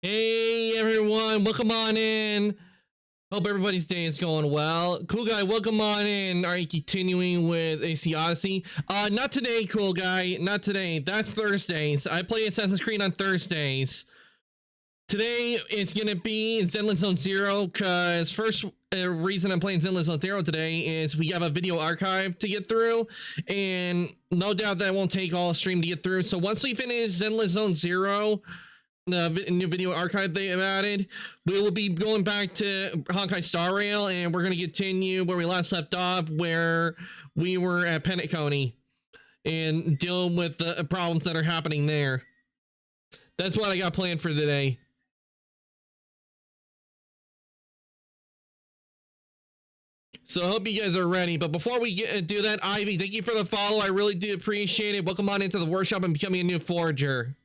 Hey everyone, welcome on in. Hope everybody's day is going well. Cool guy, welcome on in. Are you continuing with AC Odyssey? Not today, cool guy. Not today. That's Thursdays. I play Assassin's Creed on Thursdays. Today it's gonna be Zenless Zone Zero, cause first reason I'm playing Zenless Zone Zero today is we have a video archive to get through, and no doubt that won't take all stream to get through. So once we finish Zenless Zone Zero, the new video archive they have added, we will be going back to Honkai Star Rail, and we're going to continue where we last left off, where we were at Penacony and dealing with the problems that are happening there. That's what I got planned for today. So I hope you guys are ready. But before we do that, Ivy, thank you for the follow. I really do appreciate it. Welcome on into the workshop and becoming a new forager.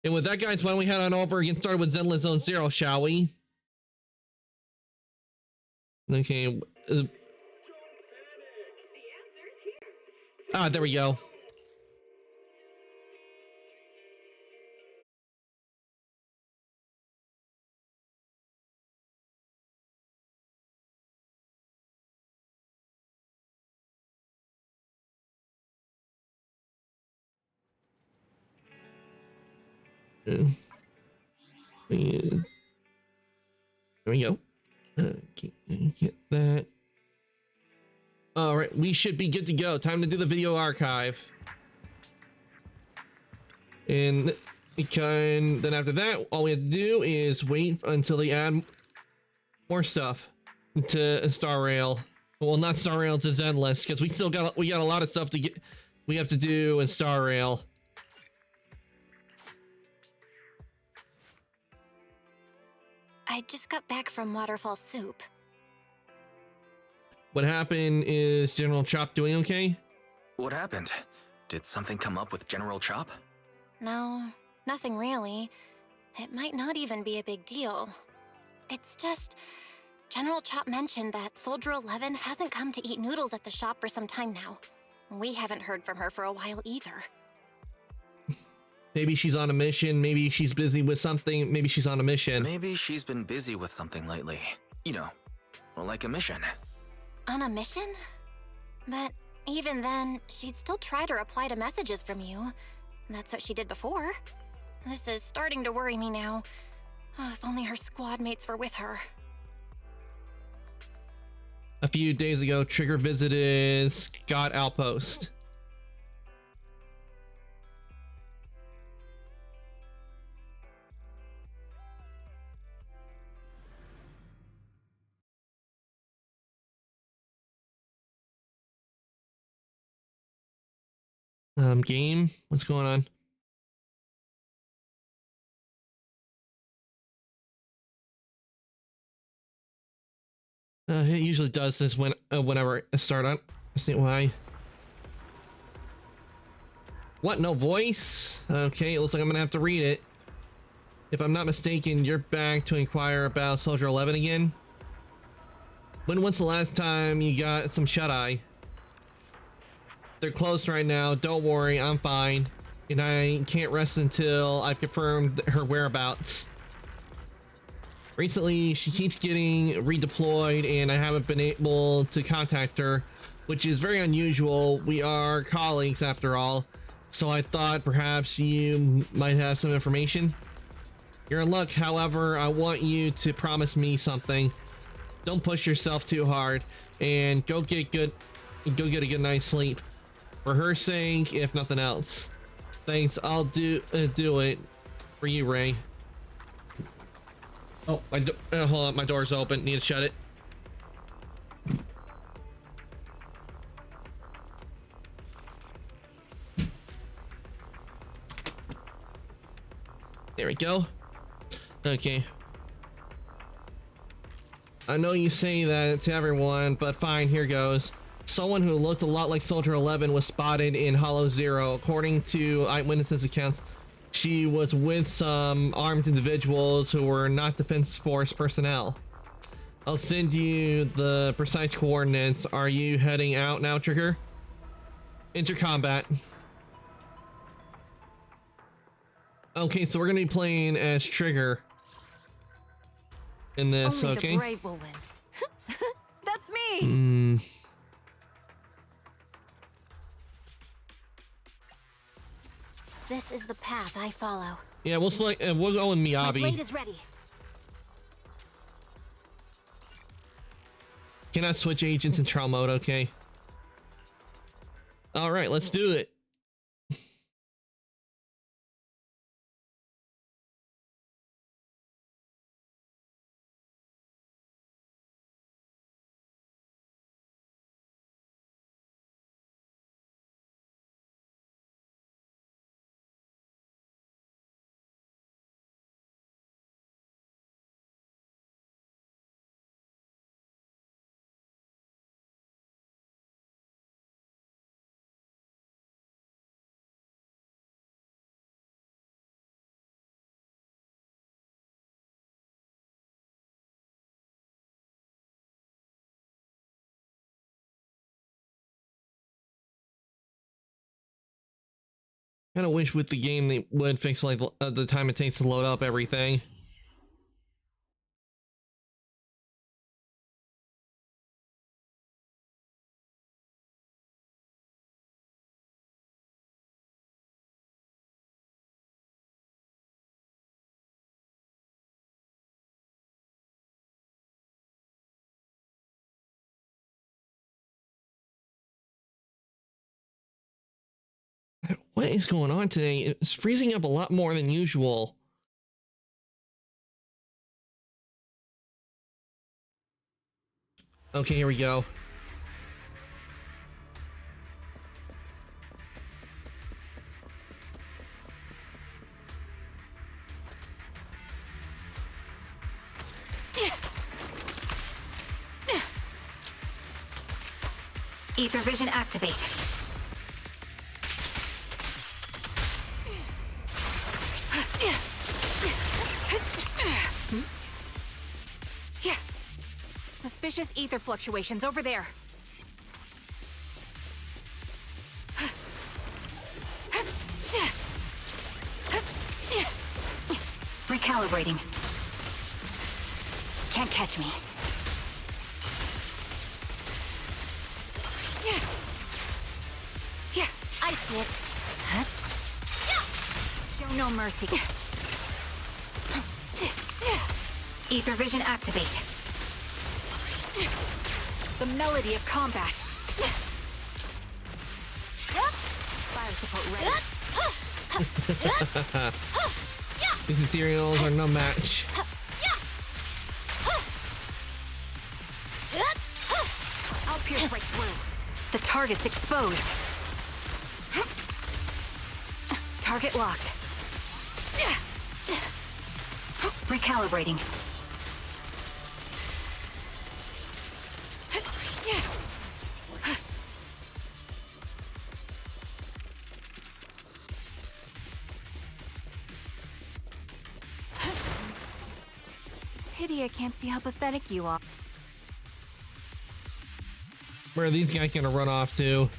And with that, guys, why don't we head on over and get started with Zenless Zone Zero, shall we? Okay. There we go. There we go. Get that. All right, we should be good to go. Time to do the video archive. And then after that, all we have to do is wait until they add more stuff to Star Rail. Well, not Star Rail, to Zenless, because we got a lot of stuff we have to do in Star Rail. I just got back from Waterfall Soup. What happened? Is General Chop doing okay? What happened? Did something come up with General Chop? No, nothing really. It might not even be a big deal. It's just, General Chop mentioned that Soldier 11 hasn't come to eat noodles at the shop for some time now. We haven't heard from her for a while either. Maybe she's on a mission, maybe she's busy with something, maybe she's on a mission. Maybe she's been busy with something lately. You know, like a mission. On a mission? But even then, she'd still try to reply to messages from you. That's what she did before. This is starting to worry me now. Oh, if only her squad mates were with her. A few days ago, Trigger visited Scott Outpost. Game, what's going on? It usually does this whenever I start up. I see why. What? No voice? Okay, it looks like I'm gonna have to read it. If I'm not mistaken, you're back to inquire about Soldier 11 again. When's the last time you got some shut-eye? They're closed right now. Don't worry, I'm fine. And I can't rest until I've confirmed her whereabouts. Recently, she keeps getting redeployed and I haven't been able to contact her, which is very unusual. We are colleagues after all. So I thought perhaps you might have some information. You're in luck, however, I want you to promise me something. Don't push yourself too hard and go get a good night's sleep. For her sake, if nothing else. Thanks, I'll do it for you, Ray. Oh, hold on, my door's open. Need to shut it. There we go. Okay. I know you say that to everyone, but fine, here goes. Someone who looked a lot like Soldier 11 was spotted in Hollow Zero. According to eyewitnesses' accounts, she was with some armed individuals who were not Defense Force personnel. I'll send you the precise coordinates. Are you heading out now, Trigger? Enter combat. Okay, so we're gonna be playing as Trigger. in this. Only Okay. the brave will win. That's me. Hmm. This is the path I follow. Yeah, we'll select. We'll go with My blade Miyabi. is ready. Can I switch agents in trial mode? Okay. All right, let's do it. Kind of wish with the game they would fix like the time it takes to load up everything. What is going on today? It's freezing up a lot more than usual. Okay, here we go. Ether vision activate. Yeah. Suspicious ether fluctuations over there. Recalibrating. Can't catch me. Yeah, I see it. show no mercy. Ether vision activate. The melody of combat. Fire support ready. These materials are no match. I'll pierce right through. The target's exposed. Target locked. Recalibrating. Pity I can't see how pathetic you are. Where are these guys gonna run off to?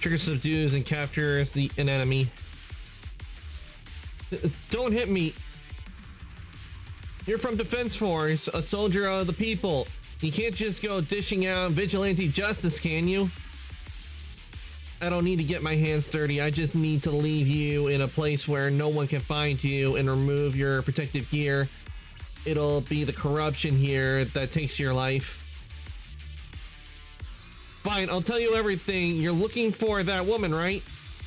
Trigger subdues and captures an enemy. Don't hit me. You're from Defense Force, a soldier of the people. You can't just go dishing out vigilante justice, can you? I don't need to get my hands dirty. I just need to leave you in a place where no one can find you and remove your protective gear. It'll be the corruption here that takes your life. Fine, I'll tell you everything. You're looking for that woman, right?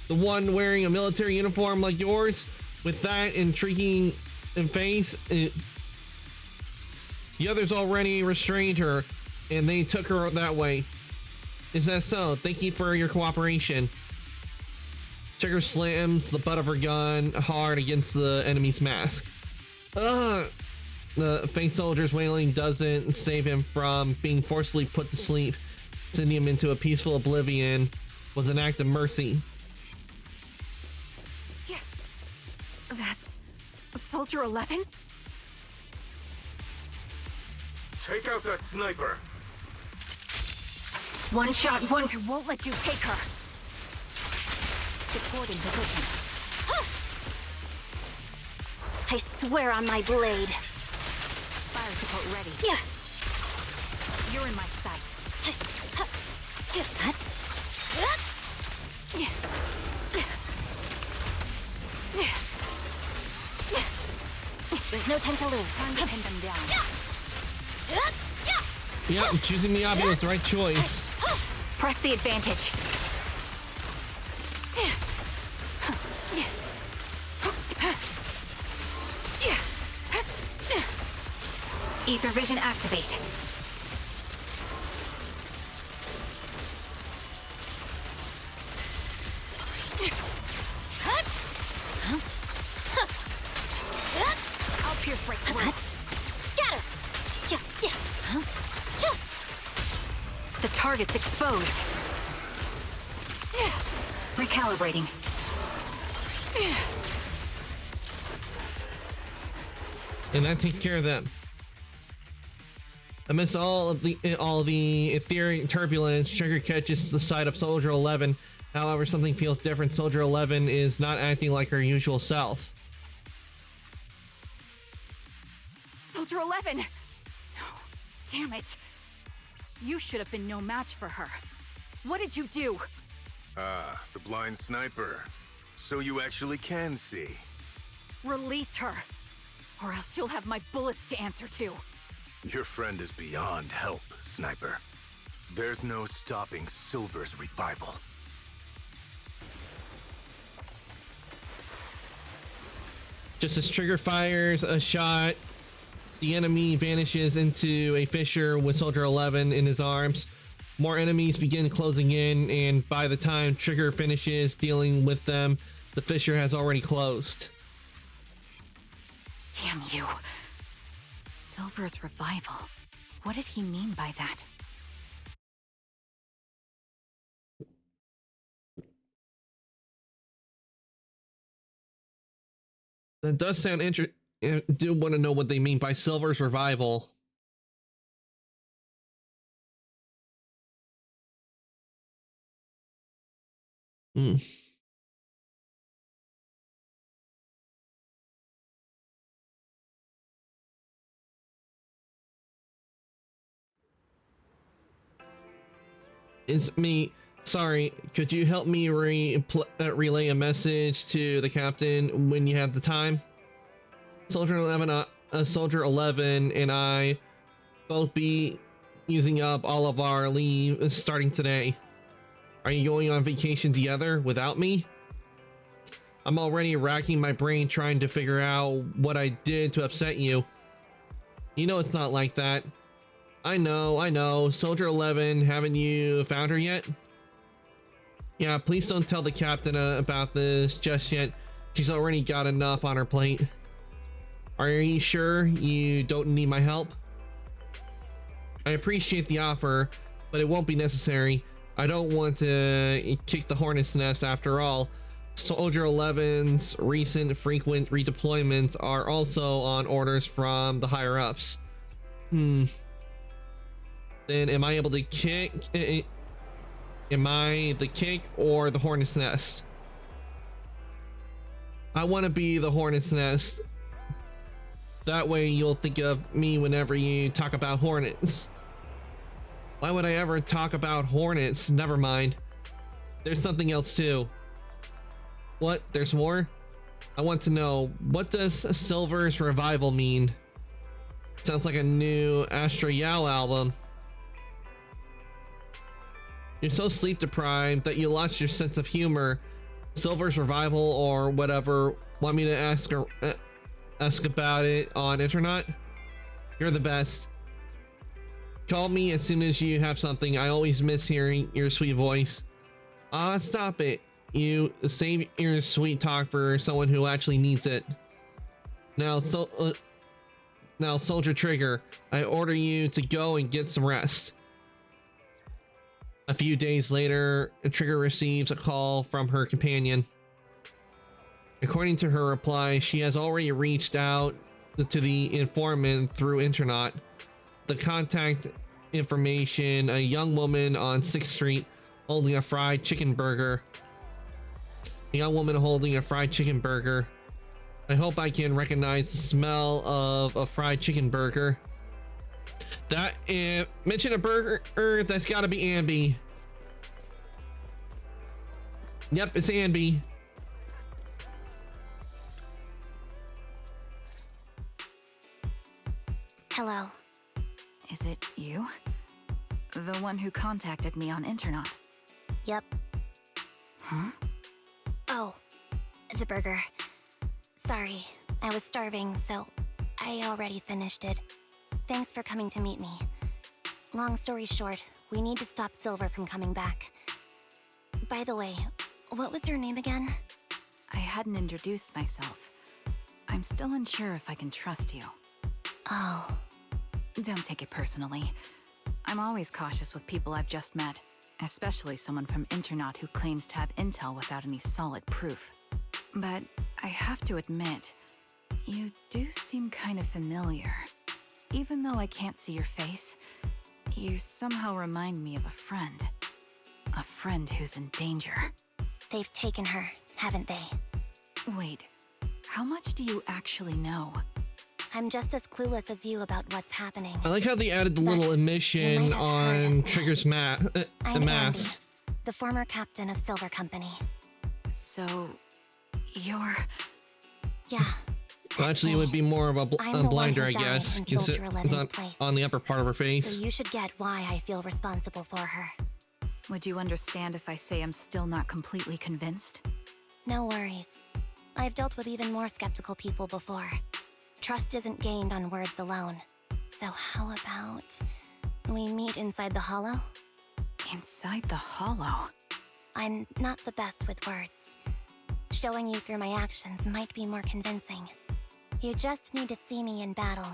The one wearing a military uniform like yours? With that intriguing face? The others already restrained her, and they took her that way. Is that so? Thank you for your cooperation. Trigger slams the butt of her gun hard against the enemy's mask. The faint soldier's wailing doesn't save him from being forcibly put to sleep. Sending him into a peaceful oblivion was an act of mercy. Yeah. That's Soldier 11? Take out that sniper. One shot, one. I won't let you take her. Supporting position. I swear on my blade. Fire catapult ready. Yeah. You're in my sights. There's no time to lose. Time to pin them down. Yeah, choosing Miyabi was the right choice. Press the advantage. Ether vision activate. I'll pierce right through. Scatter! Yeah. The target's exposed. Recalibrating. And that takes care of them. Amidst all of the etheric turbulence, Trigger catches the sight of Soldier 11. However, something feels different. Soldier 11 is not acting like her usual self. Soldier 11! No, damn it. You should have been no match for her. What did you do? Ah, the blind sniper. So you actually can see. Release her, or else you'll have my bullets to answer to. Your friend is beyond help, Sniper. There's no stopping Silver's revival. Just as Trigger fires a shot, the enemy vanishes into a fissure with Soldier 11 in his arms. More enemies begin closing in, and by the time Trigger finishes dealing with them, the fissure has already closed. Damn you. Silver's revival. What did he mean by that? That does sound interesting. I do want to know what they mean by Silver's revival. It's me. Sorry, could you help me relay a message to the captain when you have the time? Soldier 11 and I both be using up all of our leave starting today. Are you going on vacation together without me? I'm already racking my brain trying to figure out what I did to upset you. You know it's not like that. I know. Soldier 11, haven't you found her yet? Yeah, please don't tell the captain about this just yet. She's already got enough on her plate. Are you sure you don't need my help? I appreciate the offer, but it won't be necessary. I don't want to kick the hornet's nest after all. Soldier 11's recent frequent redeployments are also on orders from the higher ups. Then am I able to kick? Am I the kick or the hornet's nest? I want to be the hornet's nest. That way you'll think of me whenever you talk about hornets. Why would I ever talk about hornets? Never mind. There's something else too. What? There's more? I want to know, what does Silver's revival mean? Sounds like a new Astro Yao album. You're so sleep deprived that you lost your sense of humor. Silver's revival or whatever. Want me to ask about it on internet? You're the best. Call me as soon as you have something. I always miss hearing your sweet voice. Stop it. You save your sweet talk for someone who actually needs it. Now, Soldier Trigger, I order you to go and get some rest. A few days later, Trigger receives a call from her companion. According to her reply, she has already reached out to the informant through internet. The contact information: a young woman on 6th Street holding a fried chicken burger. A young woman holding a fried chicken burger. I hope I can recognize the smell of a fried chicken burger. That mention a burger. That's got to be Ambi. Yep, it's Ambi. Hello. Is it you? The one who contacted me on Internaut? Yep. Huh? Oh, the burger. Sorry, I was starving, so I already finished it. Thanks for coming to meet me. Long story short, we need to stop Silver from coming back. By the way, what was your name again? I hadn't introduced myself. I'm still unsure if I can trust you. Oh. Don't take it personally. I'm always cautious with people I've just met, especially someone from Internaut who claims to have intel without any solid proof. But I have to admit, you do seem kind of familiar. Even though I can't see your face, you somehow remind me of a friend. A friend who's in danger. They've taken her, haven't they? Wait, how much do you actually know? I'm just as clueless as you about what's happening. I like how they added the little You emission might have heard on of me. Trigger's the I'm mask. Andy, the former captain of Silver Company. So, you're... Yeah. Well, actually, it would be more of a I'm the one blinder, who I died guess. in Since Soldier it's 11's place. on the upper part of her face. So you should get why I feel responsible for her. Would you understand if I say I'm still not completely convinced? No worries. I've dealt with even more skeptical people before. Trust isn't gained on words alone. So how about we meet inside the hollow? Inside the hollow? I'm not the best with words. Showing you through my actions might be more convincing. You just need to see me in battle.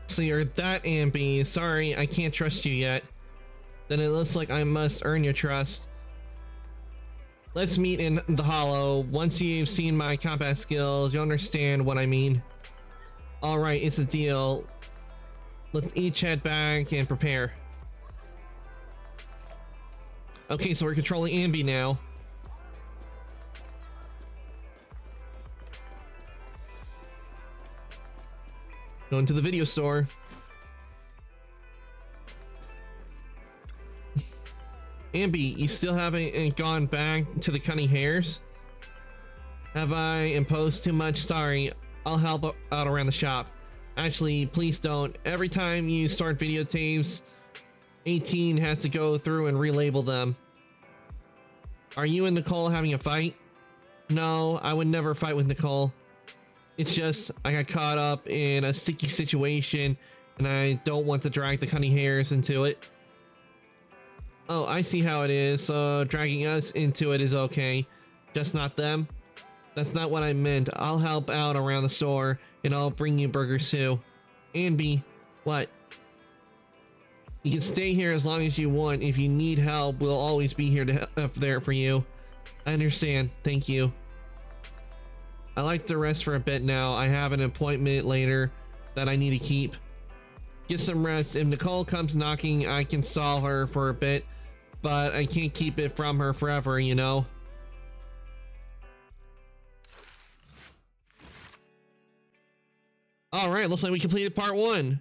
So you're that Ambi. Sorry, I can't trust you yet. Then it looks like I must earn your trust. Let's meet in the hollow. Once you've seen my combat skills, you'll understand what I mean. Alright, it's a deal. Let's each head back and prepare. Okay, so we're controlling Ambi now. Going to the video store. Ambi, you still haven't gone back to the Cunning Hares? Have I imposed too much? Sorry, I'll help out around the shop. Actually, please don't. Every time you start videotapes, 18 has to go through and relabel them. Are you and Nicole having a fight? No, I would never fight with Nicole. It's just I got caught up in a sticky situation and I don't want to drag the Cunning Hares into it. Oh, I see how it is. So dragging us into it is okay, just not them. That's not what I meant. I'll help out around the store and I'll bring you burgers too. Ambi, what? You can stay here as long as you want. If you need help, we'll always be here to there for you. I understand. Thank you. I like to rest for a bit now. I have an appointment later that I need to keep. Get some rest. If Nicole comes knocking, I can stall her for a bit, but I can't keep it from her forever, you know? All right, looks like we completed part 1.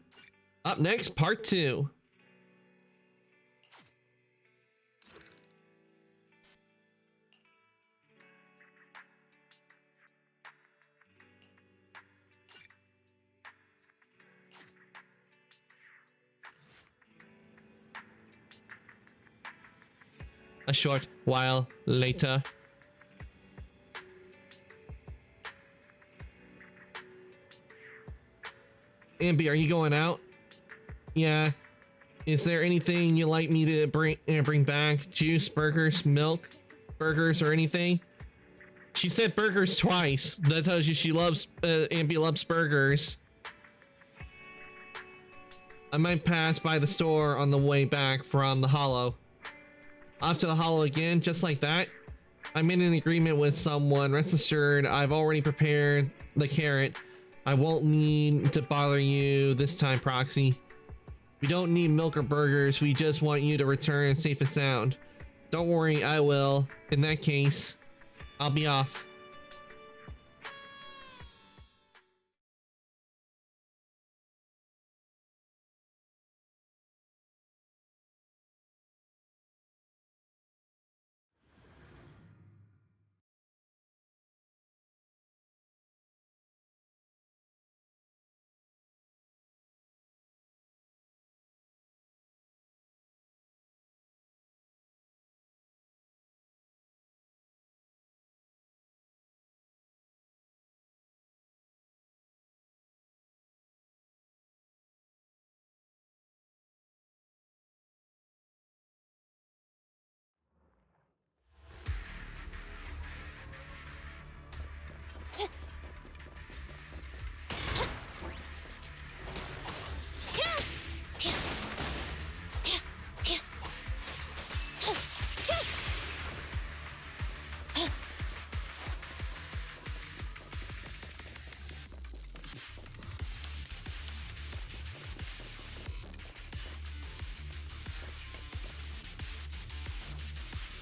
Up next, part 2. A short while later. Ambi, are you going out? Yeah. Is there anything you'd like me to bring back? Juice, burgers, milk, burgers, or anything? She said burgers twice. That tells you she loves, Ambi loves burgers. I might pass by the store on the way back from the hollow. Off to the hollow again, just like that. I'm in an agreement with someone. Rest assured, I've already prepared the carrot. I won't need to bother you this time, Proxy. We don't need milk or burgers. We just want you to return safe and sound. Don't worry, I will. In that case, I'll be off.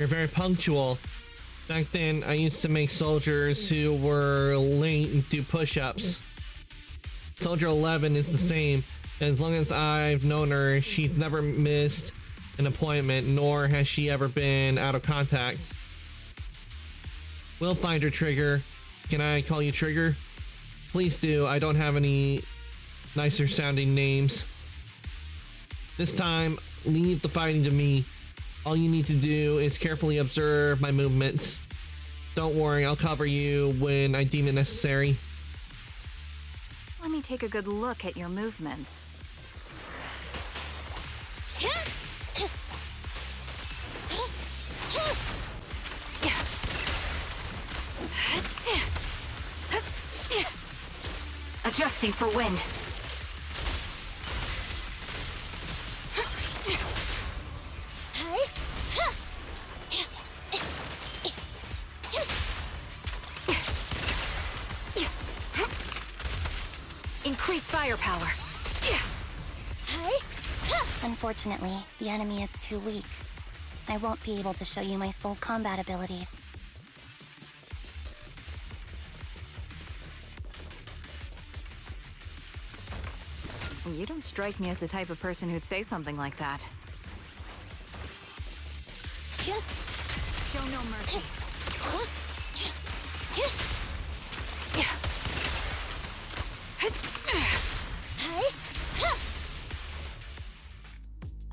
You're very punctual. Back then, I used to make soldiers who were late do push-ups. Soldier 11 is the same. As long as I've known her, she's never missed an appointment, nor has she ever been out of contact. We'll find her, Trigger. Can I call you Trigger? Please do. I don't have any nicer sounding names. This time, leave the fighting to me. All you need to do is carefully observe my movements. Don't worry, I'll cover you when I deem it necessary. Let me take a good look at your movements. Adjusting for wind. Increase firepower. Unfortunately, the enemy is too weak. I won't be able to show you my full combat abilities. You don't strike me as the type of person who'd say something like that. Show no mercy.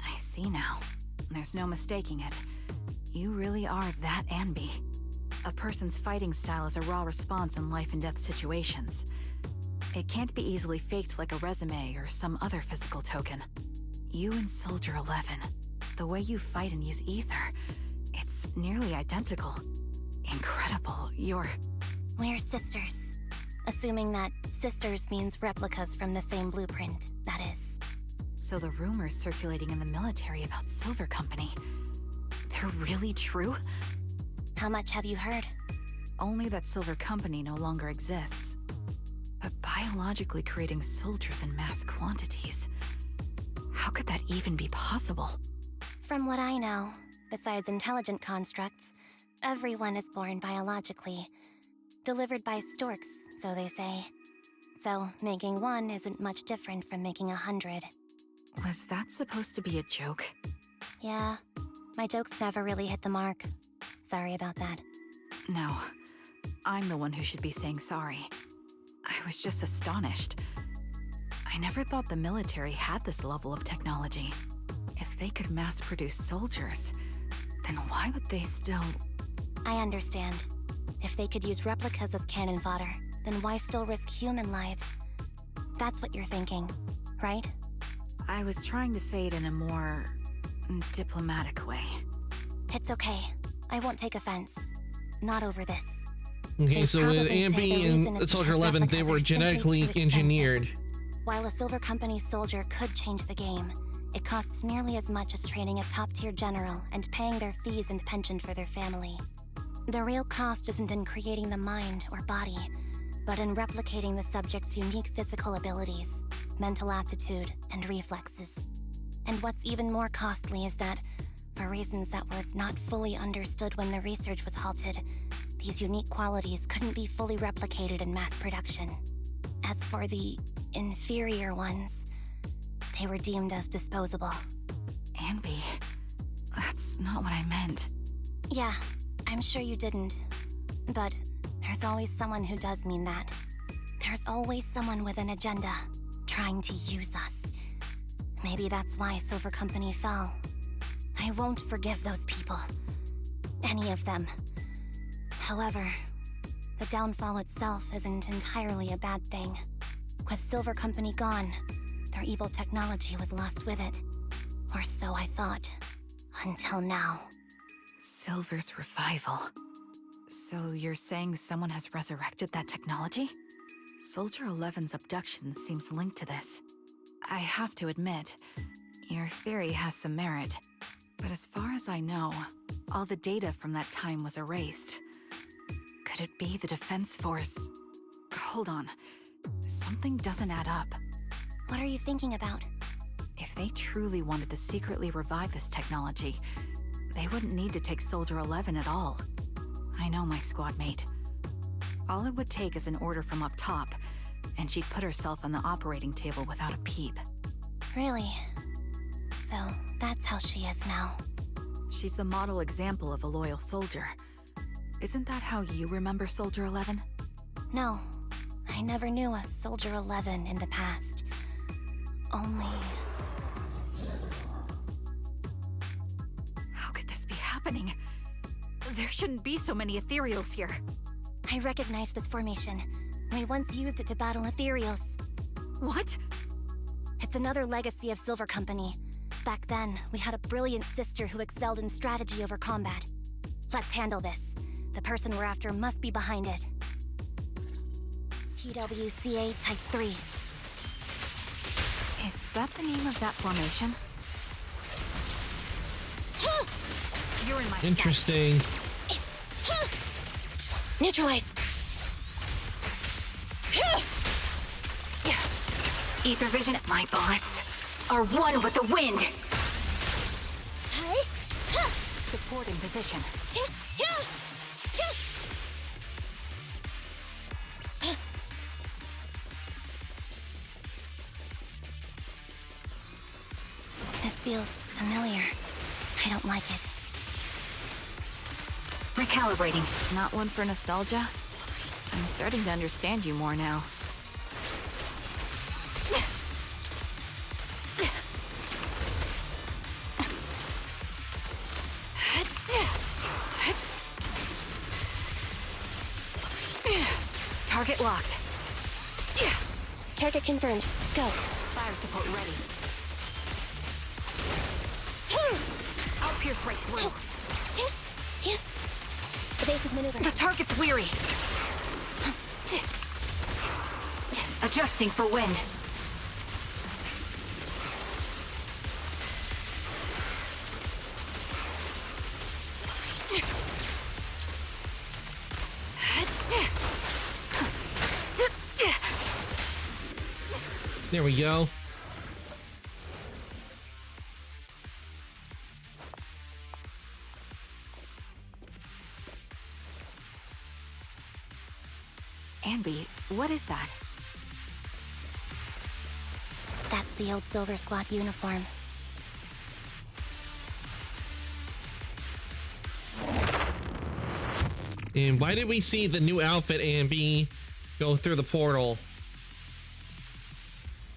I see now. There's no mistaking it. You really are that Anby. A person's fighting style is a raw response in life and death situations. It can't be easily faked like a resume or some other physical token. You and Soldier 11, the way you fight and use ether, it's nearly identical. Incredible. We're sisters. Assuming that sisters means replicas from the same blueprint, that is. So the rumors circulating in the military about Silver Company, they're really true? How much have you heard? Only that Silver Company no longer exists. But biologically creating soldiers in mass quantities, how could that even be possible? From what I know, besides intelligent constructs, everyone is born biologically. Delivered by storks, so they say. So, making one isn't much different from making 100. Was that supposed to be a joke? Yeah, my jokes never really hit the mark. Sorry about that. No, I'm the one who should be saying sorry. I was just astonished. I never thought the military had this level of technology. If they could mass produce soldiers, then why would they still... I understand. If they could use replicas as cannon fodder, then why still risk human lives? That's what you're thinking, right? I was trying to say it in a more... diplomatic way. It's okay. I won't take offense. Not over this. Okay, They so with probably say the reason Anby is and Soldier because 11, they replicas were are simply genetically too expensive. engineered. While a Silver Company soldier could change the game, it costs nearly as much as training a top-tier general and paying their fees and pension for their family. The real cost isn't in creating the mind or body, but in replicating the subject's unique physical abilities, mental aptitude, and reflexes. And what's even more costly is that, for reasons that were not fully understood when the research was halted, these unique qualities couldn't be fully replicated in mass production. As for the inferior ones, they were deemed as disposable. Anby, that's not what I meant. Yeah, I'm sure you didn't. But there's always someone who does mean that. There's always someone with an agenda, trying to use us. Maybe that's why Silver Company fell. I won't forgive those people. Any of them. However, the downfall itself isn't entirely a bad thing. With Silver Company gone, their evil technology was lost with it. Or so I thought. Until now. Silver's revival. So you're saying someone has resurrected that technology? Soldier 11's abduction seems linked to this. I have to admit, your theory has some merit. But as far as I know, all the data from that time was erased. Could it be the Defense Force? Hold on. Something doesn't add up. What are you thinking about? If they truly wanted to secretly revive this technology, They wouldn't need to take Soldier 11 at all. I know my squad mate. All it would take is an order from up top, and she'd put herself on the operating table without a peep. Really? So that's how she is now. She's the model example of a loyal soldier. Isn't that how you remember Soldier 11? No, I never knew a Soldier 11 in the past. Only... How could this be happening? There shouldn't be so many ethereals here. I recognize this formation. We once used it to battle ethereals. What? It's another legacy of Silver Company. Back then, we had a brilliant sister who excelled in strategy over combat. Let's handle this. The person we're after must be behind it. TWCA Type 3. Is that the name of that formation? You're in my sight. Interesting. Neutralize! Ether vision. My bullets are one with the wind. Support in position. This feels familiar. I don't like it. Recalibrating. Not one for nostalgia? I'm starting to understand you more now. Target locked. Target confirmed. Go. Fire support ready. I'll pierce right through. Evasive maneuver. The target's weary. Adjusting for wind. There we go. Anby, what is that? That's the old Silver Squad uniform. And why did we see the new outfit Ambi go through the portal?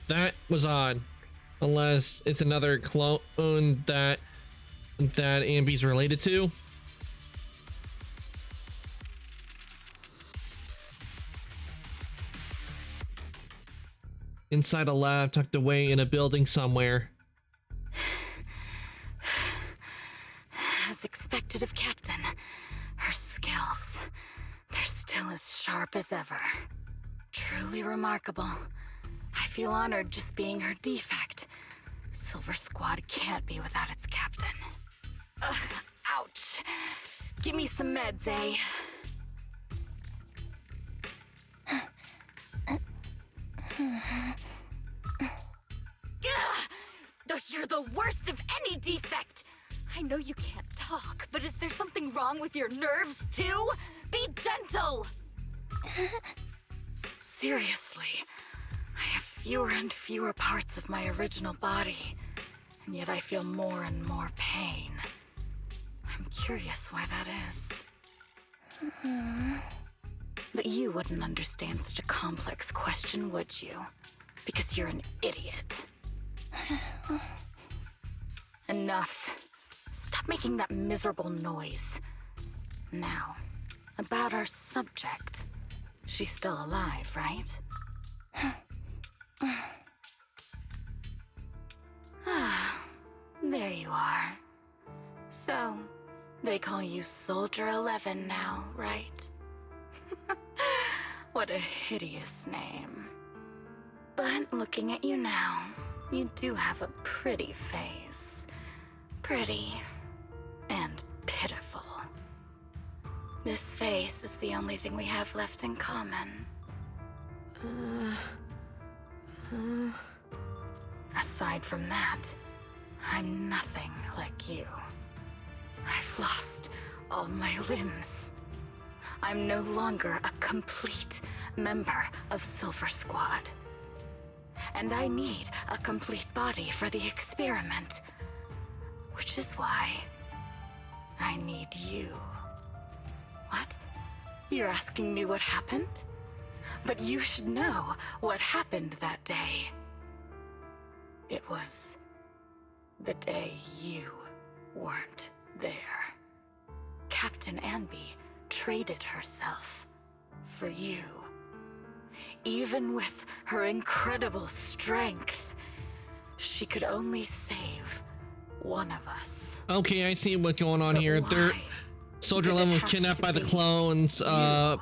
That was odd. Unless it's another clone that Ambi's related to. Inside a lab tucked away in a building somewhere. As expected of Captain, her skills, they're still as sharp as ever. Truly remarkable. I feel honored just being her defect. Silver Squad can't be without its captain. Ouch. Give me some meds, eh? You're the worst of any defect! I know you can't talk, but is there something wrong with your nerves, too? Be gentle! Seriously, I have fewer and fewer parts of my original body, and yet I feel more and more pain. I'm curious why that is. But you wouldn't understand such a complex question, would you? Because you're an idiot. Enough. Stop making that miserable noise. Now, about our subject. She's still alive, right? There you are. So, they call you Soldier 11 now, right? What a hideous name. But looking at you now, you do have a pretty face. Pretty and pitiful. This face is the only thing we have left in common. Aside from that, I'm nothing like you. I've lost all my limbs. I'm no longer a complete member of Silver Squad. And I need a complete body for the experiment. Which is why I need you. What? You're asking me what happened? But you should know what happened that day. It was the day you weren't there. Captain Anby traded herself for you. Even with her incredible strength, she could only save one of us. Okay, I see what's going on But here. They're why Soldier did it 11 was have kidnapped to by the be clones that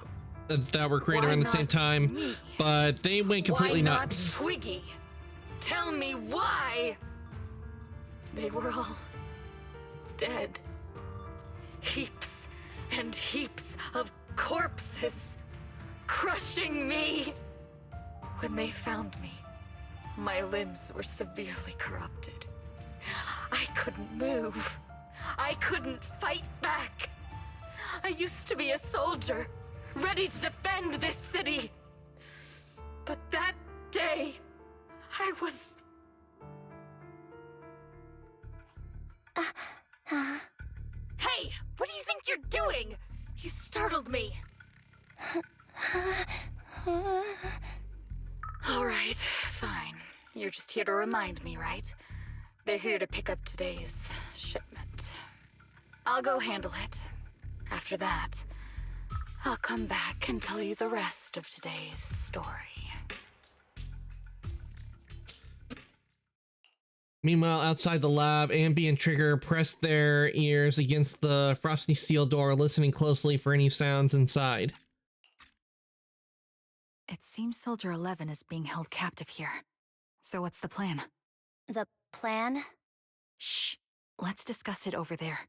were created Why around the same not time, me? but they went completely Why not nuts. Twiggy? Tell me why! They were all dead. Heaps and heaps of corpses crushing me. When they found me, my limbs were severely corrupted. I couldn't move. I couldn't fight back. I used to be a soldier, ready to defend this city. But that day, I was... Hey, what do you think you're doing? You startled me. All right, fine. You're just here to remind me, right? They're here to pick up today's shipment. I'll go handle it. After that, I'll come back and tell you the rest of today's story. Meanwhile, outside the lab, Anby and Trigger press their ears against the frosty steel door, listening closely for any sounds inside. It seems Soldier 11 is being held captive here. So what's the plan? The plan? Shh. Let's discuss it over there.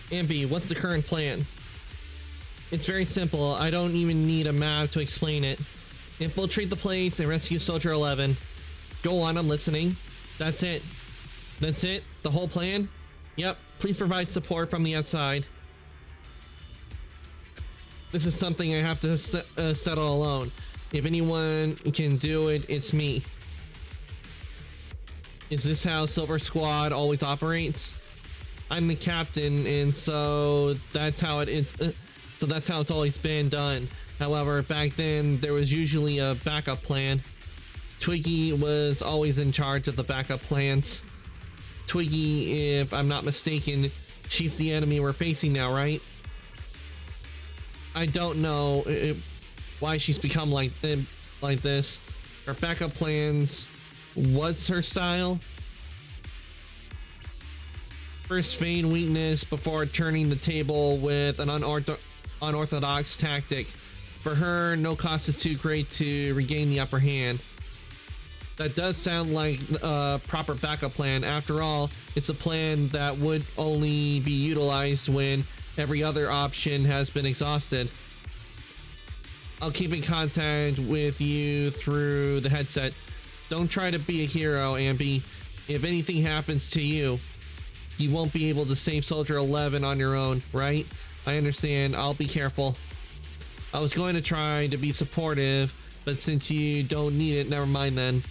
Anby, what's the current plan? It's very simple. I don't even need a map to explain it. Infiltrate the place and rescue Soldier 11. Go on, I'm listening. That's it. That's it? The whole plan? Yep. Please provide support from the outside. This is something I have to settle alone. If anyone can do it, it's me. Is this how Silver Squad always operates? I'm the captain, and so that's how that's how it's always been done. However, back then there was usually a backup plan. Twiggy was always in charge of the backup plans. Twiggy, if I'm not mistaken, she's the enemy we're facing now, right? I don't know why she's become like this. Her backup plans. What's her style? First feign weakness before turning the table with an unorthodox tactic. For her, no cost is too great to regain the upper hand. That does sound like a proper backup plan. After all, it's a plan that would only be utilized when every other option has been exhausted. I'll keep in contact with you through the headset. Don't try to be a hero, Anby. If anything happens to you, you won't be able to save Soldier 11 on your own, right? I understand. I'll be careful. I was going to try to be supportive, but since you don't need it, never mind then.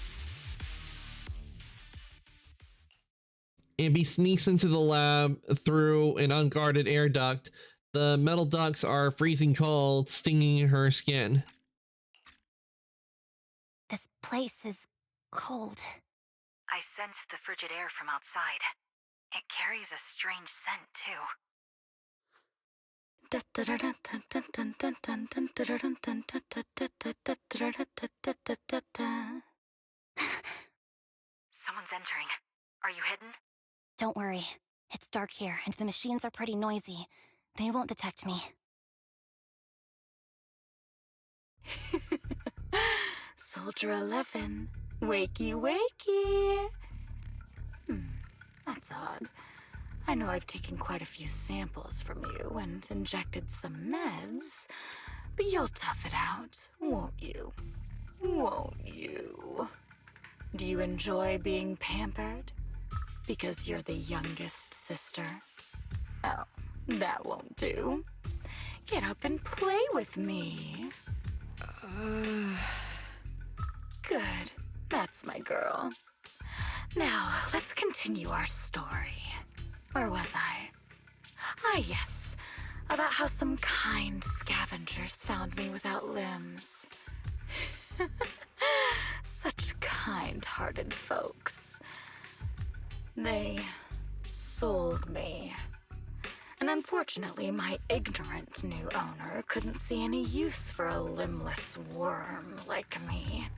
Anby sneaks into the lab through an unguarded air duct. The metal ducts are freezing cold, stinging her skin. This place is cold. I sense the frigid air from outside. It carries a strange scent, too. Someone's entering. Are you hidden? Don't worry. It's dark here, and the machines are pretty noisy. They won't detect me. Soldier 11, wakey wakey. That's odd. I know I've taken quite a few samples from you and injected some meds, but you'll tough it out, won't you? Won't you? Do you enjoy being pampered? Because you're the youngest sister? Oh, that won't do. Get up and play with me. Good. That's my girl. Now, let's continue our story. Where was I? Ah, yes. About how some kind scavengers found me without limbs. Such kind-hearted folks. They sold me. And unfortunately, my ignorant new owner couldn't see any use for a limbless worm like me.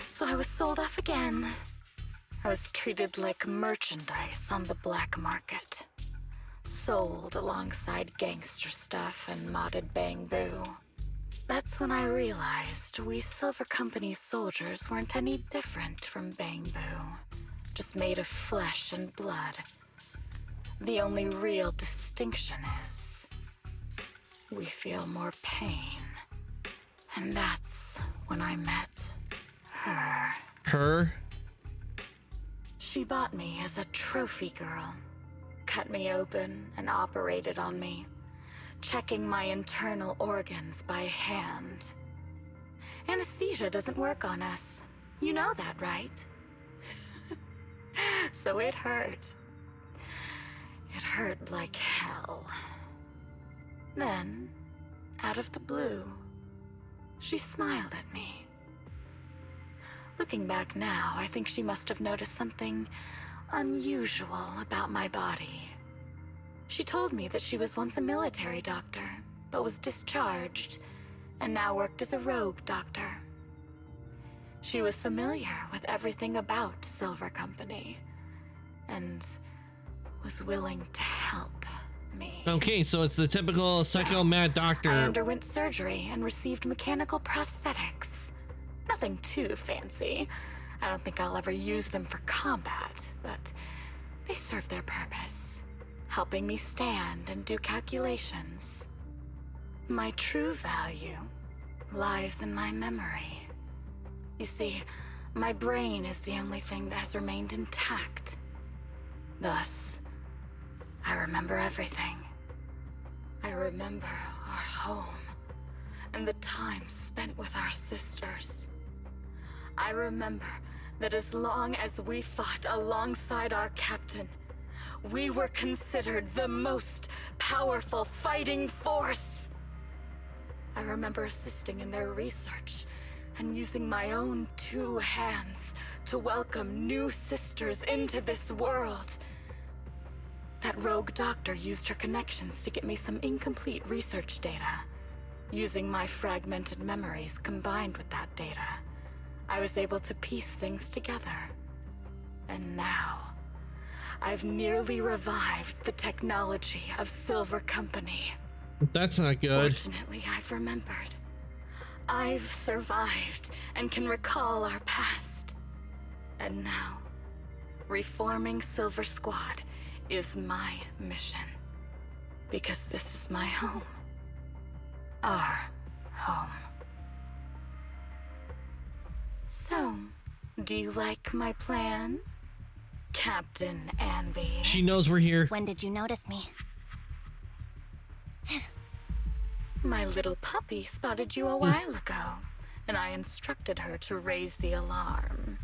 So I was sold off again. I was treated like merchandise on the black market. Sold alongside gangster stuff and modded bamboo. That's when I realized we Silver Company soldiers weren't any different from bamboo. Just made of flesh and blood. The only real distinction is we feel more pain. And that's when I met her. Her? She bought me as a trophy girl. Cut me open and operated on me, checking my internal organs by hand. Anesthesia doesn't work on us. You know that, right? So it hurt. It hurt like hell. Then, out of the blue, she smiled at me. Looking back now, I think she must have noticed something unusual about my body. She told me that she was once a military doctor, but was discharged, and now worked as a rogue doctor. She was familiar with everything about Silver Company, and was willing to help me. Okay, so it's the typical psycho mad doctor. I underwent surgery and received mechanical prosthetics. Nothing too fancy. I don't think I'll ever use them for combat, but they serve their purpose, helping me stand and do calculations. My true value lies in my memory. You see, my brain is the only thing that has remained intact. Thus, I remember everything. I remember our home and the time spent with our sisters. I remember that as long as we fought alongside our captain, we were considered the most powerful fighting force. I remember assisting in their research and using my own 2 hands to welcome new sisters into this world. That rogue doctor used her connections to get me some incomplete research data. Using my fragmented memories combined with that data, I was able to piece things together. And now, I've nearly revived the technology of Silver Company. That's not good. Fortunately, I've remembered. I've survived and can recall our past. And now, reforming Silver Squad is my mission. Because this is my home. Our home. So, do you like my plan, Captain Anby? She knows we're here. When did you notice me? My little puppy spotted you a while ago, and I instructed her to raise the alarm.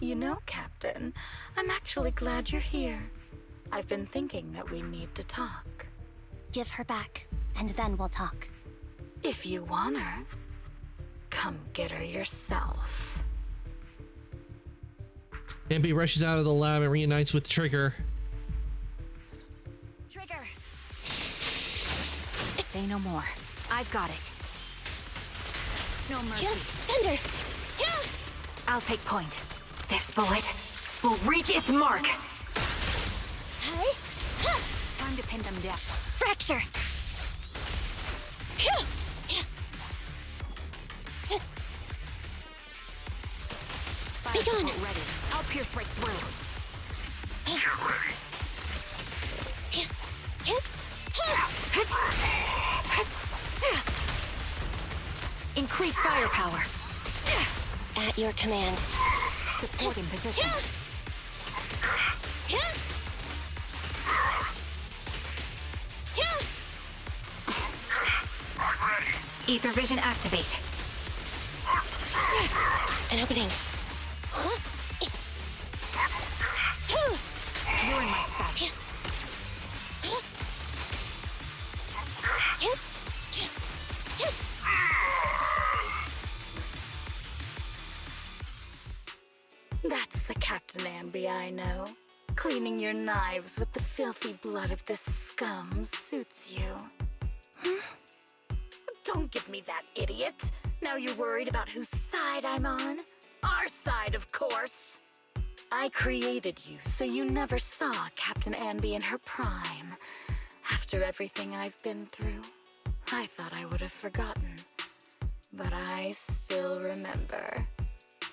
You know, Captain, I'm actually glad you're here. I've been thinking that we need to talk. Give her back, and then we'll talk. If you want her, come get her yourself. Ambi rushes out of the lab and reunites with Trigger. Trigger! Say no more. I've got it. No mercy. Yeah, Thunder! Yeah! I'll take point. This bullet will reach its mark. Hey! Ha! Time to pin them down. Fracture! Yeah! Yeah! Be gone! Ready. I'll pierce right through. Yeah! Increase firepower. At your command. Supporting position. Ether vision activate. An opening. You're in my sight. That's the Captain Anby I know. Cleaning your knives with the filthy blood of this scum suits you. Don't give me that, idiot. Now you're worried about whose side I'm on? Our side, of course. I created you so you never saw Captain Anby in her prime. After everything I've been through, I thought I would have forgotten. But I still remember.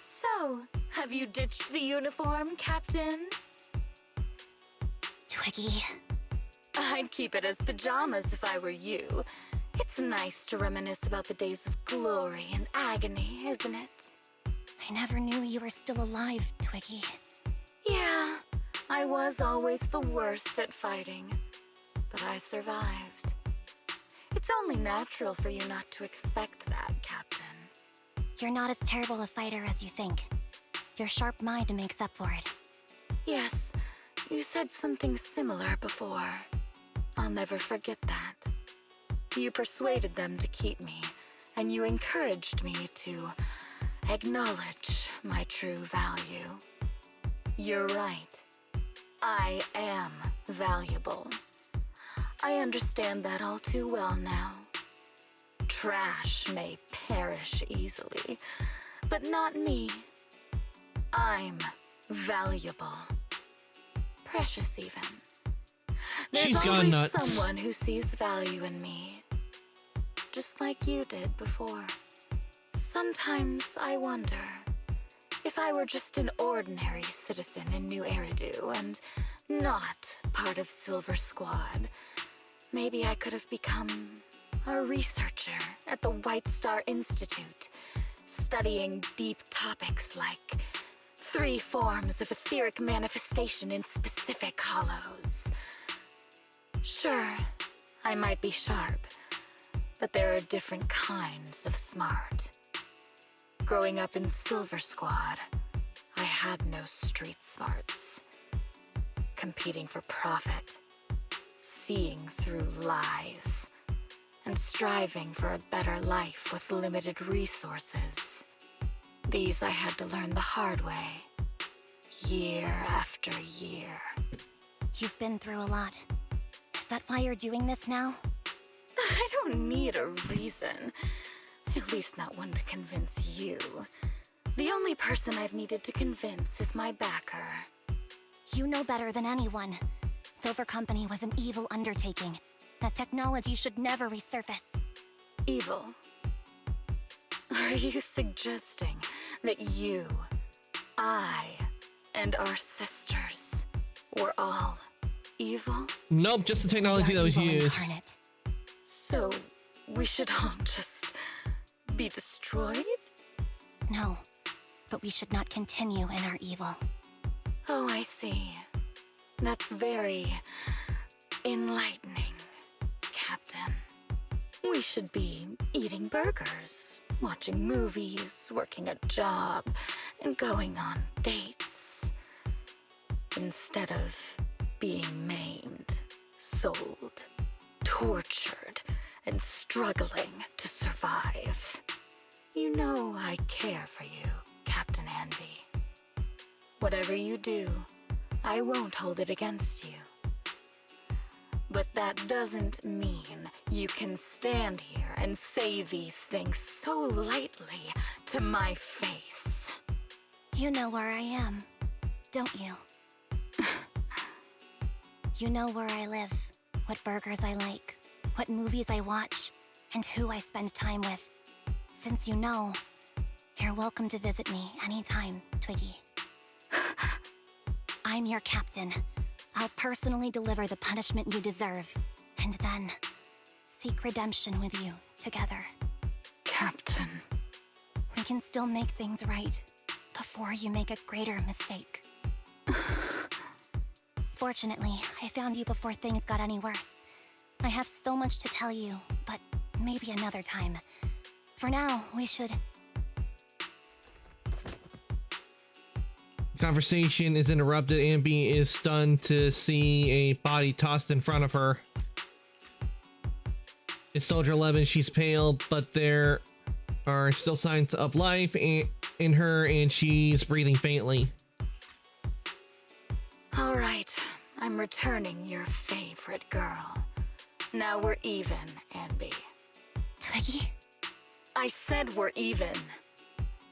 So, have you ditched the uniform, Captain? Twiggy. I'd keep it as pajamas if I were you. It's nice to reminisce about the days of glory and agony, isn't it? I never knew you were still alive, Twiggy. Yeah, I was always the worst at fighting, but I survived. It's only natural for you not to expect that, Captain. You're not as terrible a fighter as you think. Your sharp mind makes up for it. Yes, you said something similar before. I'll never forget that. You persuaded them to keep me, and you encouraged me to acknowledge my true value. You're right. I am valuable. I understand that all too well now. Trash may perish easily, but not me. I'm valuable. Precious even. There's She's gone always nuts. someone who sees value in me. Just like you did before. Sometimes I wonder if I were just an ordinary citizen in New Eridu and not part of Silver Squad, maybe I could have become a researcher at the White Star Institute, studying deep topics like 3 forms of etheric manifestation in specific hollows. Sure, I might be sharp, but there are different kinds of smart. Growing up in Silver Squad, I had no street smarts. Competing for profit, seeing through lies, and striving for a better life with limited resources. These I had to learn the hard way, year after year. You've been through a lot. Is that why you're doing this now? I don't need a reason. At least not one to convince you. The only person I've needed to convince is my backer. You know better than anyone. Silver Company was an evil undertaking. That technology should never resurface. Evil? Are you suggesting that you, I, and our sisters were all evil? Nope, just the technology We are that was evil used. incarnate. So, we should all just be destroyed? No, but we should not continue in our evil. Oh, I see. That's very enlightening, Captain. We should be eating burgers, watching movies, working a job, and going on dates. Instead of being maimed, sold, tortured, and struggling to survive. You know I care for you, Captain Anby. Whatever you do, I won't hold it against you. But that doesn't mean you can stand here and say these things so lightly to my face. You know where I am, don't you? You know where I live, what burgers I like, what movies I watch, and who I spend time with. Since you know, you're welcome to visit me anytime, Twiggy. I'm your captain. I'll personally deliver the punishment you deserve, and then seek redemption with you together. Captain, We can still make things right before you make a greater mistake. Fortunately, I found you before things got any worse. I have so much to tell you, but maybe another time. For now, we should... Conversation is interrupted. Ambi is stunned to see a body tossed in front of her. It's Soldier 11. She's pale, but there are still signs of life in her, and she's breathing faintly. All right, I'm returning your favorite girl. Now we're even, Ambi. Twiggy? I said we're even.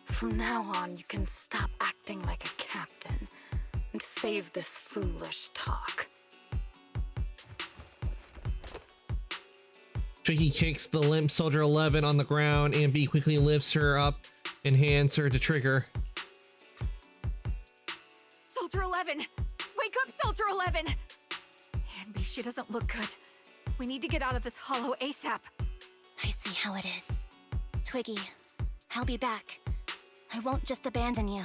From now on, you can stop acting like a captain and save this foolish talk. Twiggy kicks the limp Soldier 11 on the ground, and B quickly lifts her up and hands her to Trigger. Soldier 11! Wake up, Soldier 11! Ambi, she doesn't look good. We need to get out of this hollow ASAP. I see how it is. Twiggy, I'll be back. I won't just abandon you.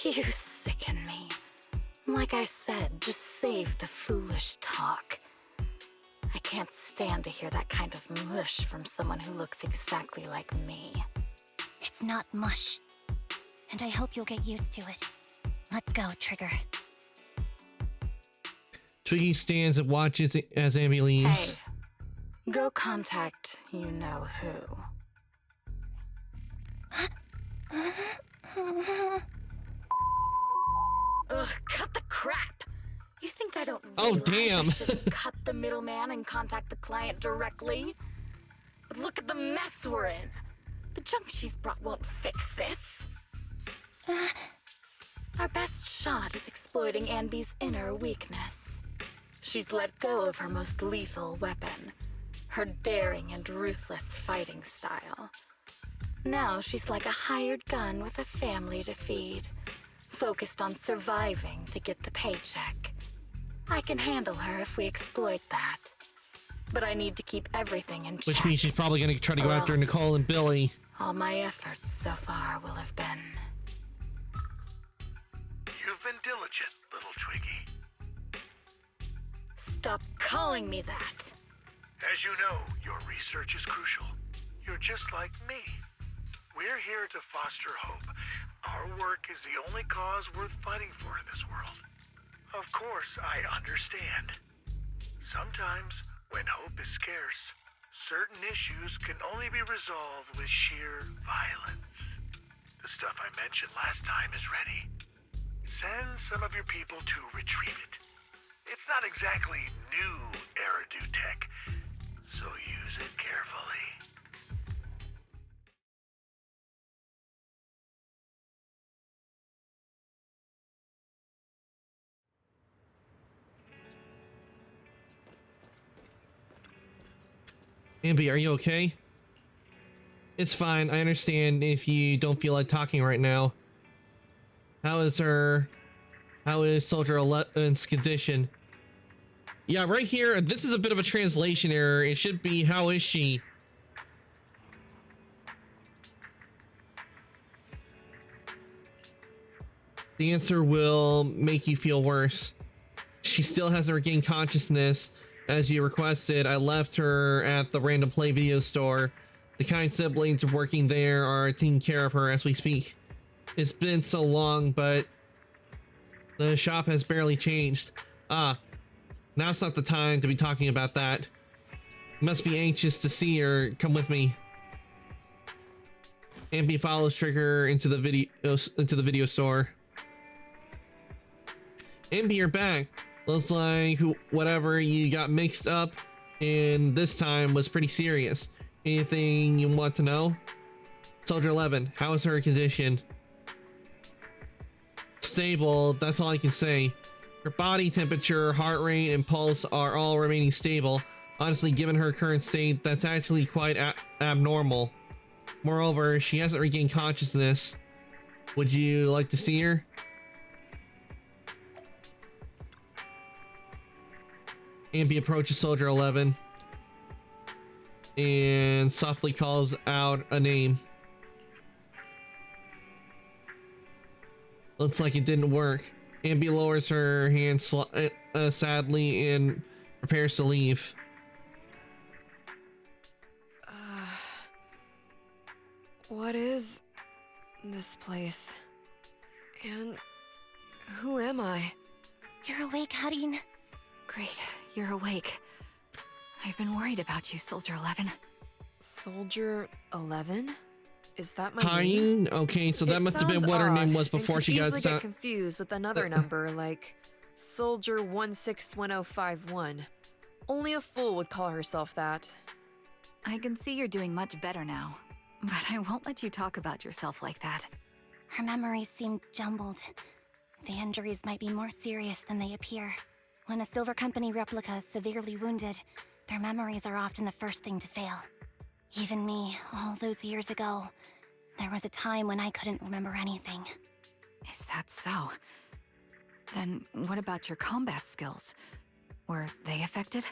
You sicken me. Like I said, just save the foolish talk. I can't stand to hear that kind of mush from someone who looks exactly like me. It's not mush. And I hope you'll get used to it. Let's go, Trigger. Twiggy stands and watches as Ambi leaves. Hey, go contact you-know-who. Ugh, cut the crap! You think I don't realize damn. I should cut the middleman and contact the client directly? But look at the mess we're in! The junk she's brought won't fix this! Our best shot is exploiting Ambi's inner weakness. She's let go of her most lethal weapon, her daring and ruthless fighting style. Now she's like a hired gun with a family to feed, focused on surviving to get the paycheck. I can handle her if we exploit that. But I need to keep everything in check. Which means she's probably going to try to go after Nicole and Billy. All my efforts so far will have been... You've been diligent, little Twiggy. Stop calling me that! As you know, your research is crucial. You're just like me. We're here to foster hope. Our work is the only cause worth fighting for in this world. Of course, I understand. Sometimes, when hope is scarce, certain issues can only be resolved with sheer violence. The stuff I mentioned last time is ready. Send some of your people to retrieve it. It's not exactly new Eridu tech, so use it carefully. Ambi, are you okay? It's fine. I understand if you don't feel like talking right now. How is Soldier 11's condition? Yeah, right here, this is a bit of a translation error. It should be, how is she? The answer will make you feel worse. She still hasn't regained consciousness. As you requested, I left her at the Random Play video store. The kind siblings working there are taking care of her as we speak. It's been so long, but the shop has barely changed. Now's not the time to be talking about that. You must be anxious to see her. Come with me. Ambi follows Trigger into the video store. Ambi, you're back. Looks like whatever you got mixed up in this time was pretty serious. Anything you want to know? Soldier 11, how is her condition? Stable, that's all I can say. Her body temperature, heart rate, and pulse are all remaining stable. Honestly, given her current state, that's actually quite abnormal. Moreover, she hasn't regained consciousness. Would you like to see her? Ambi approaches Soldier 11. and softly calls out a name. Looks like it didn't work. Ambi lowers her hand sadly and prepares to leave. What is this place? And who am I? You're awake, Harin. Great, you're awake. I've been worried about you, Soldier 11. Soldier 11? Is that my name? Harin? Okay, so that It must have been sounds what her name odd, was and before could she got easily sent. get confused with another number like Soldier 161051. Only a fool would call herself that. I can see you're doing much better now, but I won't let you talk about yourself like that. Her memories seem jumbled. The injuries might be more serious than they appear. When a Silver Company replica is severely wounded, their memories are often the first thing to fail. Even me, all those years ago, there was a time when I couldn't remember anything. Is that so? Then what about your combat skills? Were they affected?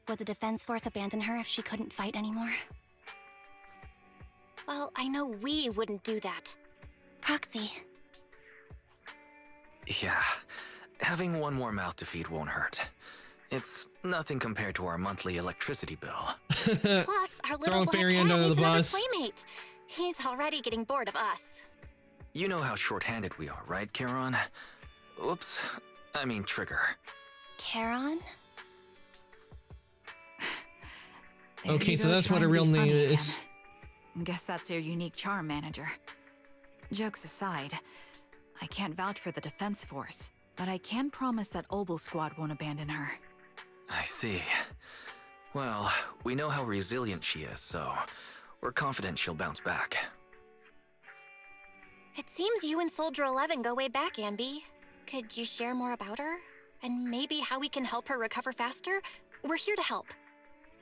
Would the Defense Force abandon her if she couldn't fight anymore? Well, I know we wouldn't do that. Proxy, Yeah, having one more mouth to feed won't hurt. It's nothing compared to our monthly electricity bill. plus our little Throwing black Fairy cat under the needs another bus. playmate. He's already getting bored of us. You know how short-handed we are, right, Charon? Oops, I mean Trigger. Charon? There Okay, you so go, that's what trying her to be real name funny is. again. Guess that's your unique charm, manager. Jokes aside, I can't vouch for the Defense Force, but I can promise that Obel Squad won't abandon her. I see. Well, we know how resilient she is, so we're confident she'll bounce back. It seems you and Soldier 11 go way back, Ambi. Could you share more about her? And maybe how we can help her recover faster? We're here to help.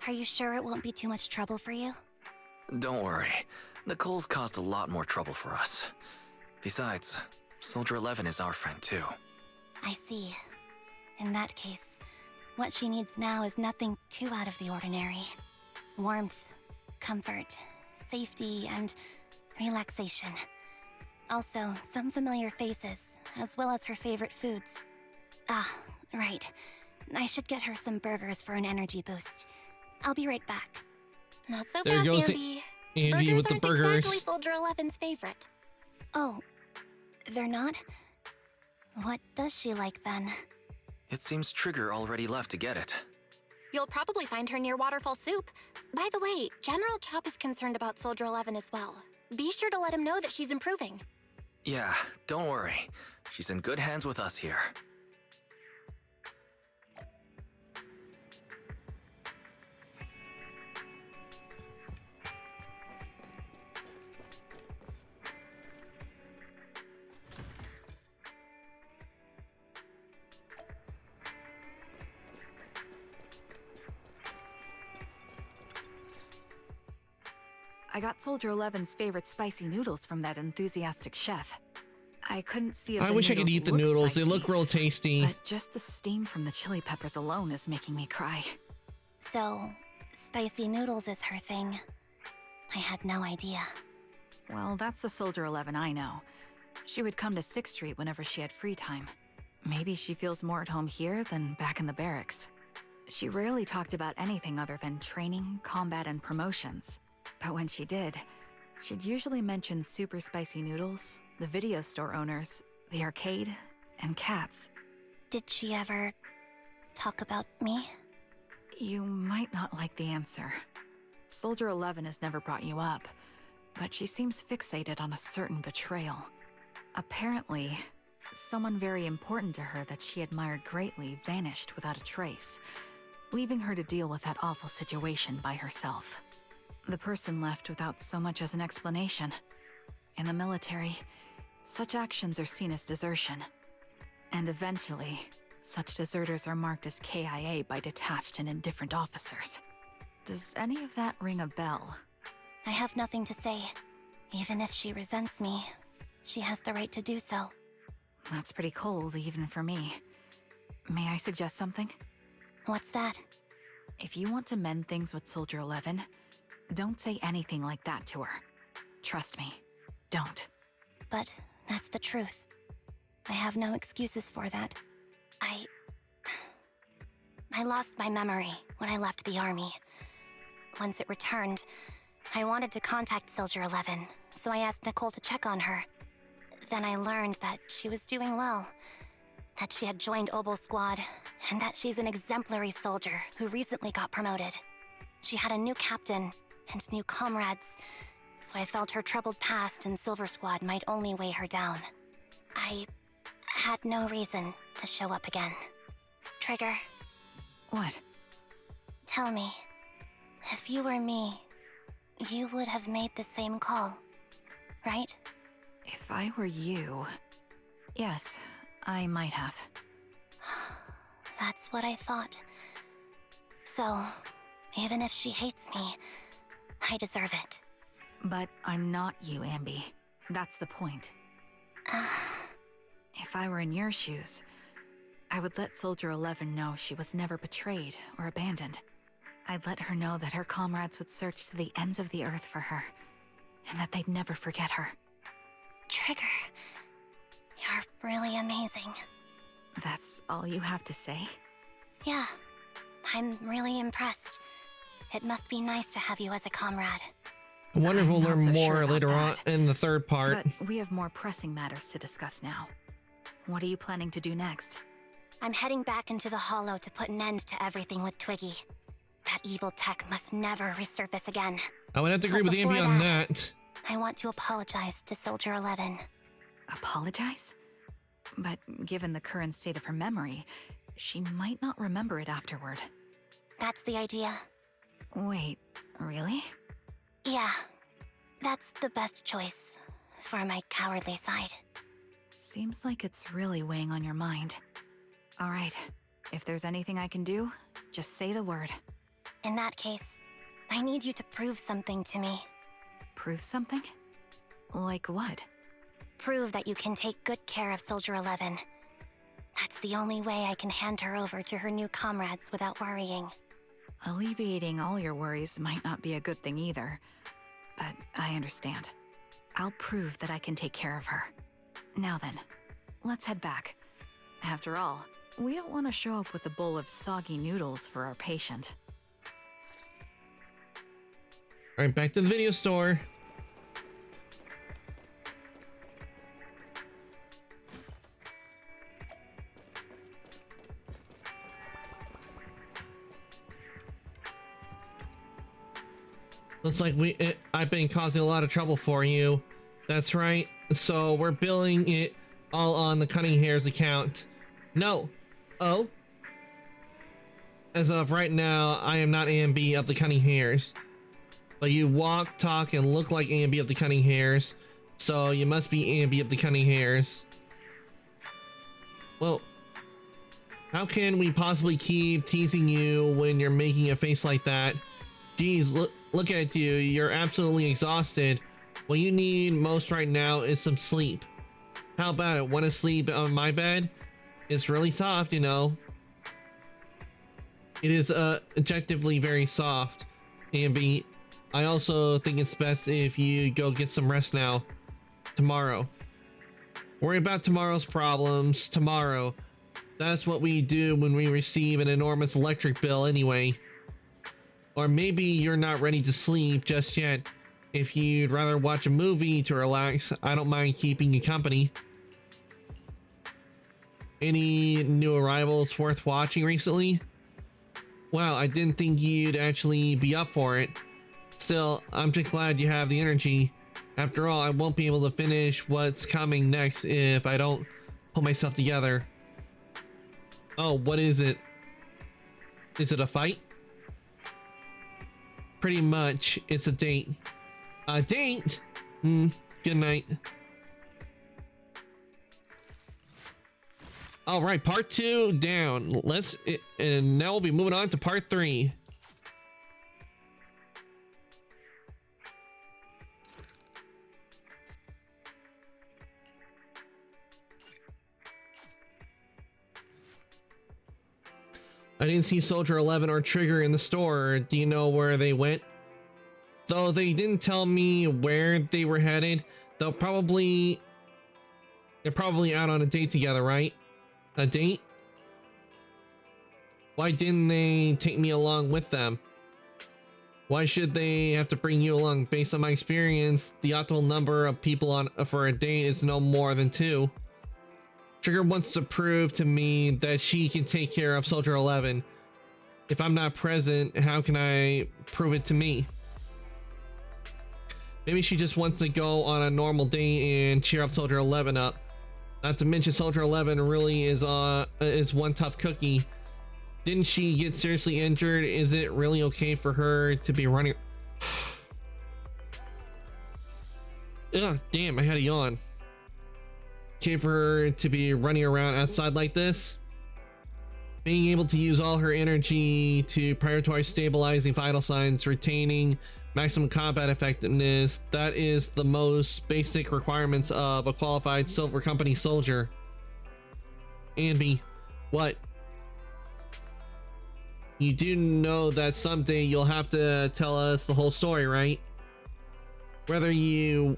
Are you sure it won't be too much trouble for you? Don't worry. Nicole's caused a lot more trouble for us. Besides, Soldier 11 is our friend too. I see. In that case, what she needs now is nothing too out of the ordinary. Warmth, comfort, safety, and relaxation. Also, some familiar faces, as well as her favorite foods. Ah, right. I should get her some burgers for an energy boost. I'll be right back. Not so There fast, goes Ambi. Andy Burgers with the aren't burgers. exactly Soldier 11's favorite. Oh, they're not? What does she like then? It seems Trigger already left to get it. You'll probably find her near Waterfall Soup. By the way, General Chop is concerned about Soldier 11 as well. Be sure to let him know that she's improving. Yeah, don't worry. She's in good hands with us here. I got Soldier 11's favorite spicy noodles from that enthusiastic chef. I couldn't see if I the wish I could noodles eat the looked noodles. They spicy, look real tasty. but just the steam from the chili peppers alone is making me cry. So, spicy noodles is her thing. I had no idea. Well, that's the Soldier 11 I know. She would come to 6th Street whenever she had free time. Maybe she feels more at home here than back in the barracks. She rarely talked about anything other than training, combat, and promotions. But when she did, she'd usually mention super spicy noodles, the video store owners, the arcade, and cats. Did she ever talk about me? You might not like the answer. Soldier 11 has never brought you up, but she seems fixated on a certain betrayal. Apparently, someone very important to her that she admired greatly vanished without a trace, leaving her to deal with that awful situation by herself. The person left without so much as an explanation. In the military, such actions are seen as desertion. And eventually, such deserters are marked as KIA by detached and indifferent officers. Does any of that ring a bell? I have nothing to say. Even if she resents me, she has the right to do so. That's pretty cold, even for me. May I suggest something? What's that? If you want to mend things with Soldier 11, Don't say anything like that to her. Trust me, don't. But that's the truth. I have no excuses for that. I lost my memory when I left the army. Once it returned, I wanted to contact Soldier 11, so I asked Nicole to check on her. Then I learned that she was doing well, that she had joined Obel Squad, and that she's an exemplary soldier who recently got promoted. She had a new captain and new comrades, so I felt her troubled past in Silver Squad might only weigh her down. I had no reason to show up again. Trigger, What? tell me, if you were me, you would have made the same call, right? If I were you... Yes, I might have. That's what I thought. So, even if she hates me, I deserve it. But I'm not you, Ambi. That's the point. If I were in your shoes, I would let Soldier 11 know she was never betrayed or abandoned. I'd let her know that her comrades would search to the ends of the earth for her, and that they'd never forget her. Trigger, you're really amazing. That's all you have to say? Yeah, I'm really impressed. It must be nice to have you as a comrade. I wonder if I'm we'll not learn so more sure about later on that. in the third part. But we have more pressing matters to discuss now. What are you planning to do next? I'm heading back into the Hollow to put an end to everything with Twiggy. That evil tech must never resurface again. I would have to agree But with Ambi before on that- that. I want to apologize to Soldier 11. Apologize? But given the current state of her memory, she might not remember it afterward. That's the idea. Wait, really? Yeah, that's the best choice for my cowardly side. Seems like it's really weighing on your mind. All right, if there's anything I can do, just say the word. In that case, I need you to prove something to me. Prove something? Like what? Prove that you can take good care of Soldier 11. That's the only way I can hand her over to her new comrades without worrying. Alleviating all your worries might not be a good thing either, but I understand. I'll prove that I can take care of her. Now then, let's head back. After all, we don't want to show up with a bowl of soggy noodles for our patient. All right, back to the video store. Looks like I've been causing a lot of trouble for you. That's right. So we're billing it all on the Cunning Hares account. No. Oh. As of right now, I am not AMB of the Cunning Hares. But you walk, talk, and look like AMB of the Cunning Hares. So you must be AMB of the Cunning Hares. Well, how can we possibly keep teasing you when you're making a face like that? Geez, look at you. You're absolutely exhausted. What you need most right now is some sleep. How about it? Want to sleep on my bed? It's really soft, you know. It is objectively very soft. Ambi, I also think it's best if you go get some rest now. Tomorrow. Worry about tomorrow's problems tomorrow. That's what we do when we receive an enormous electric bill anyway. Or maybe you're not ready to sleep just yet. If you'd rather watch a movie to relax, I don't mind keeping you company. Any new arrivals worth watching recently? Wow, I didn't think you'd actually be up for it. Still, I'm just glad you have the energy. After all, I won't be able to finish what's coming next if I don't pull myself together. Oh, what is it? Is it a fight? Pretty much, it's a date. A date? Good night. All right, part 2 down. And now we'll be moving on to part 3. I didn't see Soldier 11 or Trigger in the store. Do you know where they went? Though they didn't tell me where they were headed. They're probably out on a date together, right? A date? Why didn't they take me along with them? Why should they have to bring you along? Based on my experience, the optimal number of people on for a date is no more than 2. Trigger wants to prove to me that she can take care of Soldier 11. If I'm not present, how can I prove it to me? Maybe she just wants to go on a normal date and cheer up Soldier 11 up. Not to mention Soldier 11 really is one tough cookie. Didn't she get seriously injured? Is it really okay for her to be running? Ugh, damn, I had a yawn. Okay for her to be running around outside like this? Being able to use all her energy to prioritize stabilizing vital signs, retaining maximum combat effectiveness, that is the most basic requirements of a qualified Silver Company soldier. Ambi, what? You do know that someday you'll have to tell us the whole story, right? Whether you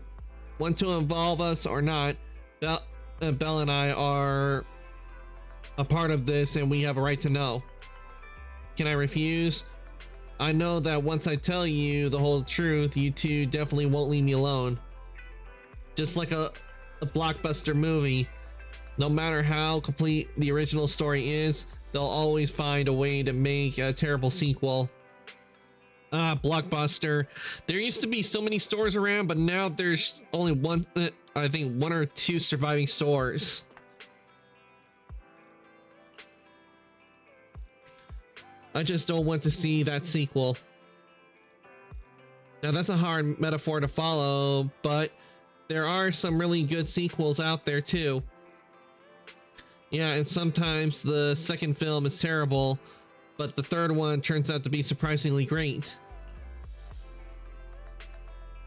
want to involve us or not, Belle and I are a part of this and we have a right to know. Can I refuse? I know that once I tell you the whole truth, you two definitely won't leave me alone. Just like a blockbuster movie, no matter how complete the original story is, they'll always find a way to make a terrible sequel. Blockbuster. There used to be so many stores around, but now there's only one, I think 1 or 2 surviving stores. I just don't want to see that sequel. Now that's a hard metaphor to follow, but there are some really good sequels out there too. Yeah, and sometimes the second film is terrible, but the third one turns out to be surprisingly great.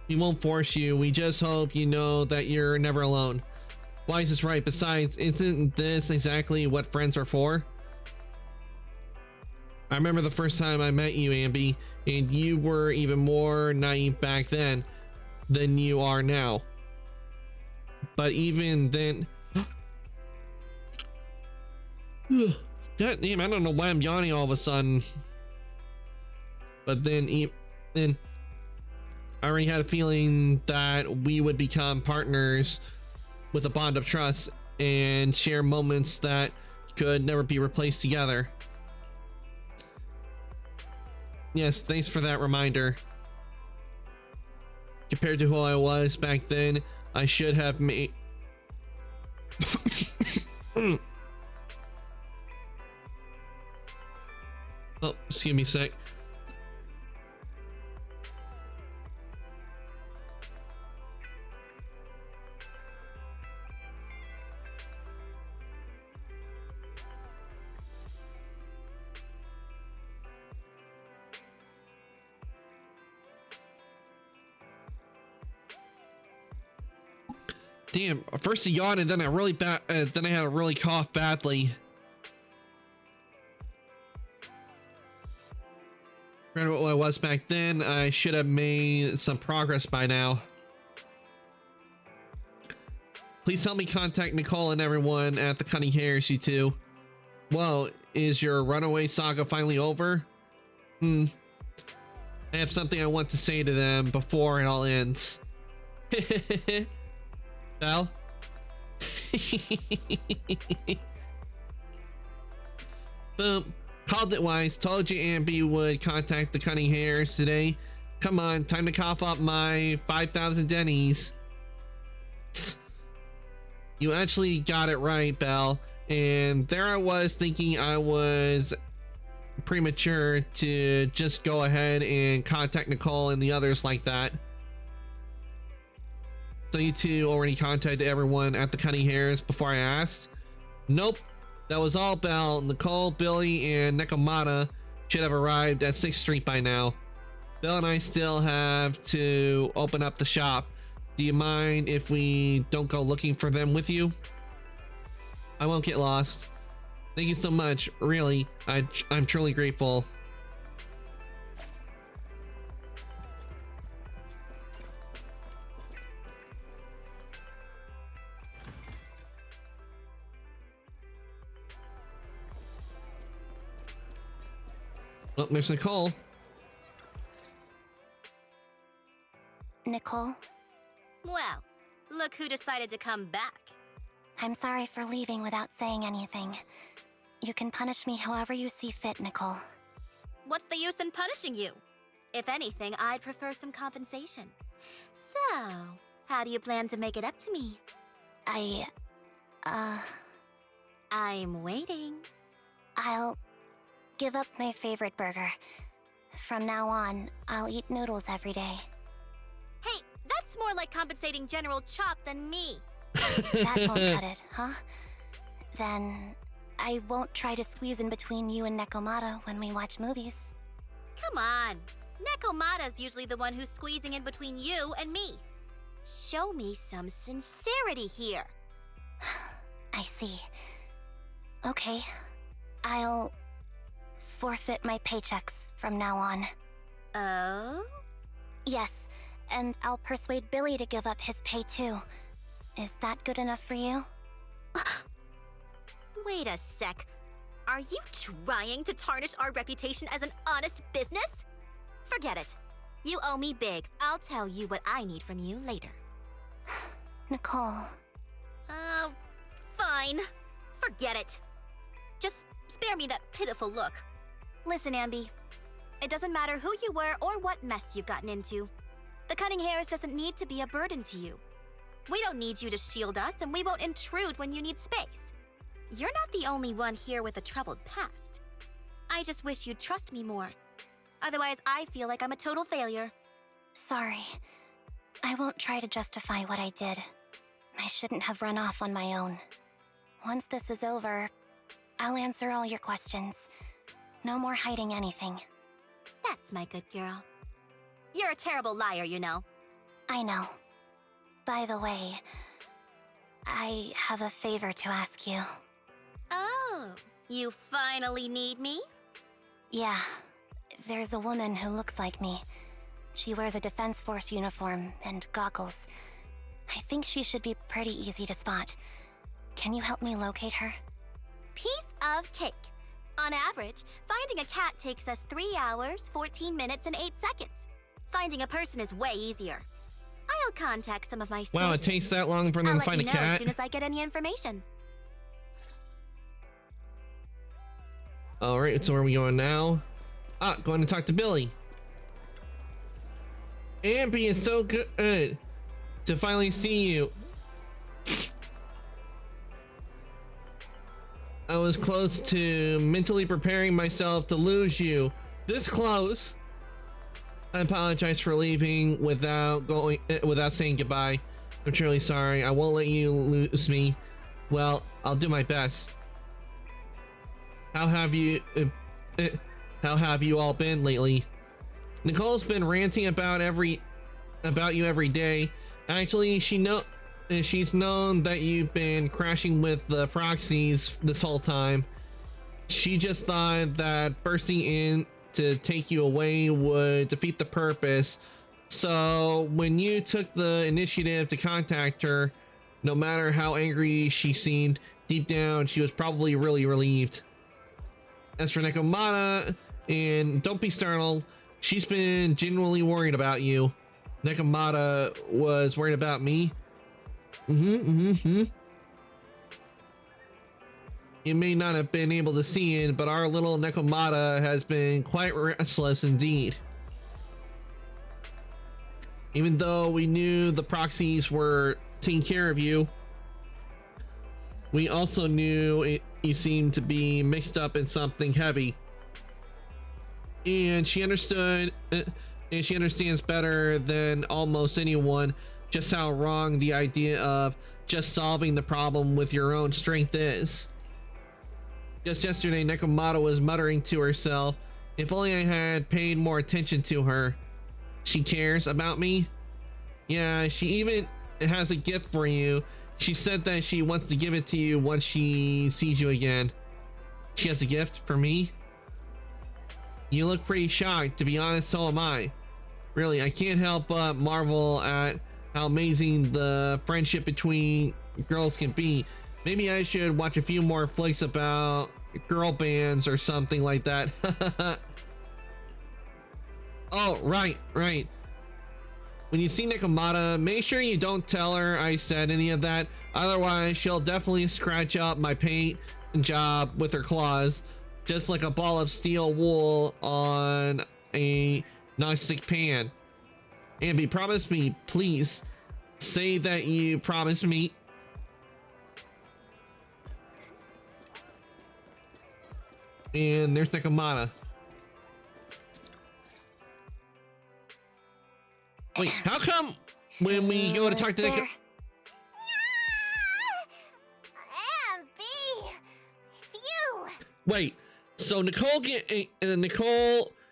We won't force you, we just hope you know that you're never alone. Wise is right, besides, isn't this exactly what friends are for? I remember the first time I met you, Ambi, and you were even more naive back then than you are now. But even then... God damn, I don't know why I'm yawning all of a sudden. But then I already had a feeling that we would become partners with a bond of trust and share moments that could never be replaced together. Yes, thanks for that reminder. Compared to who I was back then, I should have made... Oh, excuse me a sec. Damn, first a yawn and then I really then I had a really cough badly. Compared to what I was back then, I should have made some progress by now. Please help me contact Nicole and everyone at the Cunning Hairs, you two. Whoa, is your runaway saga finally over? I have something I want to say to them before it all ends. Belle? Boom. Called it wise. Told you Ambi would contact the Cunning Hairs today. Come on, time to cough up my 5,000 Denny's. You actually got it right, Belle. And there I was thinking I was premature to just go ahead and contact Nicole and the others like that. So you two already contacted everyone at the Cunning Hairs before I asked? Nope. That was all Belle. Nicole, Billy, and Nekomata should have arrived at 6th Street by now. Belle and I still have to open up the shop. Do you mind if we don't go looking for them with you? I won't get lost. Thank you so much. Really, I'm truly grateful. Oh, there's Nicole. Nicole, Well, look who decided to come back. I'm sorry for leaving without saying anything. You can punish me however you see fit, Nicole. What's the use in punishing you? If anything, I'd prefer some compensation. So, how do you plan to make it up to me? I'm waiting. I'll give up my favorite burger. From now on, I'll eat noodles every day. Hey, that's more like compensating General Chop than me. That won't cut it, huh? Then I won't try to squeeze in between you and Nekomata when we watch movies. Come on. Nekomata's usually the one who's squeezing in between you and me. Show me some sincerity here. I see. Okay. I'll forfeit my paychecks from now on. Oh? Yes, and I'll persuade Billy to give up his pay too. Is that good enough for you? Wait a sec. Are you trying to tarnish our reputation as an honest business? Forget it. You owe me big. I'll tell you what I need from you later. Nicole. Fine. Forget it. Just spare me that pitiful look. Listen, Ambi. It doesn't matter who you were or what mess you've gotten into. The Cunning Hares doesn't need to be a burden to you. We don't need you to shield us, and we won't intrude when you need space. You're not the only one here with a troubled past. I just wish you'd trust me more. Otherwise, I feel like I'm a total failure. Sorry. I won't try to justify what I did. I shouldn't have run off on my own. Once this is over, I'll answer all your questions. No more hiding anything. That's my good girl. You're a terrible liar, you know. I know. By the way, I have a favor to ask you. Oh, you finally need me? Yeah, there's a woman who looks like me. She wears a Defense Force uniform and goggles. I think she should be pretty easy to spot. Can you help me locate her? Piece of cake. On average, finding a cat takes us 3 hours, 14 minutes, and 8 seconds. Finding a person is way easier. I'll contact some of my Wow, it sources. takes that long for I'll them to let find a you know as cat. soon as I get any information. All right, so where are we going now? Ah, going to talk to Billy. Ambi, it's so good to finally see you. I was close to mentally preparing myself to lose you. This close. I apologize for leaving without saying goodbye. I'm truly sorry. I won't let you lose me. Well, I'll do my best. How have you all been lately? Nicole's been ranting about you every day. Actually, she's known that you've been crashing with the proxies this whole time. She just thought that bursting in to take you away would defeat the purpose. So when you took the initiative to contact her, no matter how angry she seemed, deep down she was probably really relieved. As for Nekomata, and don't be startled, she's been genuinely worried about you. Nekomata was worried about me. You may not have been able to see it, but our little Nekomata has been quite restless indeed. Even though we knew the proxies were taking care of you, we also knew you seemed to be mixed up in something heavy. And she understood, and she understands better than almost anyone just how wrong the idea of just solving the problem with your own strength is. Just yesterday, Nekomata was muttering to herself, if only I had paid more attention to her. She cares about me? Yeah, she even has a gift for you. She said that she wants to give it to you once she sees you again. She has a gift for me? You look pretty shocked. To be honest, so am I. Really, I can't help but marvel at how amazing the friendship between girls can be. Maybe I should watch a few more flicks about girl bands or something like that. Oh, right. When you see Nekomata, make sure you don't tell her I said any of that. Otherwise, she'll definitely scratch up my paint job with her claws, just like a ball of steel wool on a non-stick pan. Ambi, promise me, please. Say that you promise me. And there's Nekomata. Wait, how come when we go to talk to Nekomata? Ambi, it's you. Wait, so Nicole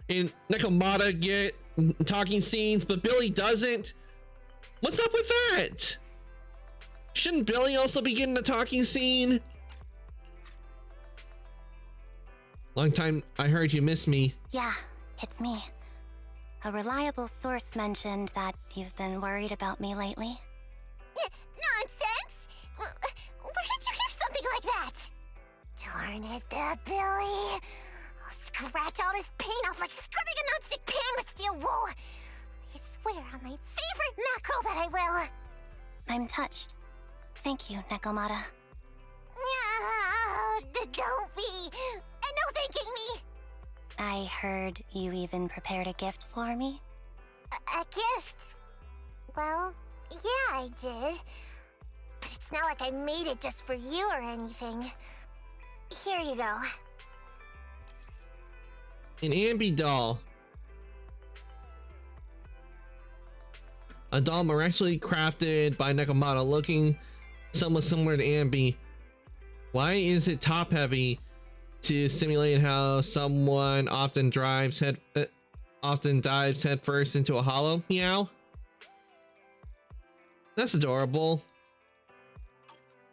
and Nekomata get talking scenes, but Billy doesn't? What's up with that? Shouldn't Billy also be getting a talking scene? Long time I heard you miss me. Yeah, it's me. A reliable source mentioned that you've been worried about me lately. Nonsense! Where did you hear something like that? Darn it, Billy. I'll scratch all this paint off like scrubbing a nonstick pan with steel wool. I swear on my favorite mackerel that I will. I'm touched. Thank you, Nekomata. No, don't be. And no thanking me. I heard you even prepared a gift for me. A gift? Well, yeah, I did. But it's not like I made it just for you or anything. Here you go. An Ambi doll. A doll miraculously crafted by Nekomata, looking somewhat similar to Ambi. Why is it top heavy? To simulate how someone often dives head first into a hollow. Meow. That's adorable.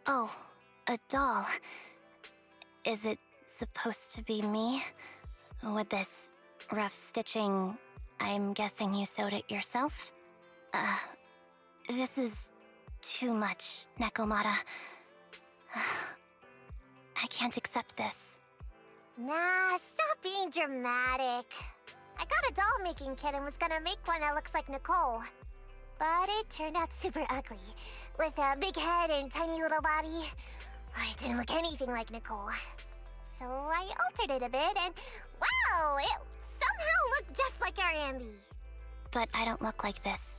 Oh, a doll. Is it supposed to be me? With this rough stitching, I'm guessing you sewed it yourself? This is too much, Nekomata. I can't accept this. Nah, stop being dramatic. I got a doll-making kit and was gonna make one that looks like Nicole. But it turned out super ugly, with a big head and tiny little body. It didn't look anything like Nicole. So I altered it a bit and, wow, it somehow looked just like our Ambi. But I don't look like this.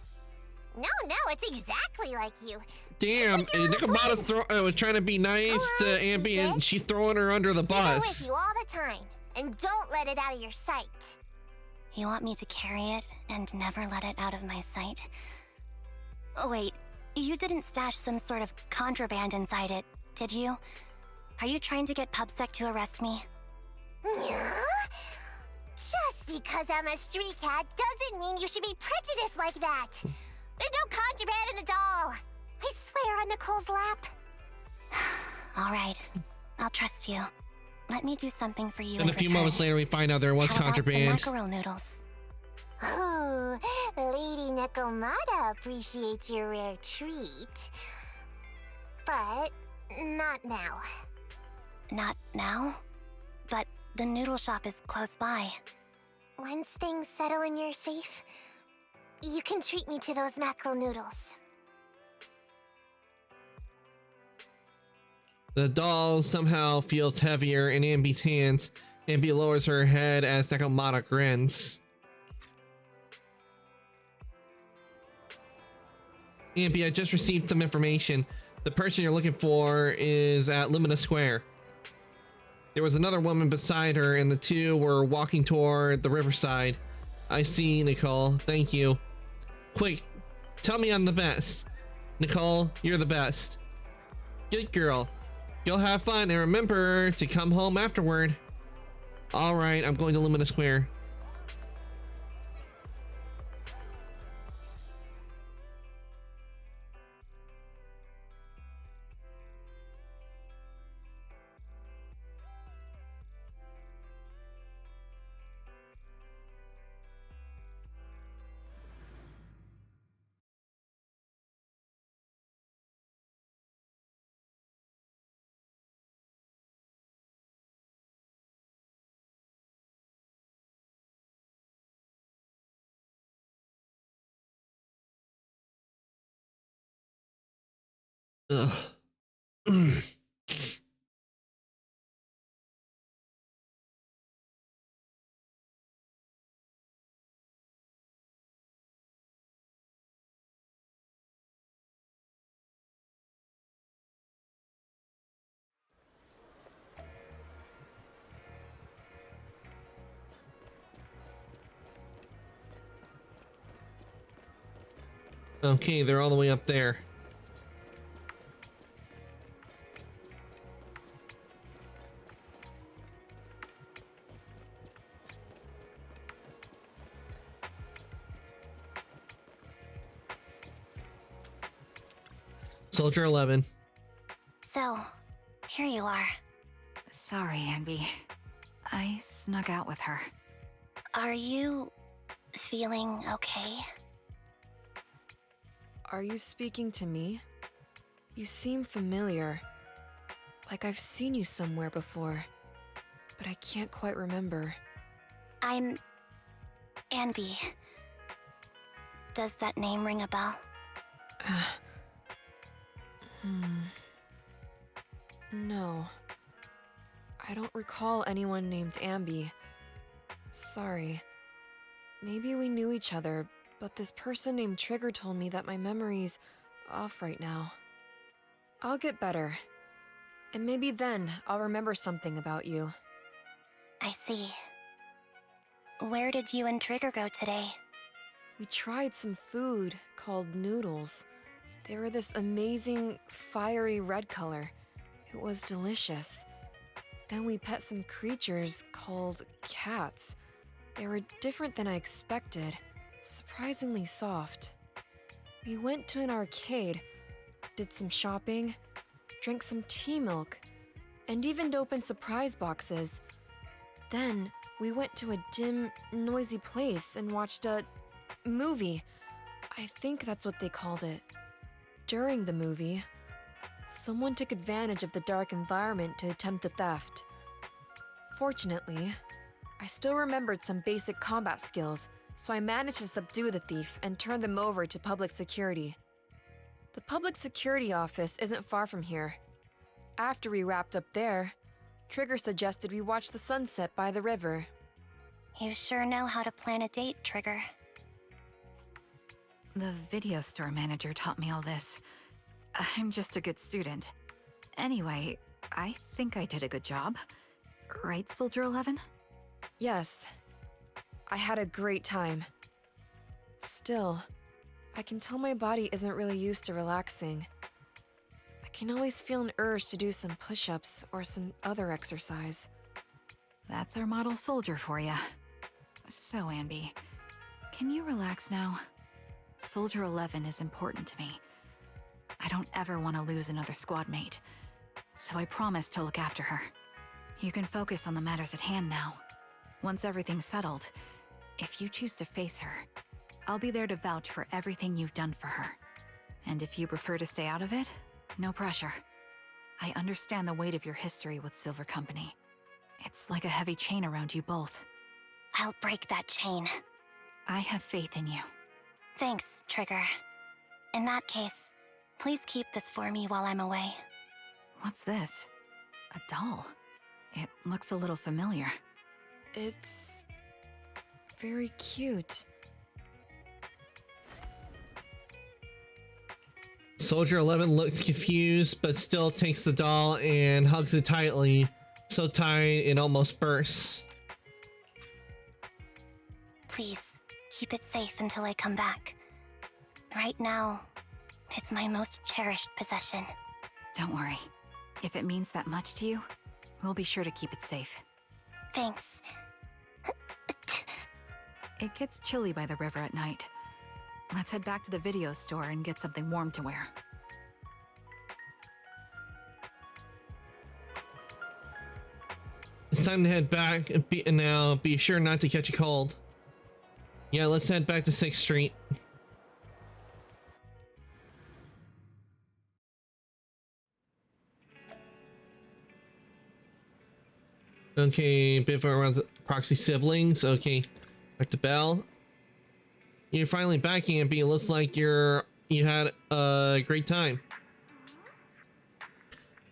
No, it's exactly like you. Damn, Nekomata was trying to be nice to Ambi and she's throwing her under the Keep it with bus. you all the time, and don't let it out of your sight. You want me to carry it and never let it out of my sight? Oh, wait, you didn't stash some sort of contraband inside it, did you? Are you trying to get PubSec to arrest me? Yeah? Just because I'm a street cat doesn't mean you should be prejudiced like that. There's no contraband in the doll. I swear on Nicole's lap. All right, I'll trust you. Let me do something for you. And a few moments later, we find out there was How about contraband. some mackerel noodles. Oh, Lady Nekomata appreciates your rare treat. But not now. Not now? But the noodle shop is close by. Once things settle and you're safe, you can treat me to those mackerel noodles. The doll somehow feels heavier in Ambi's hands. Ambi lowers her head as Nekomata grins. Ambi, I just received some information. The person you're looking for is at Lumina Square. There was another woman beside her and the two were walking toward the riverside. I see, Nicole. Thank you. Quick, tell me I'm the best. Nicole, you're the best. Good girl. Go have fun and remember to come home afterward. All right, I'm going to Lumina Square. Ugh. Okay, they're all the way up there. Soldier 11. So, here you are. Sorry, Anby. I snuck out with her. Are you feeling okay? Are you speaking to me? You seem familiar. Like I've seen you somewhere before. But I can't quite remember. I'm Anby. Does that name ring a bell? No. I don't recall anyone named Anby. Sorry. Maybe we knew each other, but this person named Trigger told me that my memory's off right now. I'll get better. And maybe then I'll remember something about you. I see. Where did you and Trigger go today? We tried some food called noodles. They were this amazing, fiery red color. It was delicious. Then we pet some creatures called cats. They were different than I expected, surprisingly soft. We went to an arcade, did some shopping, drank some tea milk, and even opened surprise boxes. Then we went to a dim, noisy place and watched a movie. I think that's what they called it. During the movie, someone took advantage of the dark environment to attempt a theft. Fortunately, I still remembered some basic combat skills, so I managed to subdue the thief and turn them over to public security. The public security office isn't far from here. After we wrapped up there, Trigger suggested we watch the sunset by the river. You sure know how to plan a date, Trigger. The video store manager taught me all this. I'm just a good student. Anyway, I think I did a good job. Right, Soldier 11? Yes. I had a great time. Still, I can tell my body isn't really used to relaxing. I can always feel an urge to do some push-ups or some other exercise. That's our model soldier for ya. So, Anby, can you relax now? Soldier 11 is important to me. I don't ever want to lose another squad mate, so I promise to look after her. You can focus on the matters at hand now. Once everything's settled, if you choose to face her, I'll be there to vouch for everything you've done for her. And if you prefer to stay out of it, no pressure. I understand the weight of your history with Silver Company. It's like a heavy chain around you both. I'll break that chain. I have faith in you. Thanks, Trigger. In that case, please keep this for me while I'm away. What's this? A doll? It looks a little familiar. It's very cute. Soldier 11 looks confused, but still takes the doll and hugs it tightly. So tight it almost bursts. Please, keep it safe until I come back. Right now, it's my most cherished possession. Don't worry. If it means that much to you, we'll be sure to keep it safe. Thanks. It gets chilly by the river at night. Let's head back to the video store and get something warm to wear. It's time to head back. Be sure not to catch a cold. Yeah, let's head back to 6th Street. Okay, bit around the proxy siblings. Okay, back to Belle. You're finally back, Anby. It looks like you had a great time.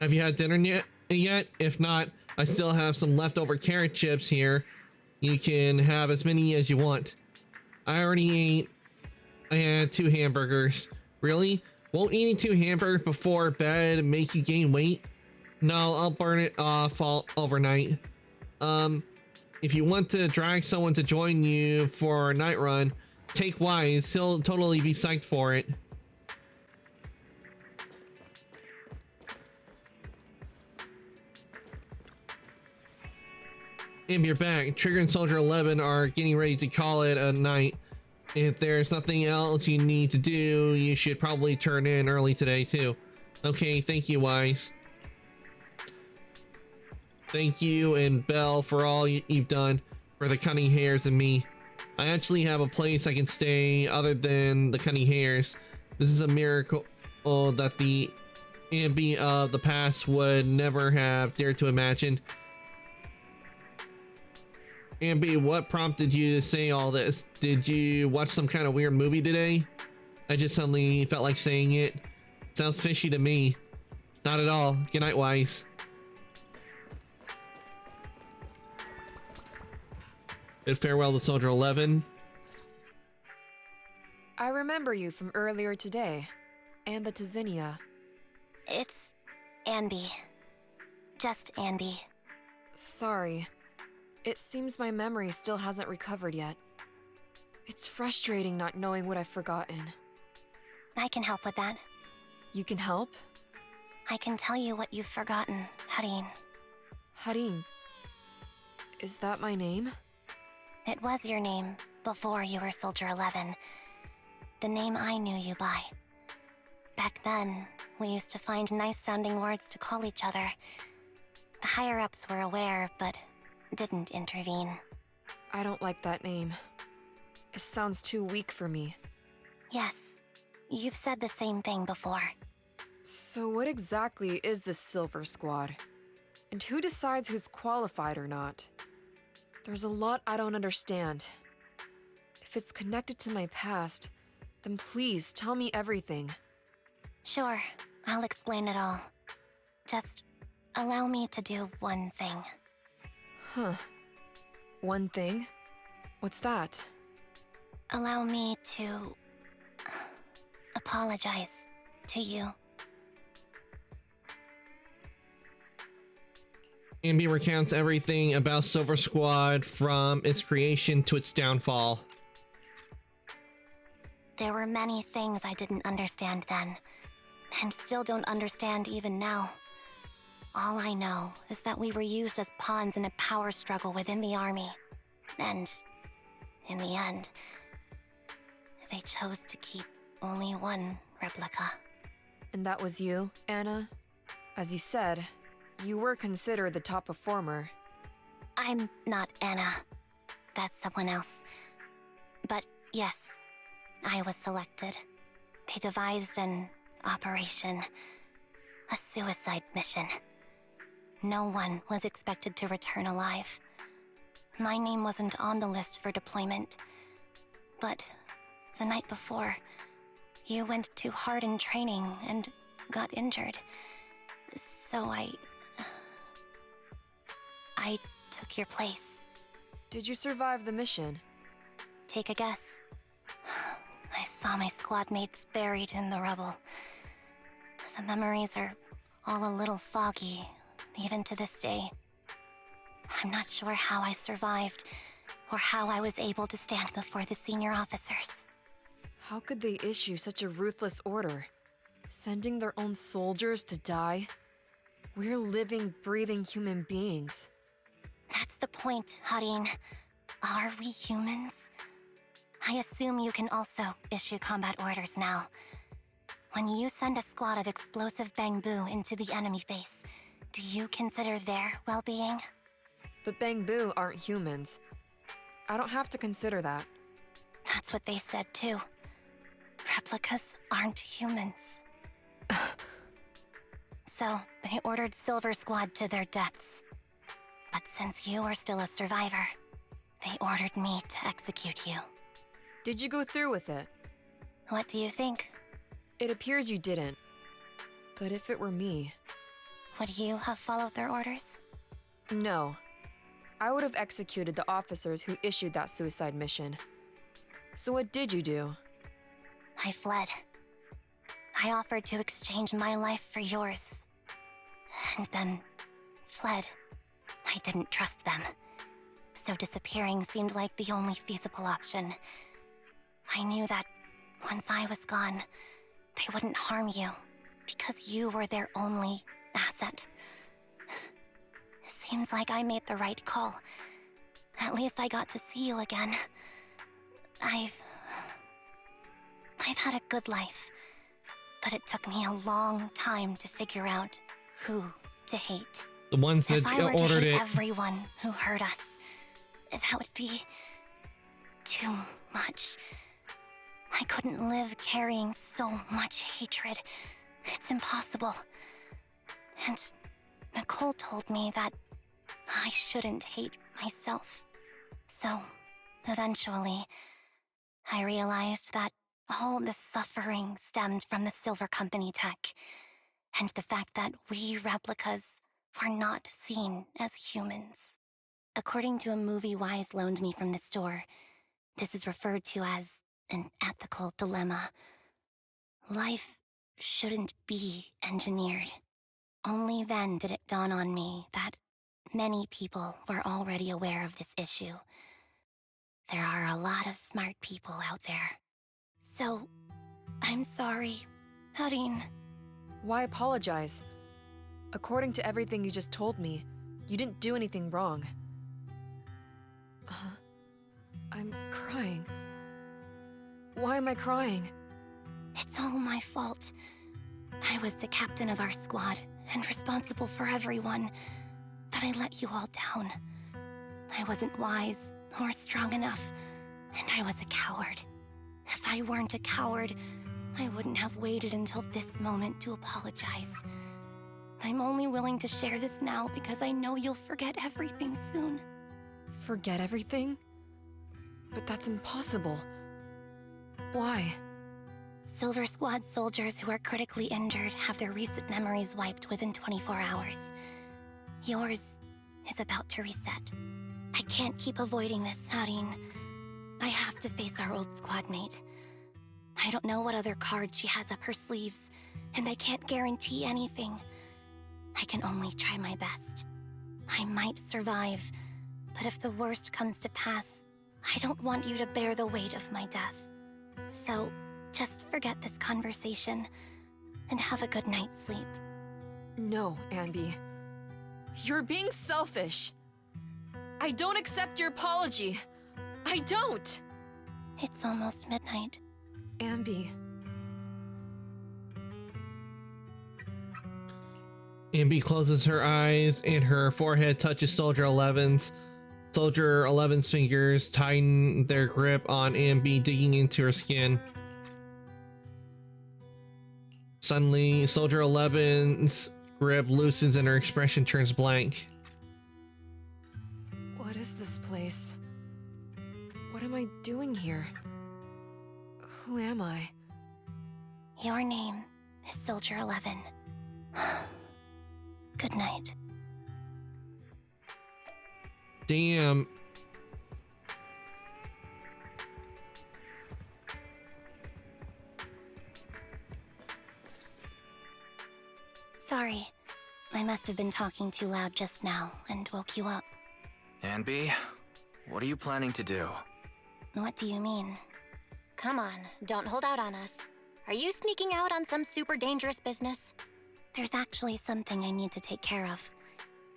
Have you had dinner yet? If not, I still have some leftover carrot chips here. You can have as many as you want. I already ate. I had 2 hamburgers. Really? Won't eating 2 hamburgers before bed make you gain weight? No, I'll burn it off overnight. If you want to drag someone to join you for a night run, take Wise. He'll totally be psyched for it. And you're back. Trigger and Soldier 11 are getting ready to call it a night. If there's nothing else you need to do, you should probably turn in early today too. Okay, thank you, Wise. Thank you and Belle for all you've done for the Cunning Hares and me. I actually have a place I can stay other than the Cunning Hares. This is a miracle that the Ambi of the past would never have dared to imagine. Ambi, what prompted you to say all this? Did you watch some kind of weird movie today? I just suddenly felt like saying it. Sounds fishy to me. Not at all. Good night, Wise. Bid farewell to Soldier 11. I remember you from earlier today. Ambitizinia. It's Anby. Just Anby. Sorry. It seems my memory still hasn't recovered yet. It's frustrating not knowing what I've forgotten. I can help with that. You can help? I can tell you what you've forgotten, Harin. Harin. Is that my name? It was your name before you were Soldier 11. The name I knew you by. Back then, we used to find nice-sounding words to call each other. The higher-ups were aware, but didn't intervene. I don't like that name. It sounds too weak for me. Yes, you've said the same thing before. So what exactly is this Silver Squad? And who decides who's qualified or not? There's a lot I don't understand. If it's connected to my past, then please tell me everything. Sure, I'll explain it all. Just allow me to do one thing. Huh. One thing? What's that? Allow me to apologize to you. Ambi recounts everything about Silver Squad from its creation to its downfall. There were many things I didn't understand then, and still don't understand even now. All I know is that we were used as pawns in a power struggle within the army. And, in the end, they chose to keep only one replica. And that was you, Anna? As you said, you were considered the top performer. I'm not Anna. That's someone else. But yes, I was selected. They devised an operation. A suicide mission. No one was expected to return alive. My name wasn't on the list for deployment. But the night before, you went too hard in training and got injured. So I took your place. Did you survive the mission? Take a guess. I saw my squad mates buried in the rubble. The memories are all a little foggy, even to this day. I'm not sure how I survived, or how I was able to stand before the senior officers. How could they issue such a ruthless order? Sending their own soldiers to die? We're living, breathing human beings. That's the point, Harin. Are we humans? I assume you can also issue combat orders now. When you send a squad of explosive Bangbu into the enemy base, do you consider their well-being? But Bangbu aren't humans. I don't have to consider that. That's what they said too. Replicas aren't humans. So, they ordered Silver Squad to their deaths. But since you are still a survivor, they ordered me to execute you. Did you go through with it? What do you think? It appears you didn't. But if it were me, Would you have followed their orders? No. I would have executed the officers who issued that suicide mission. So what did you do? I fled. I offered to exchange my life for yours. And then fled. I didn't trust them. So disappearing seemed like the only feasible option. I knew that once I was gone, they wouldn't harm you because you were their only asset. Seems like I made the right call. At least I got to see you again. I've had a good life, but it took me a long time to figure out who to hate. The ones that If I were to ordered hate it. everyone who hurt us, that would be too much. I couldn't live carrying so much hatred. It's impossible. And Nicole told me that I shouldn't hate myself. So, eventually, I realized that all the suffering stemmed from the Silver Company tech, and the fact that we replicas were not seen as humans. According to a movie Wise loaned me from the store, this is referred to as an ethical dilemma. Life shouldn't be engineered. Only then did it dawn on me that many people were already aware of this issue. There are a lot of smart people out there. So, I'm sorry, Harin. Why apologize? According to everything you just told me, you didn't do anything wrong. I'm crying. Why am I crying? It's all my fault. I was the captain of our squad and responsible for everyone, but I let you all down. I wasn't wise or strong enough, and I was a coward. If I weren't a coward, I wouldn't have waited until this moment to apologize. I'm only willing to share this now because I know you'll forget everything soon. Forget everything? But that's impossible. Why? Silver Squad soldiers who are critically injured have their recent memories wiped within 24 hours. Yours is about to reset. I can't keep avoiding this, Harin. I have to face our old squad mate. I don't know what other cards she has up her sleeves, and I can't guarantee anything. I can only try my best. I might survive, but if the worst comes to pass, I don't want you to bear the weight of my death. So, just forget this conversation, and have a good night's sleep. No, Ambi. You're being selfish. I don't accept your apology. I don't! It's almost midnight. Ambi. Ambi closes her eyes and her forehead touches Soldier 11's. Soldier 11's fingers tighten their grip on Ambi, digging into her skin. Suddenly, Soldier 11's grip loosens and her expression turns blank. What is this place? What am I doing here? Who am I? Your name is Soldier 11. Good night. Damn. Sorry. I must have been talking too loud just now and woke you up. Anby, what are you planning to do? What do you mean? Come on, don't hold out on us. Are you sneaking out on some super dangerous business? There's actually something I need to take care of.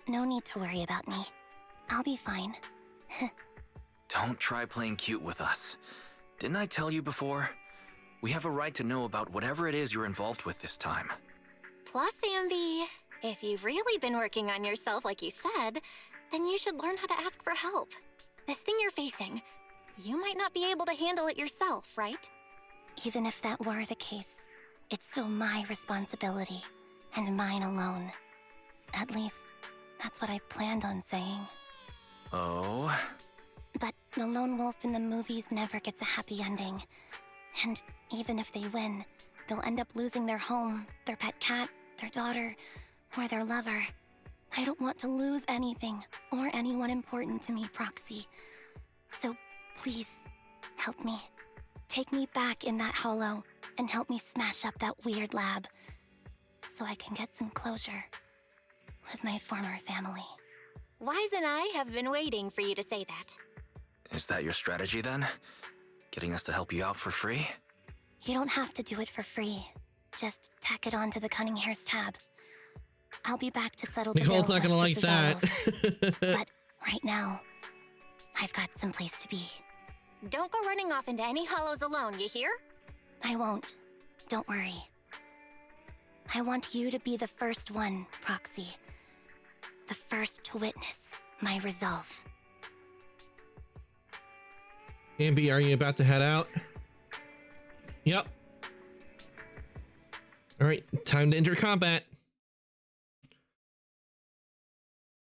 No need to worry about me. I'll be fine. Don't try playing cute with us. Didn't I tell you before? We have a right to know about whatever it is you're involved with this time. Plus, Ambi, if you've really been working on yourself like you said, then you should learn how to ask for help. This thing you're facing, you might not be able to handle it yourself, right? Even if that were the case, it's still my responsibility, and mine alone. At least, that's what I planned on saying. Oh? But the lone wolf in the movies never gets a happy ending. And even if they win, they'll end up losing their home, their pet cat, their daughter, or their lover. I don't want to lose anything or anyone important to me, Proxy. So please, help me. Take me back in that hollow and help me smash up that weird lab so I can get some closure with my former family. Wise and I have been waiting for you to say that. Is that your strategy then? Getting us to help you out for free? You don't have to do it for free. Just tack it onto the Cunning Hair's tab. I'll be back to settle the bill Nicole's not gonna like once this is all that. over. But right now, I've got some place to be. Don't go running off into any hollows alone, you hear? I won't. Don't worry. I want you to be the first one, Proxy. The first to witness my resolve. Ambi, are you about to head out? Yep. All right, time to enter combat.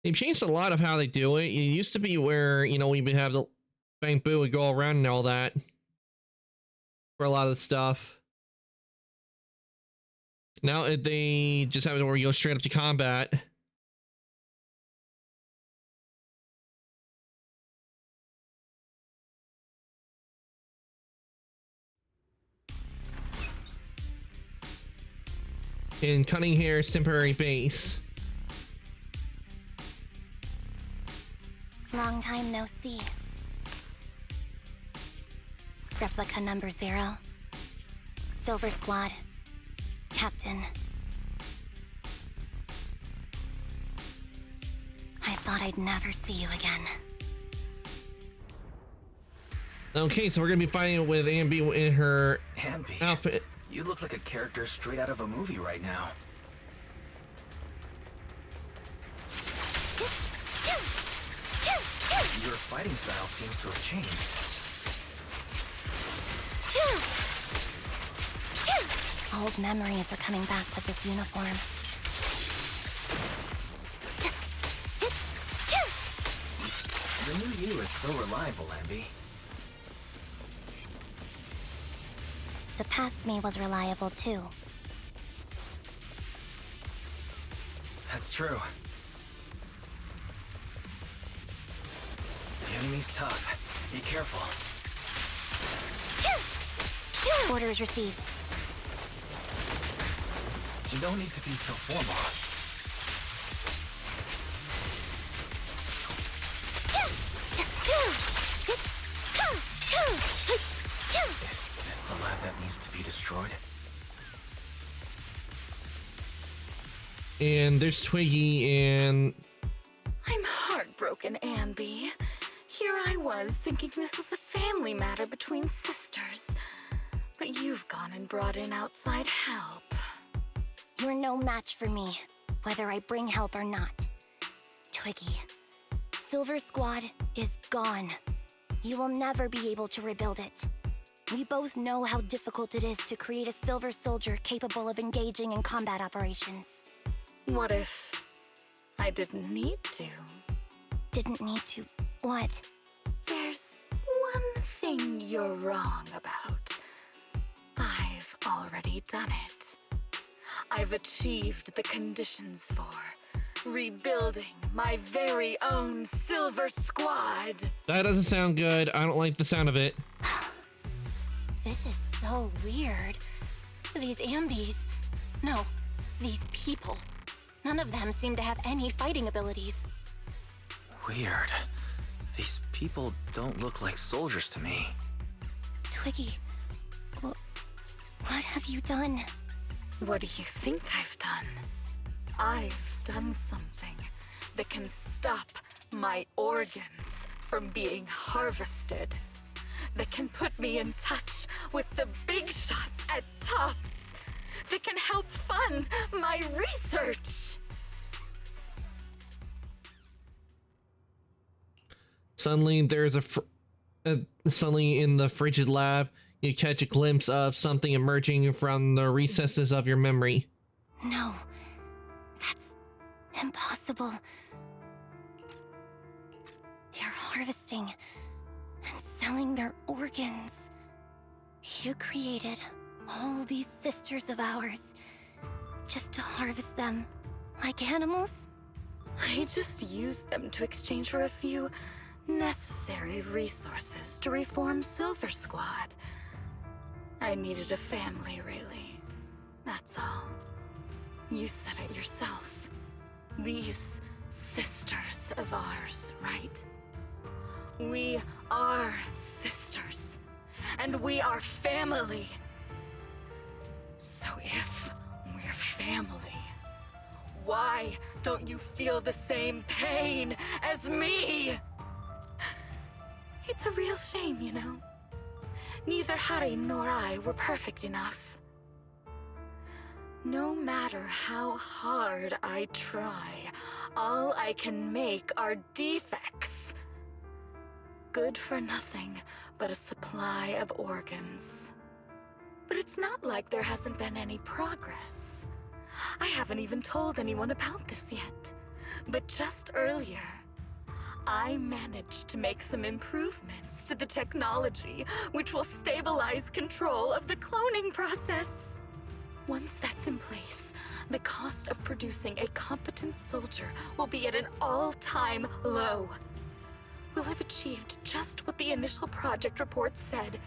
They've changed a lot of how they do it. It used to be where, you know, we would have the Bang Boo would go around and all that for a lot of the stuff. Now they just have it where you go straight up to combat. In Cunning Hair's temporary base. Long time no see. Replica number 0. Silver Squad. Captain. I thought I'd never see you again. Okay, so we're gonna be fighting with Ambi in her Ambi, outfit. you look like a character straight out of a movie right now. Your fighting style seems to have changed. Old memories are coming back with this uniform. The new you is so reliable, Ambi. The past me was reliable too. That's true. The enemy's tough. Be careful. Orders received. You don't need to be so formal. Is this the lab that needs to be destroyed? And there's Twiggy and I'm heartbroken, Ambi. Here I was thinking this was a family matter between sisters. But you've gone and brought in outside help. You're no match for me, whether I bring help or not. Twiggy, Silver Squad is gone. You will never be able to rebuild it. We both know how difficult it is to create a Silver Soldier capable of engaging in combat operations. What if I didn't need to? Didn't need to. What? There's one thing you're wrong about. I've already done it. I've achieved the conditions for rebuilding my very own Silver Squad. that doesn't sound good. I don't like the sound of it. This is so weird. These Ambis... No, these people. None of them seem to have any fighting abilities. Weird. These people don't look like soldiers to me. Twiggy, what have you done? What do you think I've done? I've done something that can stop my organs from being harvested. That can put me in touch with the big shots at TOPS. That can help fund my research. Suddenly, there's suddenly in the frigid lab, you catch a glimpse of something emerging from the recesses of your memory. No, that's impossible. You're harvesting and selling their organs. You created all these sisters of ours just to harvest them Like animals? I just used them to exchange for a few necessary resources to reform Silver Squad. I needed a family, really. That's all. You said it yourself. These sisters of ours, right? We are sisters. And we are family. So if we're family, why don't you feel the same pain as me? It's a real shame, you know. Neither Harry nor I were perfect enough. No matter how hard I try, all I can make are defects. Good for nothing but a supply of organs. But it's not like there hasn't been any progress. I haven't even told anyone about this yet. But just earlier, I managed to make some improvements to the technology, which will stabilize control of the cloning process. Once that's in place, the cost of producing a competent soldier will be at an all-time low. We'll have achieved just what the initial project report said.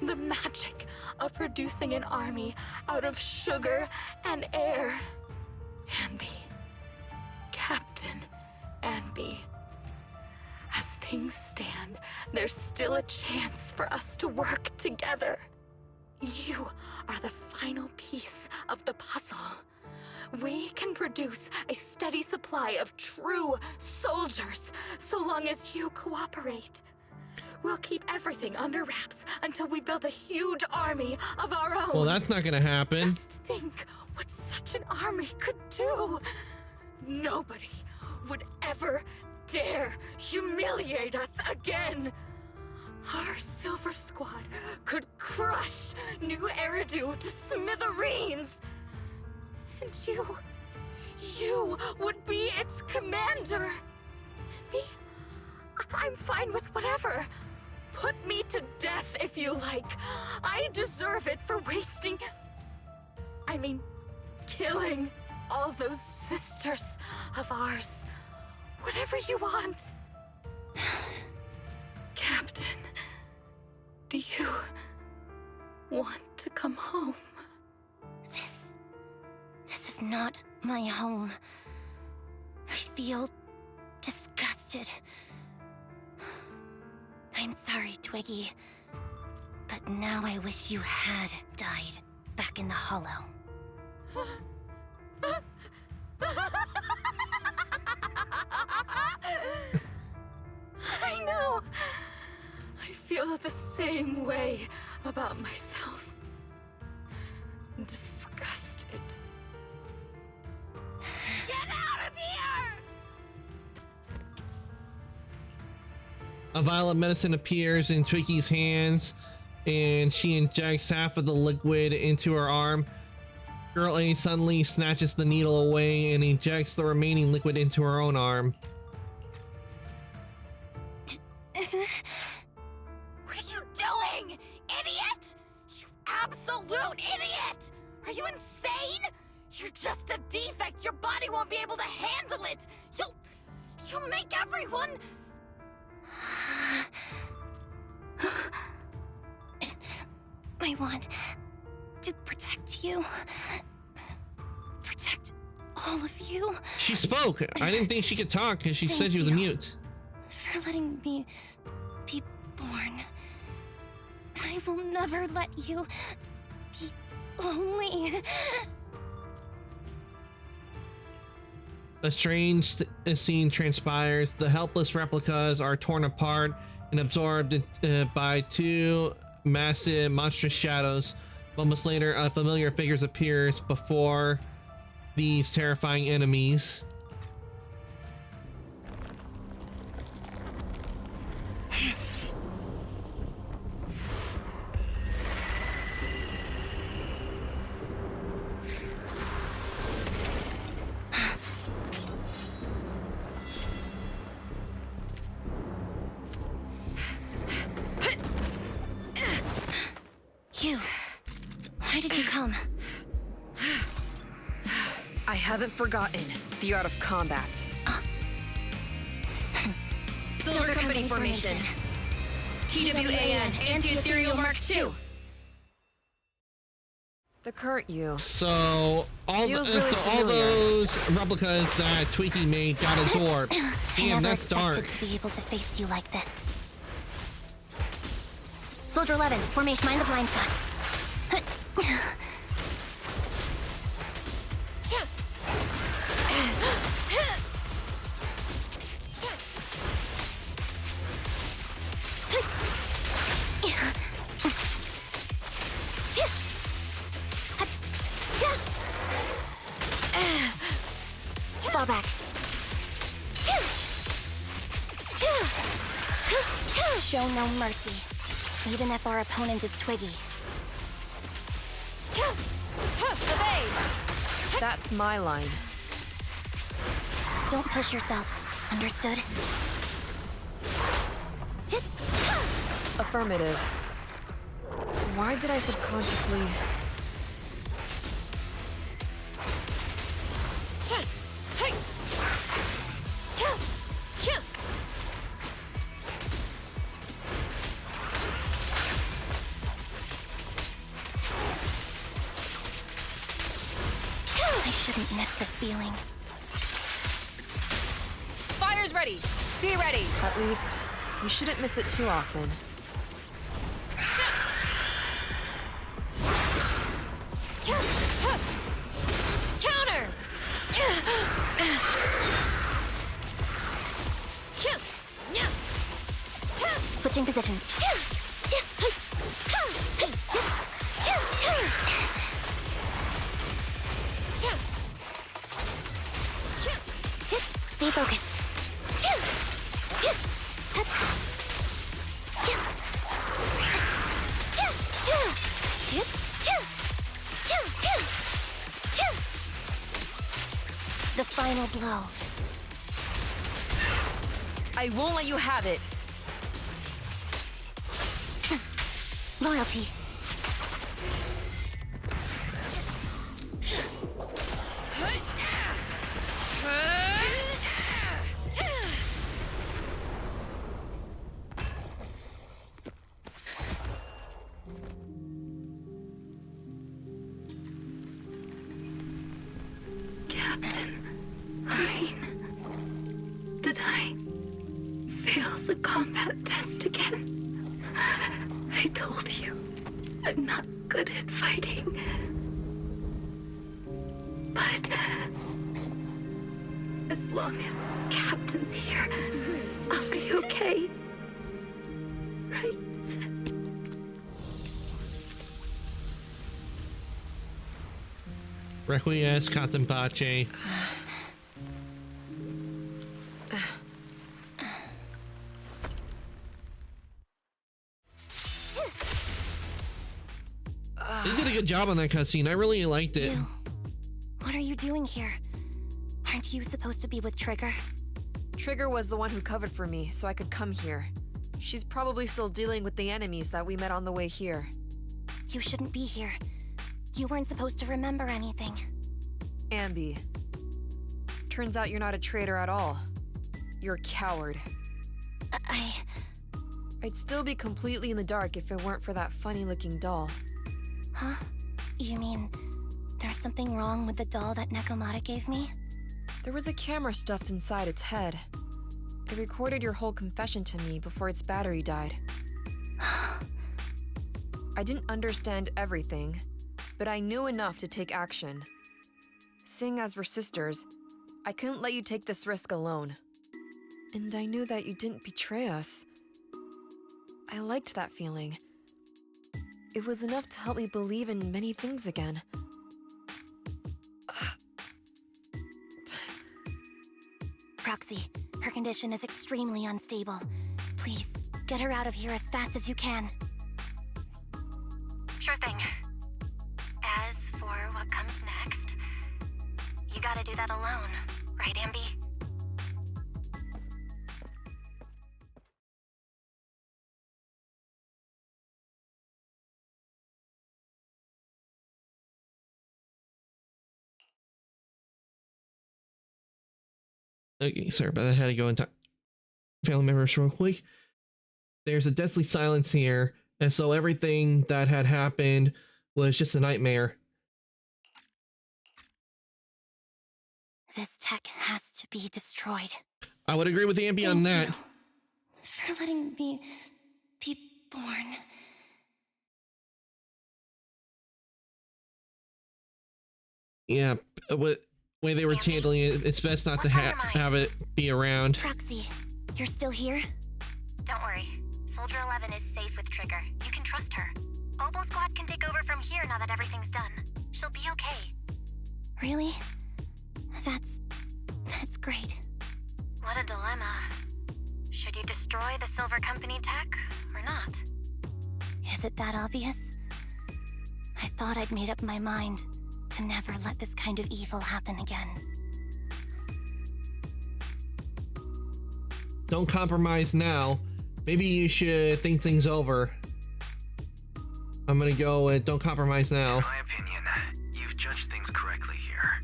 The magic of producing an army out of sugar and air. Anby. Captain Anby. As things stand, there's still a chance for us to work together. You are the final piece of the puzzle. We can produce a steady supply of true soldiers so long as you cooperate. We'll keep everything under wraps until we build a huge army of our own. Well, that's not gonna happen. Just think what such an army could do. Nobody would ever dare humiliate us again. Our Silver Squad could crush New Eridu to smithereens. And you would be its commander. Me? I'm fine with whatever. Put me to death if you like. I deserve it for killing all those sisters of ours. Whatever you want. Captain, do you want to come home? This is not my home. I feel disgusted. I'm sorry, Twiggy. But now I wish you had died back in the Hollow. I know. I feel the same way about myself. Disgusted. Get out of here! A vial of medicine appears in Twiggy's hands, and she injects half of the liquid into her arm. Girl A suddenly snatches the needle away and injects the remaining liquid into her own arm. What are you doing, idiot? You absolute idiot! Are you insane? You're just a defect. Your body won't be able to handle it. You'll make everyone... I want to protect you. Protect all of you. She spoke. I didn't think she could talk because she said she was a mute. For letting me be born. I will never let you be lonely. A strange scene transpires. The helpless replicas are torn apart and absorbed by two massive monstrous shadows. Moments later, a familiar figure appears before these terrifying enemies. You. Why did you come? I haven't forgotten the art of combat. Silver Company formation. TWAN, Anti-Ethereal Mark II. The current you. So all Feels really all familiar. those replicas that Twinkie made got absorbed. I Damn, never that's dark. expected to be able to face you like this. Soldier 11, formation, mind the blind spots. Fall back. Show no mercy, even if our opponent is Twiggy. That's my line. Don't push yourself, understood? Affirmative. Why did I subconsciously... I shouldn't miss this feeling. Fire's ready! Be ready! At least, you shouldn't miss it too often. Counter! Switching positions. Stay focused. The final blow. I won't let you have it. Loyalty. Captain Hein, did I fail the combat test again? I told you, I'm not good at fighting. But as long as Captain's here, I'll be okay. Right? Requiesce Contemplace. They did a good job on that cutscene. I really liked it. You. What are you doing here? Aren't you supposed to be with Trigger? Trigger was the one who covered for me, so I could come here. She's probably still dealing with the enemies that we met on the way here. You shouldn't be here. You weren't supposed to remember anything. Ambi. Turns out you're not a traitor at all. You're a coward. I'd still be completely in the dark if it weren't for that funny-looking doll. Huh? You mean there's something wrong with the doll that Nekomata gave me? There was a camera stuffed inside its head. It recorded your whole confession to me before its battery died. I didn't understand everything, but I knew enough to take action. Seeing as we're sisters, I couldn't let you take this risk alone. And I knew that you didn't betray us. I liked that feeling. It was enough to help me believe in many things again. Roxy, her condition is extremely unstable. Please, get her out of here as fast as you can. Sure thing. As for what comes next, you gotta do that alone, right, Ambi? Okay, sorry about that. I had to go into family members real quick. There's a deathly silence here, and so everything that had happened was just a nightmare. This tech has to be destroyed. I would agree with Ambi on that. Thank you for letting me be born. Yeah, what way they were handling it, it's best not to have it be around. Proxy, you're still here? Don't worry. Soldier 11 is safe with Trigger. You can trust her. Oboe Squad can take over from here now that everything's done. She'll be okay. Really? That's great. What a dilemma. Should you destroy the Silver Company tech, or not? Is it that obvious? I thought I'd made up my mind to never let this kind of evil happen again. Don't compromise now. Maybe you should think things over. I'm gonna go with don't compromise now. In my opinion, you've judged things correctly here.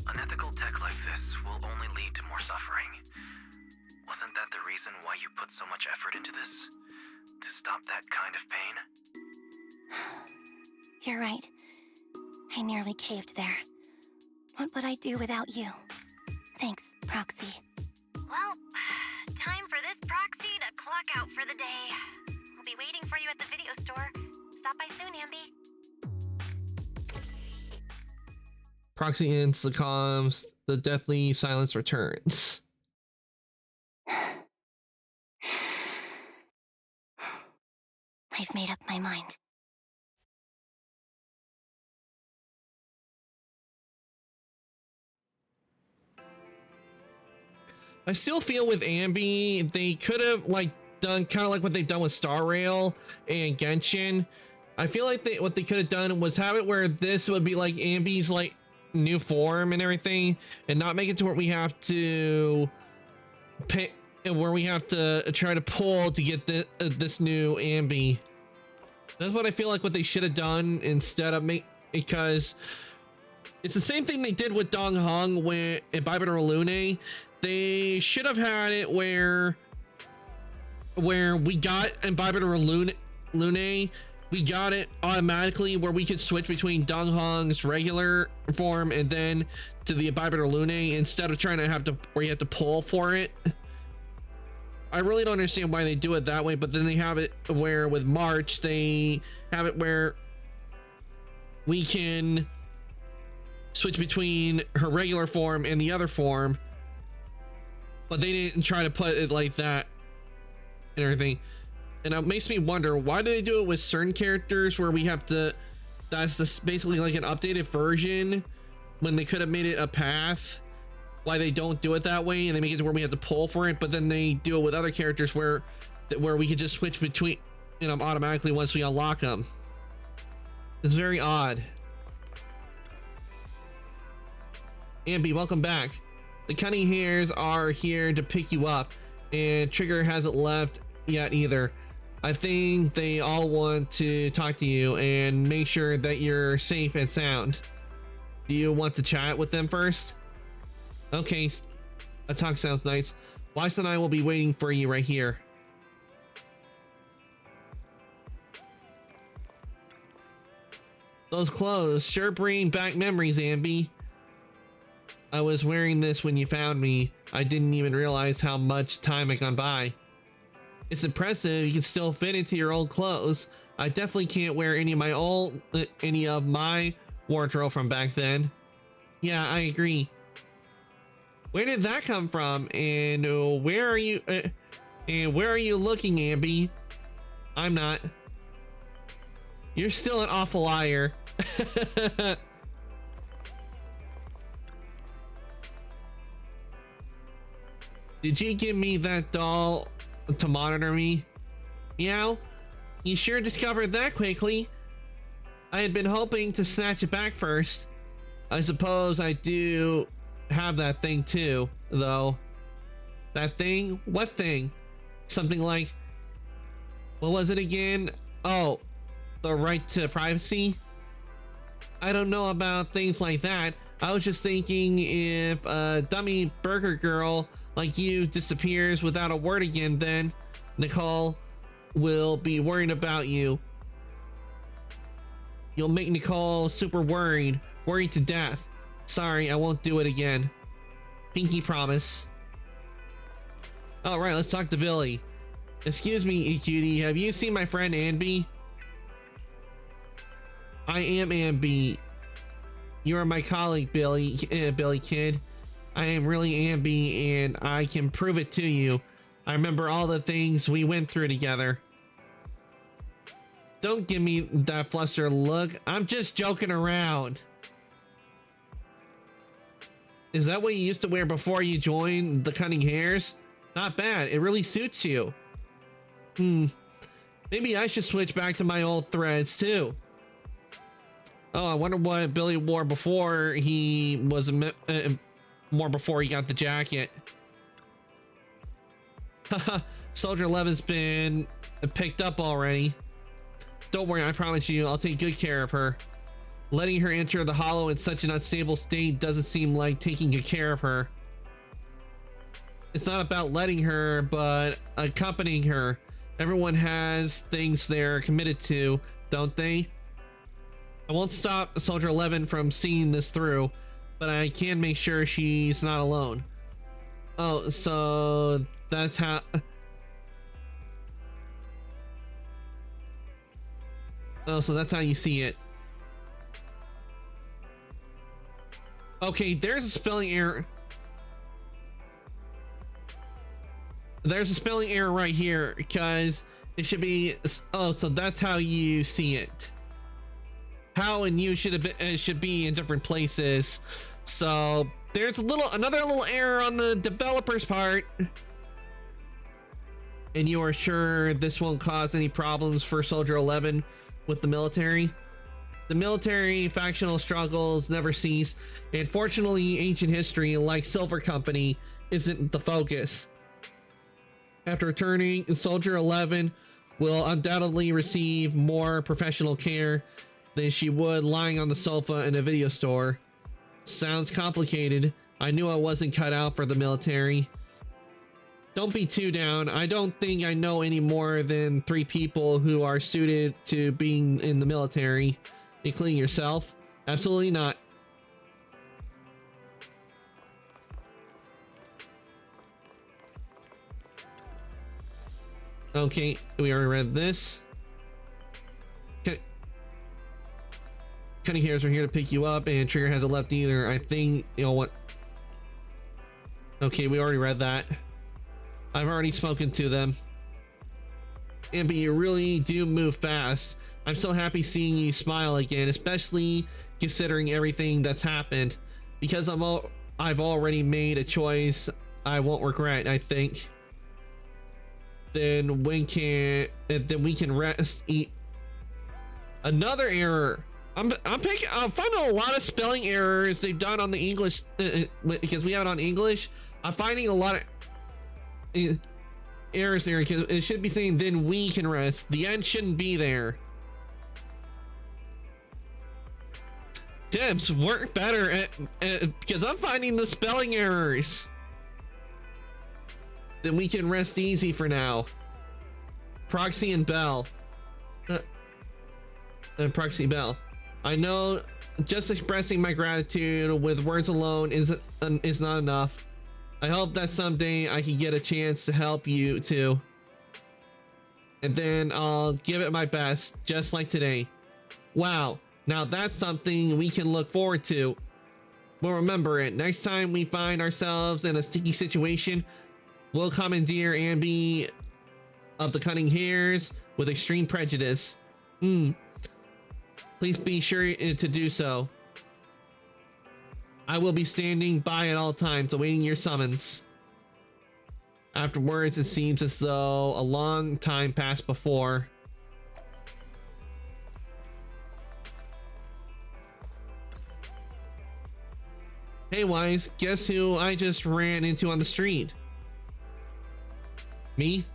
Unethical tech like this will only lead to more suffering. Wasn't that the reason why you put so much effort into this? To stop that kind of pain? You're right. I nearly caved there. What would I do without you? Thanks, Proxy. Well, time for this Proxy to clock out for the day. We'll be waiting for you at the video store. Stop by soon, Ambi. Proxy ends the comms. The deathly silence returns. I've made up my mind. I still feel with Ambi, they could have like done kind of like what they've done with Star Rail and Genshin. I feel like what they could have done was have it where this would be like Ambi's like new form and everything, and not make it to where we have to pay, where we have to try to pull to get this new Ambi. That's what I feel like what they should have done instead of because it's the same thing they did with Dong Hong when in Baiba Lune. They should have had it where we got in Baiba Lune, we got it automatically where we could switch between Dong Hong's regular form and then to the Baiba Lune instead of trying to have to where you have to pull for it. I really don't understand why they do it that way, but then they have it where with March they have it where we can switch between her regular form and the other form, but they didn't try to put it like that and everything. And it makes me wonder, why do they do it with certain characters where we have to, that's this basically like an updated version when they could have made it a path? Why they don't do it that way and they make it to where we have to pull for it, but then they do it with other characters where we could just switch between, you know, automatically once we unlock them. It's very odd. Ambi, welcome back. The Cunning Hairs are here to pick you up, and Trigger hasn't left yet either. I think they all want to talk to you and make sure that you're safe and sound. Do you want to chat with them first? Okay, a talk sounds nice. Weiss and I will be waiting for you right here. Those clothes sure bring back memories, Ambi. I was wearing this when you found me. I didn't even realize how much time had gone by. It's impressive you can still fit into your old clothes. I definitely can't wear any of my wardrobe from back then. Yeah, I agree. Where did that come from? And where are you? And where are you looking, Ambi? I'm not. You're still an awful liar. Did you give me that doll to monitor me? Meow? You sure discovered that quickly. I had been hoping to snatch it back first. I suppose I do have that thing too, though. That thing? What thing? Something like, what was it again? Oh, the right to privacy? I don't know about things like that. I was just thinking if a dummy burger girl like you disappears without a word again, then Nicole will be worried about you. You'll make Nicole super worried to death. Sorry, I won't do it again. Pinky promise. All right, let's talk to Billy. Excuse me, EQD, have you seen my friend Ambi? I am Ambi. You are my colleague, Billy kid. I am really Ambi, and I can prove it to you. I remember all the things we went through together. Don't give me that flustered look. I'm just joking around. Is that what you used to wear before you joined the Cunning Hares? Not bad. It really suits you. Maybe I should switch back to my old threads too. Oh, I wonder what Billy wore before he was before he got the jacket. Haha, Soldier 11's been picked up already. Don't worry, I promise you, I'll take good care of her. Letting her enter the hollow in such an unstable state doesn't seem like taking good care of her. It's not about letting her, but accompanying her. Everyone has things they're committed to, don't they? I won't stop Soldier 11 from seeing this through, but I can make sure she's not alone. Oh, so that's how... Oh, so that's how you see it. Okay, there's a spelling error. There's a spelling error right here because it should be... Oh, so that's how you see it. How and you should be in different places. So there's another little error on the developer's part. And you are sure this won't cause any problems for Soldier 11 with the military? The military factional struggles never cease, and fortunately ancient history like Silver Company isn't the focus. After returning, Soldier 11 will undoubtedly receive more professional care than she would lying on the sofa in a video store. Sounds complicated. I knew I wasn't cut out for the military. Don't be too down. I don't think I know any more than 3 people who are suited to being in the military, including yourself. Absolutely not. Okay, we already read this. Cunning Hares are here to pick you up, and Trigger hasn't left either. I think, you know what? Okay, we already read that. I've already spoken to them. But you really do move fast. I'm so happy seeing you smile again, especially considering everything that's happened. Because I've already made a choice I won't regret, I think. Then we can rest. Eat. Another error. I'm finding a lot of spelling errors they've done on the English because we have it on English. I'm finding a lot of errors there because it should be saying then we can rest. The end shouldn't be there. Devs, work better because I'm finding the spelling errors. Then we can rest easy for now. Proxy and Bell. Proxy Bell. I know just expressing my gratitude with words alone is not enough. I hope that someday I can get a chance to help you too. And then I'll give it my best, just like today. Wow, now that's something we can look forward to. We'll remember it. Next time we find ourselves in a sticky situation, we'll commandeer Ambi of the Cunning Hares with extreme prejudice. Please be sure to do so. I will be standing by at all times, awaiting your summons. Afterwards, it seems as though a long time passed before. Hey Wise, guess who I just ran into on the street? Me?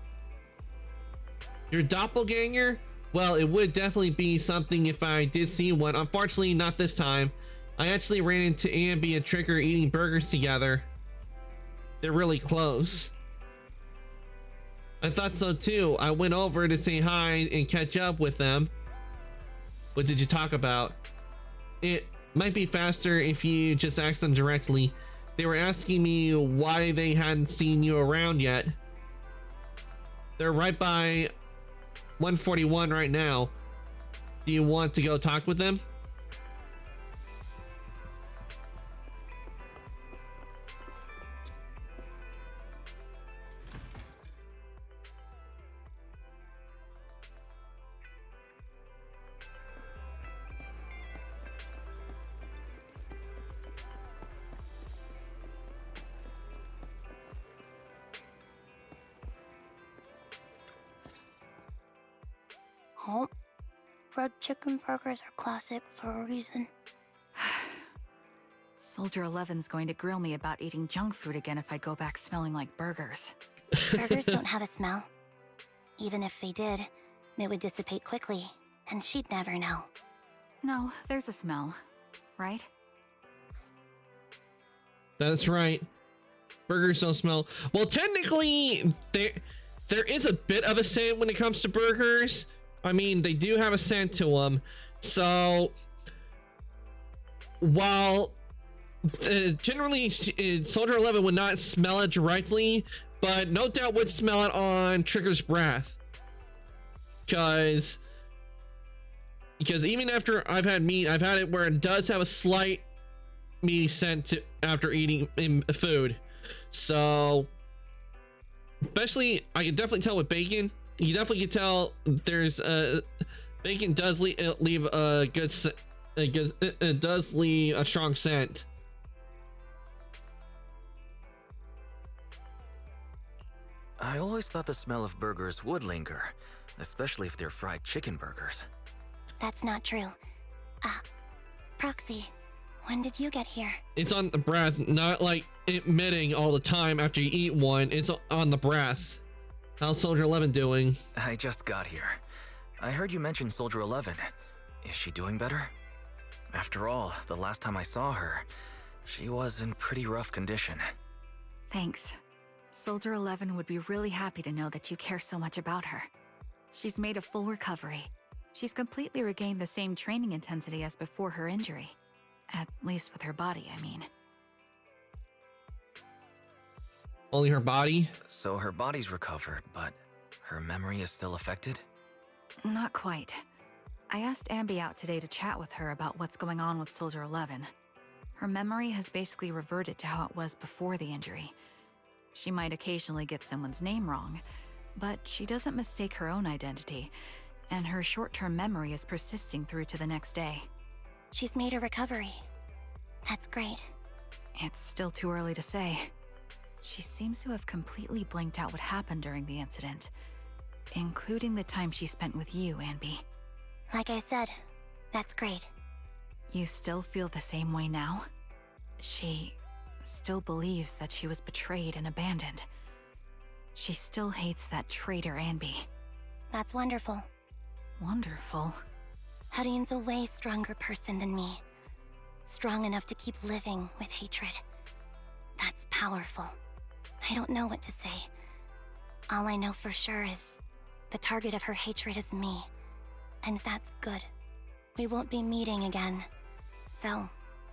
Your doppelganger? Well, it would definitely be something if I did see one. Unfortunately, not this time. I actually ran into Ambi and Trigger eating burgers together. They're really close. I thought so too. I went over to say hi and catch up with them. What did you talk about? It might be faster if you just ask them directly. They were asking me why they hadn't seen you around yet. They're right by 141 right now. Do you want to go talk with them? Oh, red chicken burgers are classic for a reason. Soldier 11's going to grill me about eating junk food again if I go back smelling like burgers. Burgers don't have a smell. Even if they did, it would dissipate quickly, and she'd never know. No, there's a smell, right? That's right. Burgers don't smell. Well, technically, there is a bit of a scent when it comes to burgers. I mean, they do have a scent to them. So, while generally Soldier 11 would not smell it directly, but no doubt would smell it on Trigger's breath. Because even after I've had meat, I've had it where it does have a slight meaty scent after eating food. So, especially, I can definitely tell with bacon. You definitely can tell there's bacon does leave a good it does leave a strong scent. I always thought the smell of burgers would linger, especially if they're fried chicken burgers. That's not true. Proxy, when did you get here? It's on the breath, not like emitting all the time after you eat one. It's on the breath. How's Soldier 11 doing? I just got here. I heard you mention Soldier 11. Is she doing better? After all, the last time I saw her, she was in pretty rough condition. Thanks. Soldier 11 would be really happy to know that you care so much about her. She's made a full recovery. She's completely regained the same training intensity as before her injury. At least with her body, I mean. Only her body? So her body's recovered, but her memory is still affected? Not quite. I asked Ambi out today to chat with her about what's going on with Soldier 11. Her memory has basically reverted to how it was before the injury. She might occasionally get someone's name wrong, but she doesn't mistake her own identity, and her short-term memory is persisting through to the next day. She's made a recovery. That's great. It's still too early to say. She seems to have completely blanked out what happened during the incident, including the time she spent with you, Ambi. Like I said, that's great. You still feel the same way now? She still believes that she was betrayed and abandoned. She still hates that traitor Ambi. That's wonderful. Wonderful? Hadine's a way stronger person than me. Strong enough to keep living with hatred. That's powerful. I don't know what to say. All I know for sure is the target of her hatred is me. And that's good. We won't be meeting again. So,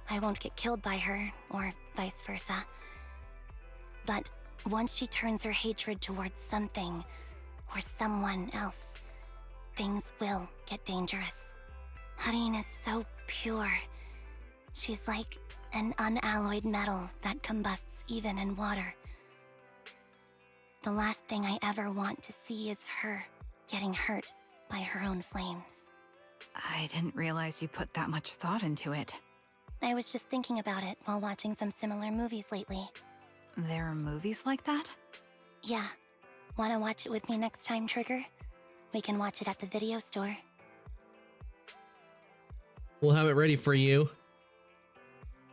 I won't get killed by her, or vice versa. But once she turns her hatred towards something, or someone else, things will get dangerous. Hadine is so pure. She's like an unalloyed metal that combusts even in water. The last thing I ever want to see is her getting hurt by her own flames. I didn't realize you put that much thought into it. I was just thinking about it while watching some similar movies lately. There are movies like that? Yeah. Wanna watch it with me next time, Trigger? We can watch it at the video store. We'll have it ready for you.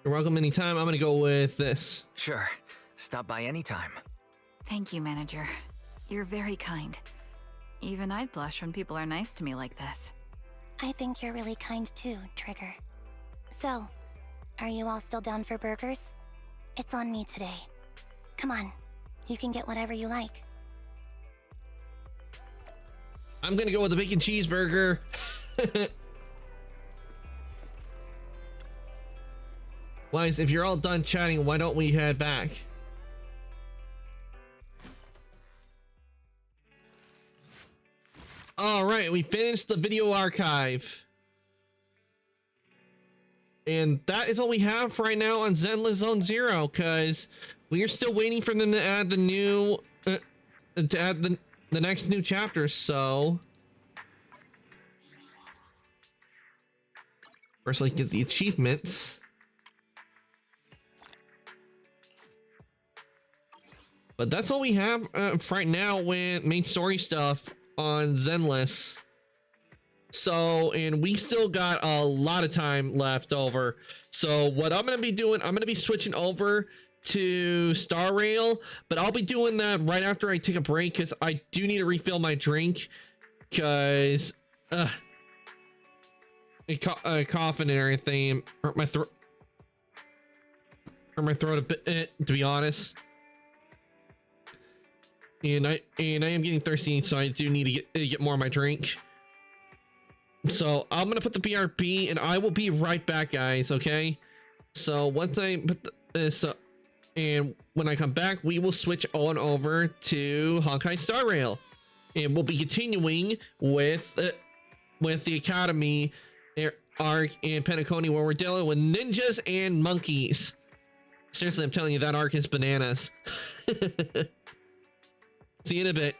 You're welcome anytime. I'm gonna go with this. Sure. Stop by anytime. Thank you, Manager. You're very kind. Even I'd blush when people are nice to me like this. I think you're really kind too, Trigger. So, Are you all still down for burgers? It's on me today. Come on, you can get whatever you like. I'm gonna go with the bacon cheeseburger. Wise, if you're all done chatting, why don't we head back? All right, we finished the video archive. And that is all we have for right now on Zenless Zone Zero, because we are still waiting for them to add the new, the next new chapter, so. First, let's get the achievements. But that's all we have for right now with main story stuff on Zenless. So, and we still got a lot of time left over. So what I'm going to be doing, I'm going to be switching over to Star Rail, but I'll be doing that right after I take a break because I do need to refill my drink because coughing and everything hurt my throat. Hurt my throat a bit, to be honest. And I am getting thirsty, so I do need to get more of my drink. So I'm gonna put the BRB, and I will be right back, guys. Okay. So once I put this up, and when I come back, we will switch on over to Honkai Star Rail, and we'll be continuing with the Academy arc in Penacony, where we're dealing with ninjas and monkeys. Seriously, I'm telling you, that arc is bananas. See you in a bit.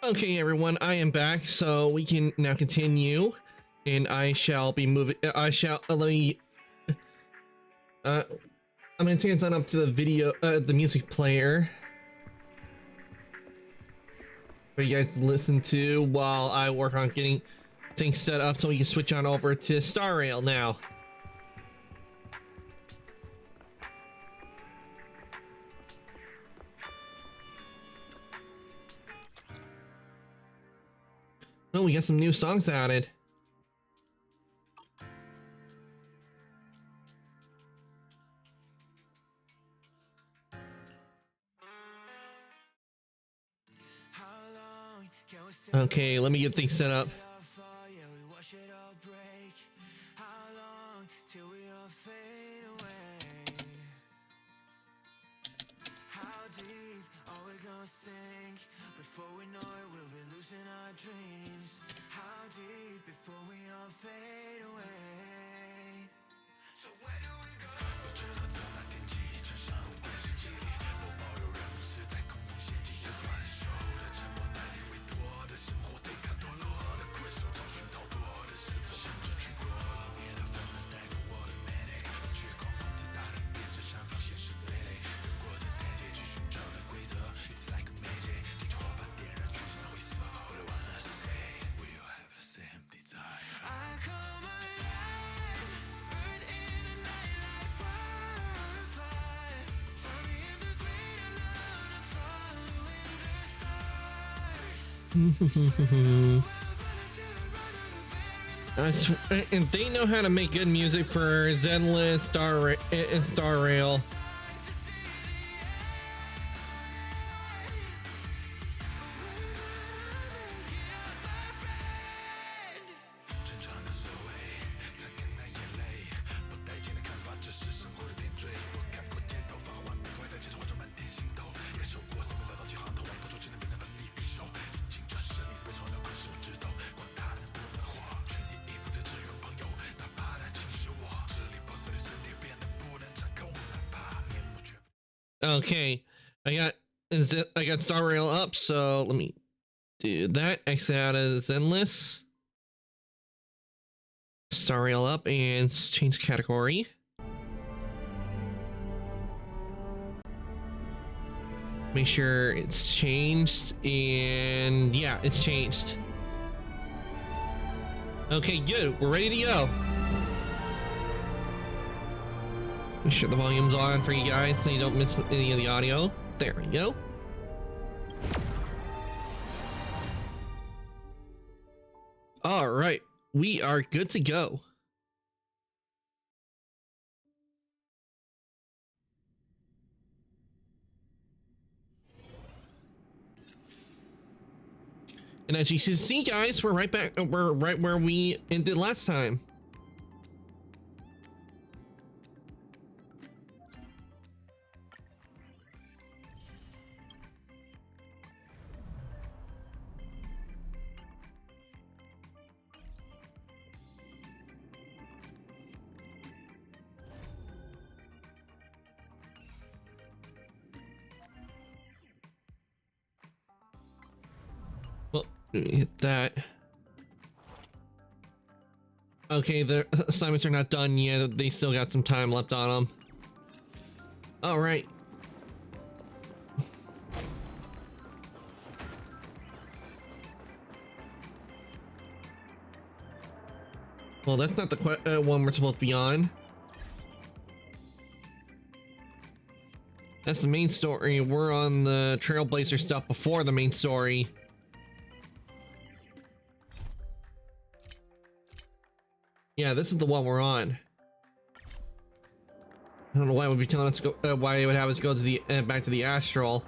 Okay, everyone, I am back, so we can now continue, and I shall be moving. Let me. I'm gonna turn it on up to the video, the music player, for you guys to listen to while I work on getting things set up, so we can switch on over to Star Rail now. Oh, we got some new songs added. Okay, let me get things set up. And they know how to make good music for Zenless, and Star Rail. Okay, I got Star Rail up, so let me do that. Exit out of Zenless. Star Rail up and change category. Make sure it's changed, and yeah, it's changed. Okay, good. We're ready to go. Make sure the volume's on for you guys so you don't miss any of the audio. There we go. All right, we are good to go. And as you can see, guys, we're right back. We're right where we ended last time. Well, let me hit that. Okay, the assignments are not done yet. They still got some time left on them. All right. Well, that's not the one we're supposed to be on. That's the main story. We're on the Trailblazer stuff before the main story. Yeah, this is the one we're on. I don't know why it would be telling us to go. Why it would have us go to the back to the Astral.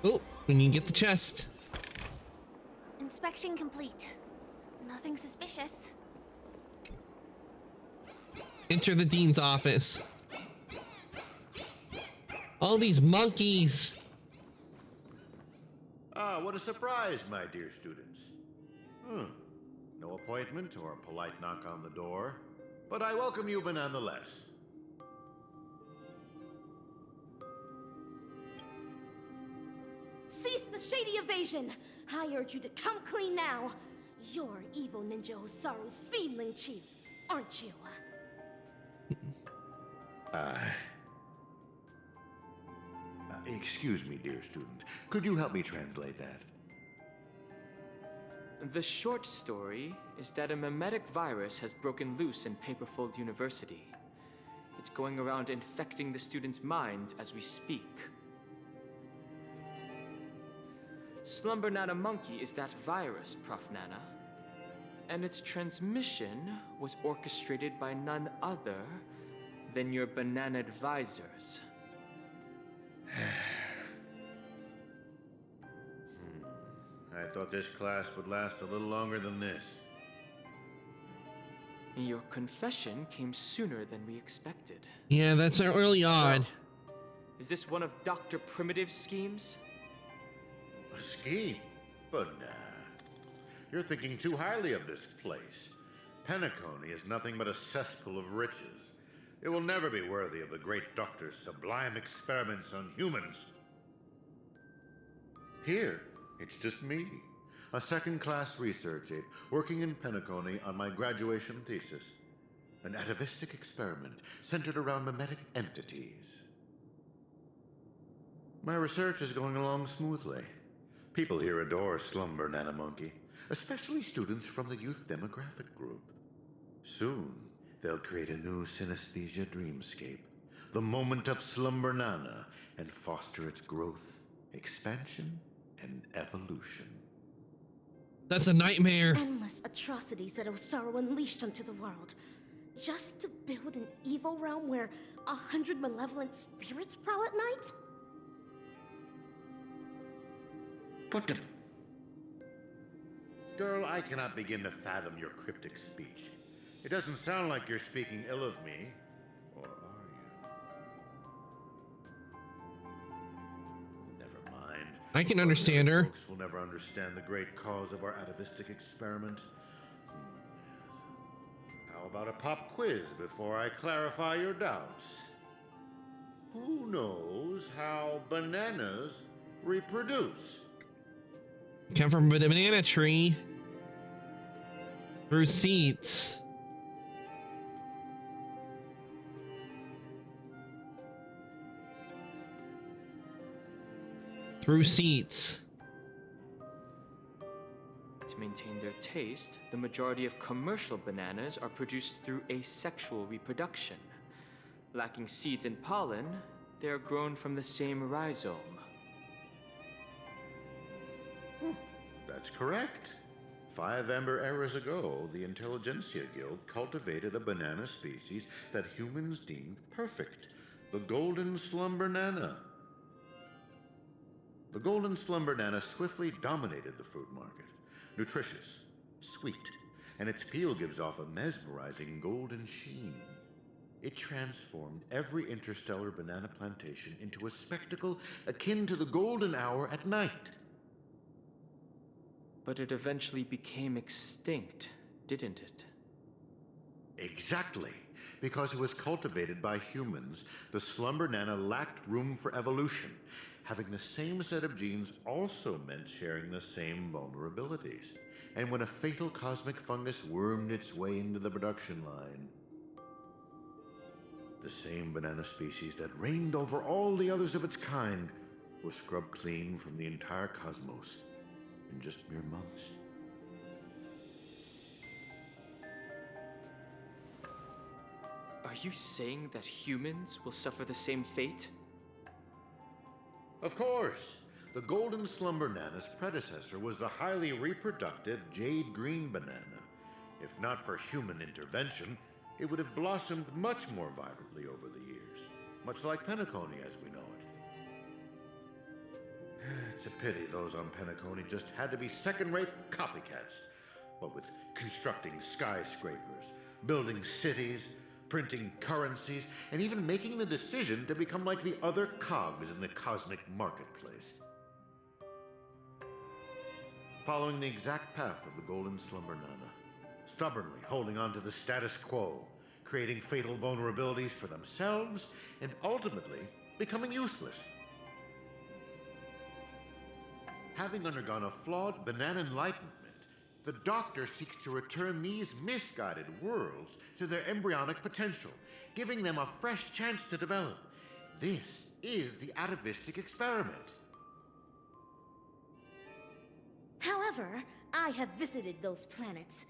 Oh, we need to get the chest. Inspection complete. Nothing suspicious. Enter the dean's office. All these monkeys. Ah, what a surprise, my dear students. No appointment or a polite knock on the door, but I welcome you nonetheless. Cease the shady evasion! I urge you to come clean now. You're evil ninja Osaru's fiendling chief, aren't you? Excuse me, dear student. Could you help me translate that? The short story is that a mimetic virus has broken loose in Paperfold University. It's going around infecting the students' minds as we speak. Slumber Nana Monkey is that virus, Prof. Nana. And its transmission was orchestrated by none other than your banana advisors. I thought this class would last a little longer than this. Your confession came sooner than we expected. Yeah, that's early on. So, is this one of Dr. Primitive's schemes? A scheme? But nah. You're thinking too highly of this place. Penacony is nothing but a cesspool of riches. It will never be worthy of the great doctor's sublime experiments on humans. Here, it's just me, a second-class research aide working in Penacony on my graduation thesis. An atavistic experiment centered around mimetic entities. My research is going along smoothly. People here adore Slumber Nana Monkey, especially students from the youth demographic group. Soon, they'll create a new synesthesia dreamscape, the moment of Slumber Nana, and foster its growth, expansion, and evolution. That's a nightmare. Endless atrocities that Osaru unleashed onto the world, just to build an evil realm where 100 malevolent spirits prowl at night? But girl, I cannot begin to fathom your cryptic speech. It doesn't sound like you're speaking ill of me, or are you? Never mind. I can understand her. Folks will never understand the great cause of our atavistic experiment. How about a pop quiz before I clarify your doubts? Who knows how bananas reproduce? Come from a banana tree. Through seeds. Through seeds. To maintain their taste, the majority of commercial bananas are produced through asexual reproduction. Lacking seeds and pollen, they are grown from the same rhizome. That's correct. 5 amber eras ago, the Intelligentsia Guild cultivated a banana species that humans deemed perfect, the Golden Slumber Nana. The Golden Slumber Nana swiftly dominated the fruit market. Nutritious, sweet, and its peel gives off a mesmerizing golden sheen. It transformed every interstellar banana plantation into a spectacle akin to the golden hour at night. But it eventually became extinct, didn't it? Exactly. Because it was cultivated by humans, the Slumber Nana lacked room for evolution. Having the same set of genes also meant sharing the same vulnerabilities. And when a fatal cosmic fungus wormed its way into the production line, the same banana species that reigned over all the others of its kind was scrubbed clean from the entire cosmos in just mere months. Are you saying that humans will suffer the same fate? Of course. The Golden Slumber Nana's predecessor was the highly reproductive Jade Green Banana. If not for human intervention, it would have blossomed much more vibrantly over the years, much like Penacony as we know it. It's a pity those on Penacony just had to be second-rate copycats. What with constructing skyscrapers, building cities, printing currencies, and even making the decision to become like the other cogs in the cosmic marketplace. Following the exact path of the Golden Slumber Nana, stubbornly holding on to the status quo, creating fatal vulnerabilities for themselves, and ultimately becoming useless. Having undergone a flawed banana enlightenment, the Doctor seeks to return these misguided worlds to their embryonic potential, giving them a fresh chance to develop. This is the atavistic experiment. However, I have visited those planets.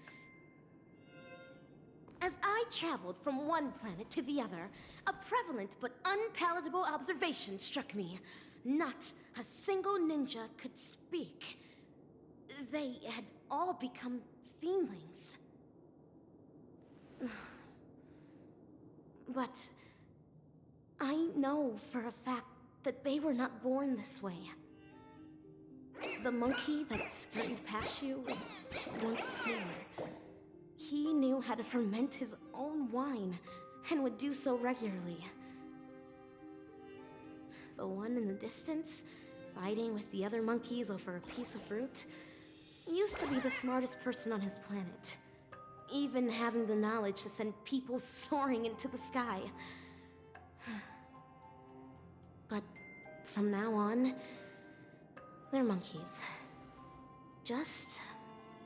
As I traveled from one planet to the other, a prevalent but unpalatable observation struck me. Not a single ninja could speak. They had all become fiendlings. But I know for a fact that they were not born this way. The monkey that scurried past you was once a sailor. He knew how to ferment his own wine and would do so regularly. The one in the distance, fighting with the other monkeys over a piece of fruit, used to be the smartest person on his planet, even having the knowledge to send people soaring into the sky. But from now on, they're monkeys. Just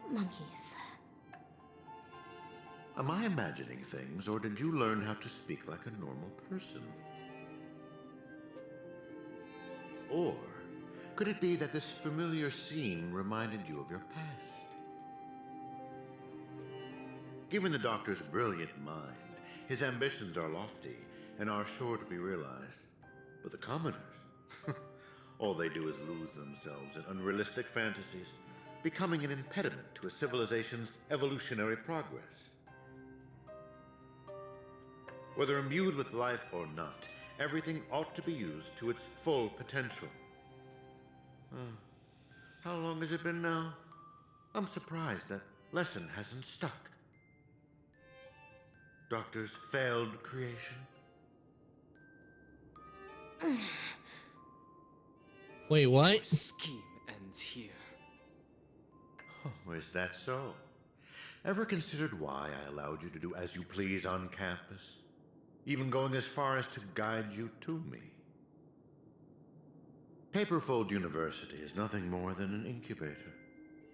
monkeys. Am I imagining things, or did you learn how to speak like a normal person? Or could it be that this familiar scene reminded you of your past? Given the Doctor's brilliant mind, his ambitions are lofty and are sure to be realized. But the commoners, all they do is lose themselves in unrealistic fantasies, becoming an impediment to a civilization's evolutionary progress. Whether imbued with life or not, everything ought to be used to its full potential. How long has it been now? I'm surprised that lesson hasn't stuck. Doctor's failed creation? Wait, what? Your scheme ends here. Oh, is that so? Ever considered why I allowed you to do as you please on campus? Even going as far as to guide you to me? Paperfold University is nothing more than an incubator.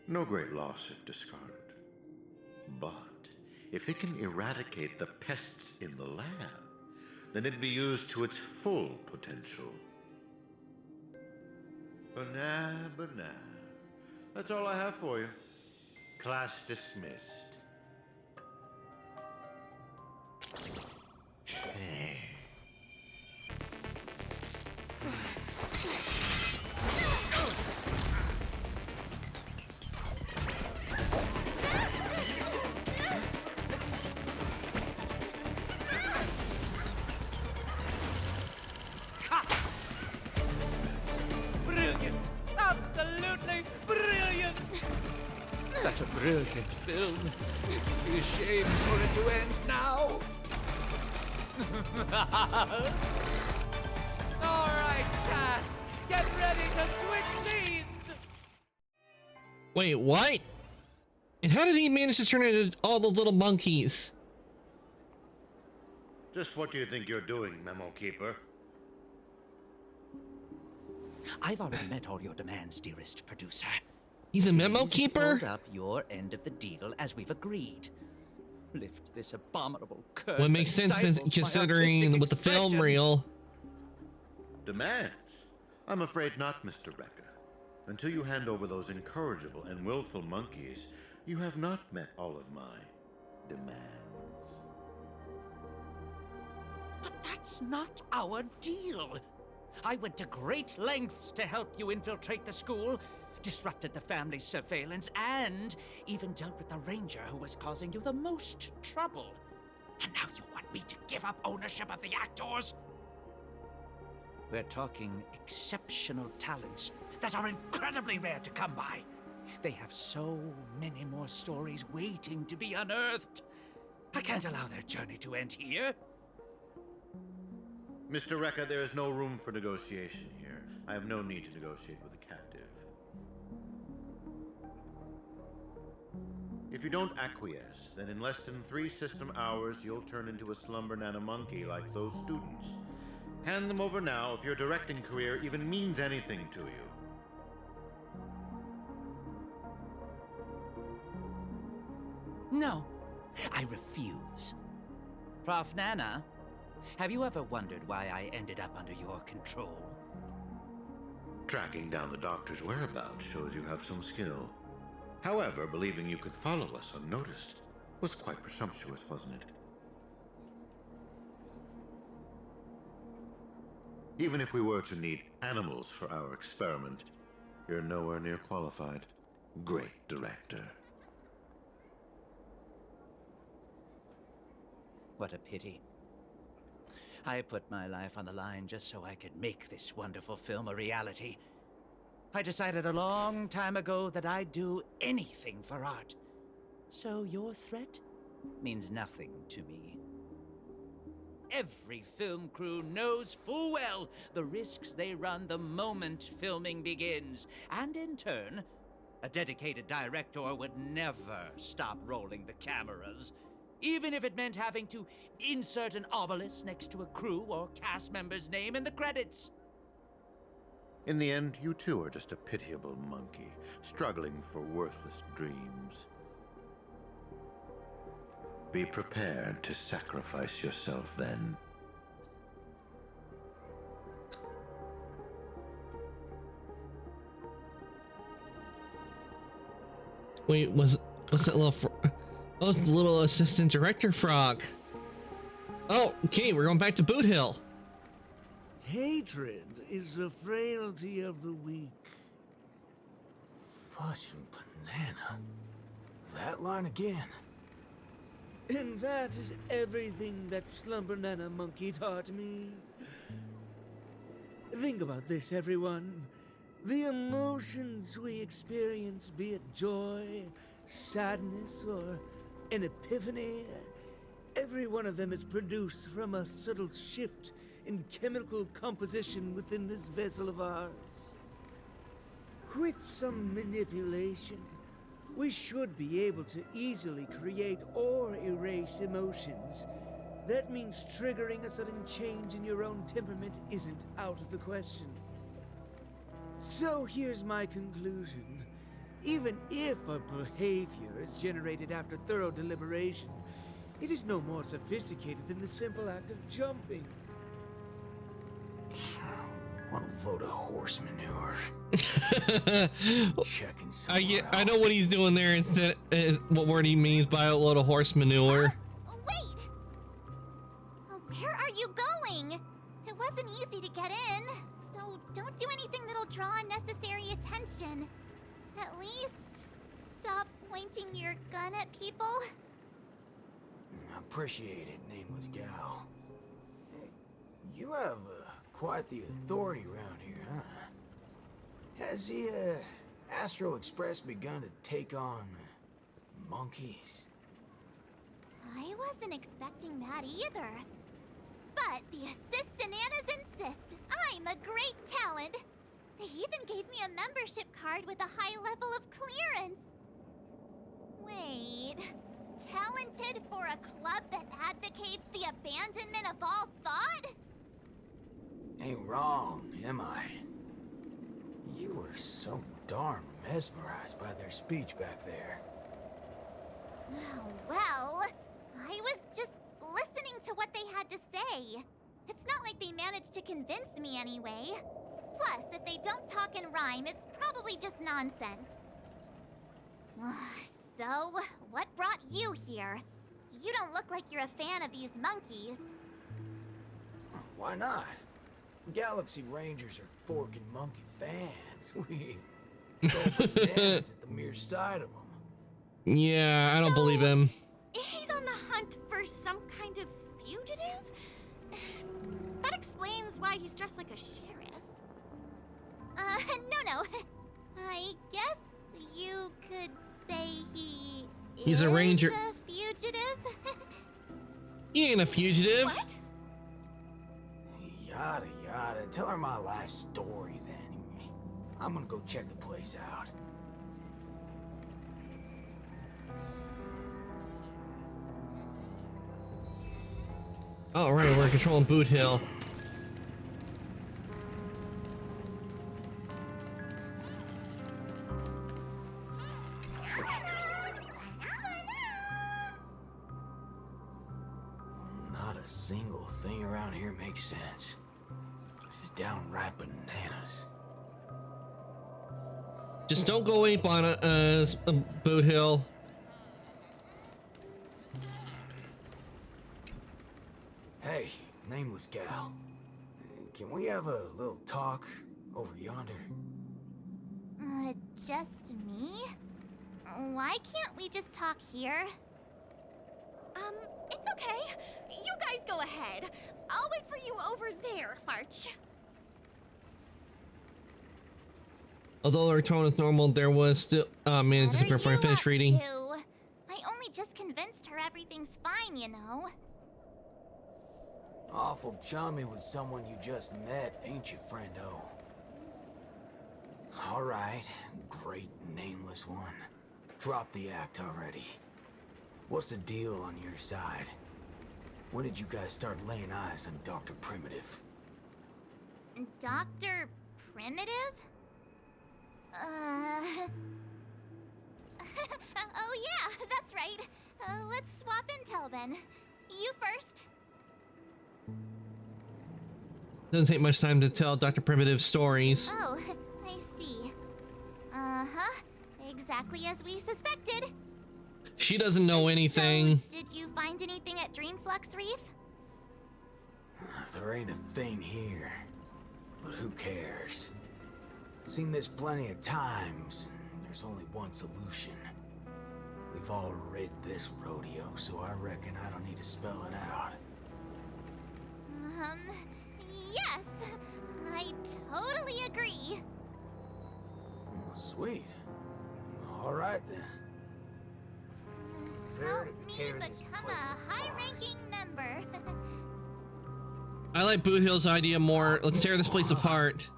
No great loss if discarded. But if it can eradicate the pests in the lab, then it'd be used to its full potential. But nah. That's all I have for you. Class dismissed. Brilliant! Absolutely brilliant! Such a brilliant film. It'd be a shame for it to end now. All right, cast, get ready to switch scenes. Wait, what? And how did he manage to turn into all those little monkeys? Just what do you think you're doing, Memo Keeper? I've already met all your demands, dearest producer. He's a memo Please keeper? hold up your end of the deal as we've agreed. Lift this abominable curse. Well, it makes that sense stifles my considering artistic with the film expression. reel. Demands? I'm afraid not, Mr. Rekka. Until you hand over those incorrigible and willful monkeys, you have not met all of my demands. But that's not our deal. I went to great lengths to help you infiltrate the school, disrupted the family's surveillance, and even dealt with the ranger who was causing you the most trouble. And now you want me to give up ownership of the actors? We're talking exceptional talents that are incredibly rare to come by. They have so many more stories waiting to be unearthed. I can't allow their journey to end here. Mr. Rekka, there is no room for negotiation here. I have no need to negotiate with a captive. If you don't acquiesce, then in less than 3 system hours, you'll turn into a Slumber Nana monkey like those students. Hand them over now if your directing career even means anything to you. No, I refuse. Prof. Nana, have you ever wondered why I ended up under your control? Tracking down the doctor's whereabouts shows you have some skill. However, believing you could follow us unnoticed was quite presumptuous, wasn't it? Even if we were to need animals for our experiment, you're nowhere near qualified. Great director. What a pity. I put my life on the line just so I could make this wonderful film a reality. I decided a long time ago that I'd do anything for art. So your threat means nothing to me. Every film crew knows full well the risks they run the moment filming begins. And in turn, a dedicated director would never stop rolling the cameras. Even if it meant having to insert an obelisk next to a crew or cast member's name in the credits. In the end, you too are just a pitiable monkey, struggling for worthless dreams. Be prepared to sacrifice yourself then. Wait, what's that little? Oh, it's the little assistant director frog. Oh, okay, we're going back to Boot Hill. Hatred is the frailty of the weak. Fudging banana. That line again. And that is everything that Slumber Nana Monkey taught me. Think about this, everyone. The emotions we experience, be it joy, sadness, or an epiphany, every one of them is produced from a subtle shift in chemical composition within this vessel of ours. With some manipulation, we should be able to easily create or erase emotions. That means triggering a sudden change in your own temperament isn't out of the question. So here's my conclusion. Even if a behavior is generated after thorough deliberation, it is no more sophisticated than the simple act of jumping. What a load of horse manure. Checking I know what he's doing there instead. What word he means by a load of horse manure. Wait! Where are you going? It wasn't easy to get in, so don't do anything that'll draw unnecessary attention. At least, stop pointing your gun at people. Appreciate it, nameless gal. Hey, you have quite the authority around here, huh? Has the Astral Express begun to take on monkeys? I wasn't expecting that either. But the Assistananas insist I'm a great talent. They even gave me a membership card with a high level of clearance. Wait, talented for a club that advocates the abandonment of all thought? Ain't wrong, am I? You were so darn mesmerized by their speech back there. Well, I was just listening to what they had to say. It's not like they managed to convince me anyway. Plus, if they don't talk and rhyme, it's probably just nonsense. So, what brought you here? You don't look like you're a fan of these monkeys. Why not? Galaxy Rangers are forking monkey fans. We go bananas at the mere sight of them. Yeah, I don't believe him. He's on the hunt for some kind of fugitive? That explains why he's dressed like a sheriff. No. I guess you could say he's a ranger. A fugitive? He ain't a fugitive. What? Yada yada. Tell her my life story then. I'm gonna go check the place out. Oh, right, we're controlling Boot Hill. Not a single thing around here makes sense. This is downright bananas. Just don't go ape on Boot Hill. Hey, nameless gal. Can we have a little talk over yonder? Just me? Why can't we just talk here? It's okay. You guys go ahead. I'll wait for you over there, March. Although our tone is normal, there was still man, just before I finished reading. I only just convinced her everything's fine, you know. Awful chummy with someone you just met, ain't you, friendo? Alright, great nameless one. Drop the act already. What's the deal on your side? When did you guys start laying eyes on Dr. Primitive? Dr. Primitive? Oh yeah, that's right. Let's swap intel then. You first. Doesn't take much time to tell Dr. Primitive stories. Oh, I see. Uh-huh. Exactly as we suspected. She doesn't know anything. So, did you find anything at Dreamflux Reef? There ain't a thing here. But who cares? Seen this plenty of times, and there's only one solution. We've all rid this rodeo, so I reckon I don't need to spell it out. Yes. I totally agree. Oh, sweet. All right then. Help me become a high-ranking member. I like Boot Hill's idea more. Let's tear this place apart.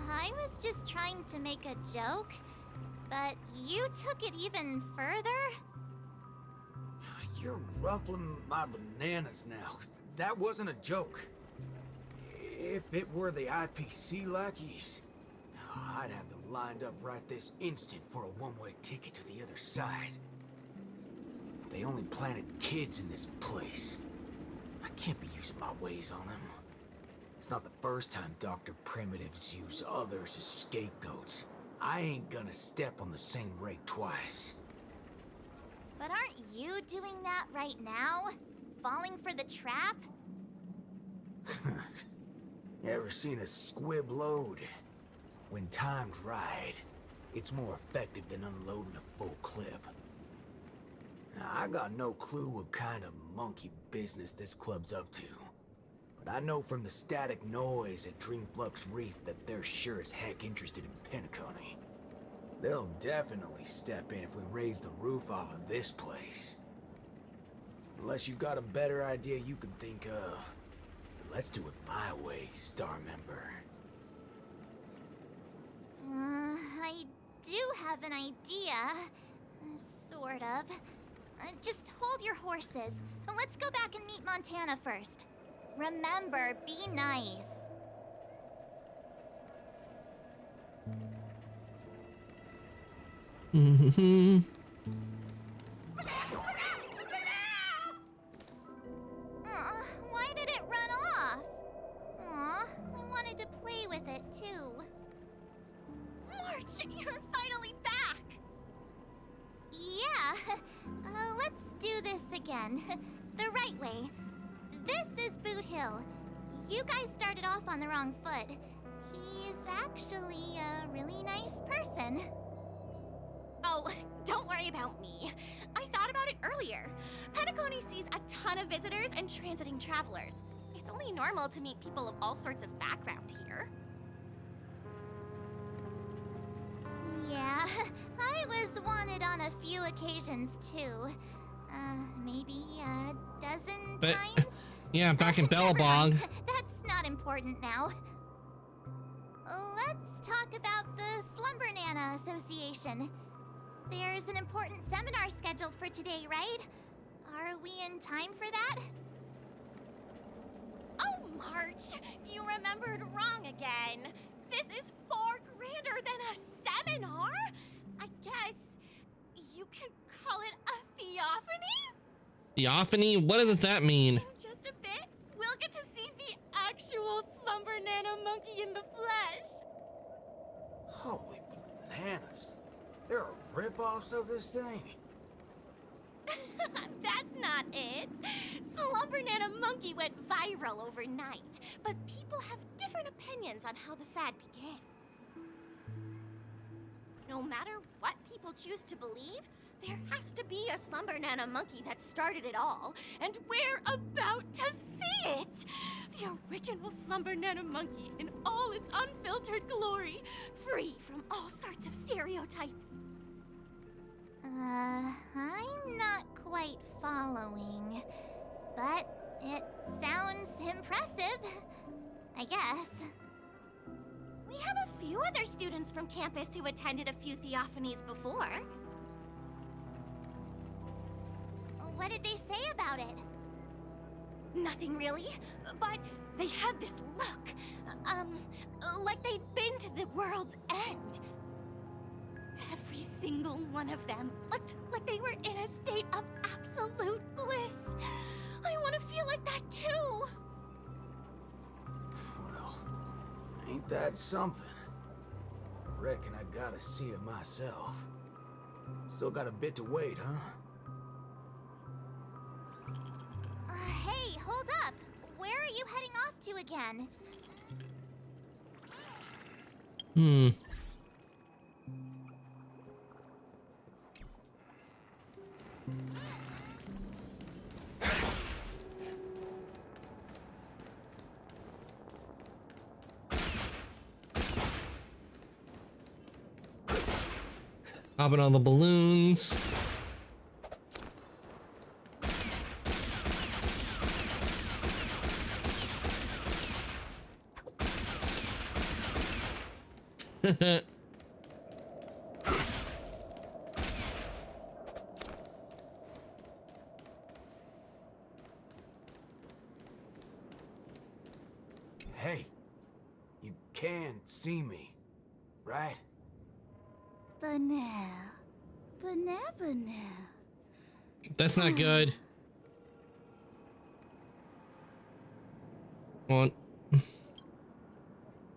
I was just trying to make a joke, but you took it even further? You're ruffling my bananas now. That wasn't a joke. If it were the IPC lackeys, I'd have them lined up right this instant for a one-way ticket to the other side. But they only planted kids in this place. I can't be using my ways on them. It's not the first time Dr. Primitive's used others as scapegoats. I ain't gonna step on the same rake twice. But aren't you doing that right now? Falling for the trap? Ever seen a squib load? When timed right, it's more effective than unloading a full clip. Now, I got no clue what kind of monkey business this club's up to. But I know from the static noise at Dreamflux Reef that they're sure as heck interested in Penacony. They'll definitely step in if we raise the roof off of this place. Unless you've got a better idea you can think of. But let's do it my way, Star Member. I do have an idea. Sort of. Just hold your horses. Let's go back and meet Montana first. Remember, be nice. Why did it run off? Aw, I wanted to play with it too. March, you're finally back! Yeah, let's do this again. The right way. This is Boot Hill. You guys started off on the wrong foot. He's actually a really nice person. Oh, don't worry about me. I thought about it earlier. Penacony sees a ton of visitors and transiting travelers. It's only normal to meet people of all sorts of background here. Yeah, I was wanted on a few occasions too. Maybe a dozen But, times? yeah, back in Never Bellabong. mind. That's not important now. Let's talk about the Slumber Nana Association. There's an important seminar scheduled for today, right? Are we in time for that? Oh, March! You remembered wrong again. This is far grander than a seminar. I guess you could call it a theophany? Theophany? What does that mean? In just a bit, we'll get to see the actual Slumber Nana monkey in the flesh. Holy bananas. There are rip-offs of this thing. That's not it. Slumber Nana Monkey went viral overnight, but people have different opinions on how the fad began. No matter what people choose to believe, there has to be a Slumber Nana Monkey that started it all, and we're about to see it! The original Slumber Nana Monkey in all its unfiltered glory, free from all sorts of stereotypes. I'm not quite following, but it sounds impressive, I guess. We have a few other students from campus who attended a few theophanies before. What did they say about it? Nothing really, but they had this look, like they'd been to the world's end. Every single one of them looked like they were in a state of absolute bliss. I want to feel like that too. Well, ain't that something? I reckon I gotta see it myself. Still got a bit to wait, huh? Hey, hold up. Where are you heading off to again? Hopping on the balloons. Hey, you can see me, right? Banana. That's not good. On.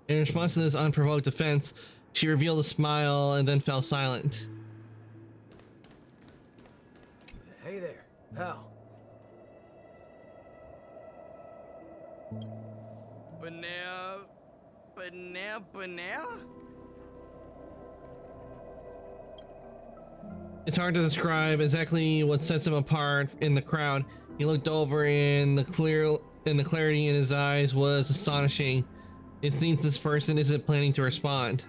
In response to this unprovoked offense, she revealed a smile and then fell silent. Hey there, pal. Banana? It's hard to describe exactly what sets him apart in the crowd. He looked over and the clarity in his eyes was astonishing. It seems this person isn't planning to respond.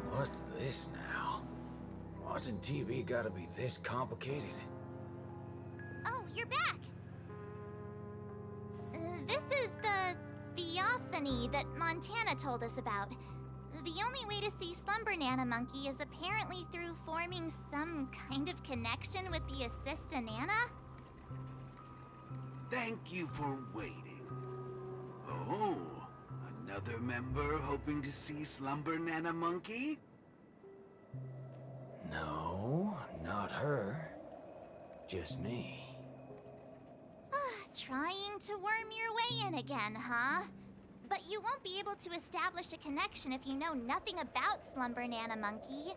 What's this now? Watching TV gotta be this complicated? Oh, you're back! This is the theophany that Montana told us about. The only way to see Slumber Nana Monkey is apparently through forming some kind of connection with the Assista Nana? Thank you for waiting. Oh, another member hoping to see Slumber Nana Monkey? No, not her. Just me. Trying to worm your way in again, huh? But you won't be able to establish a connection if you know nothing about Slumber Nana Monkey.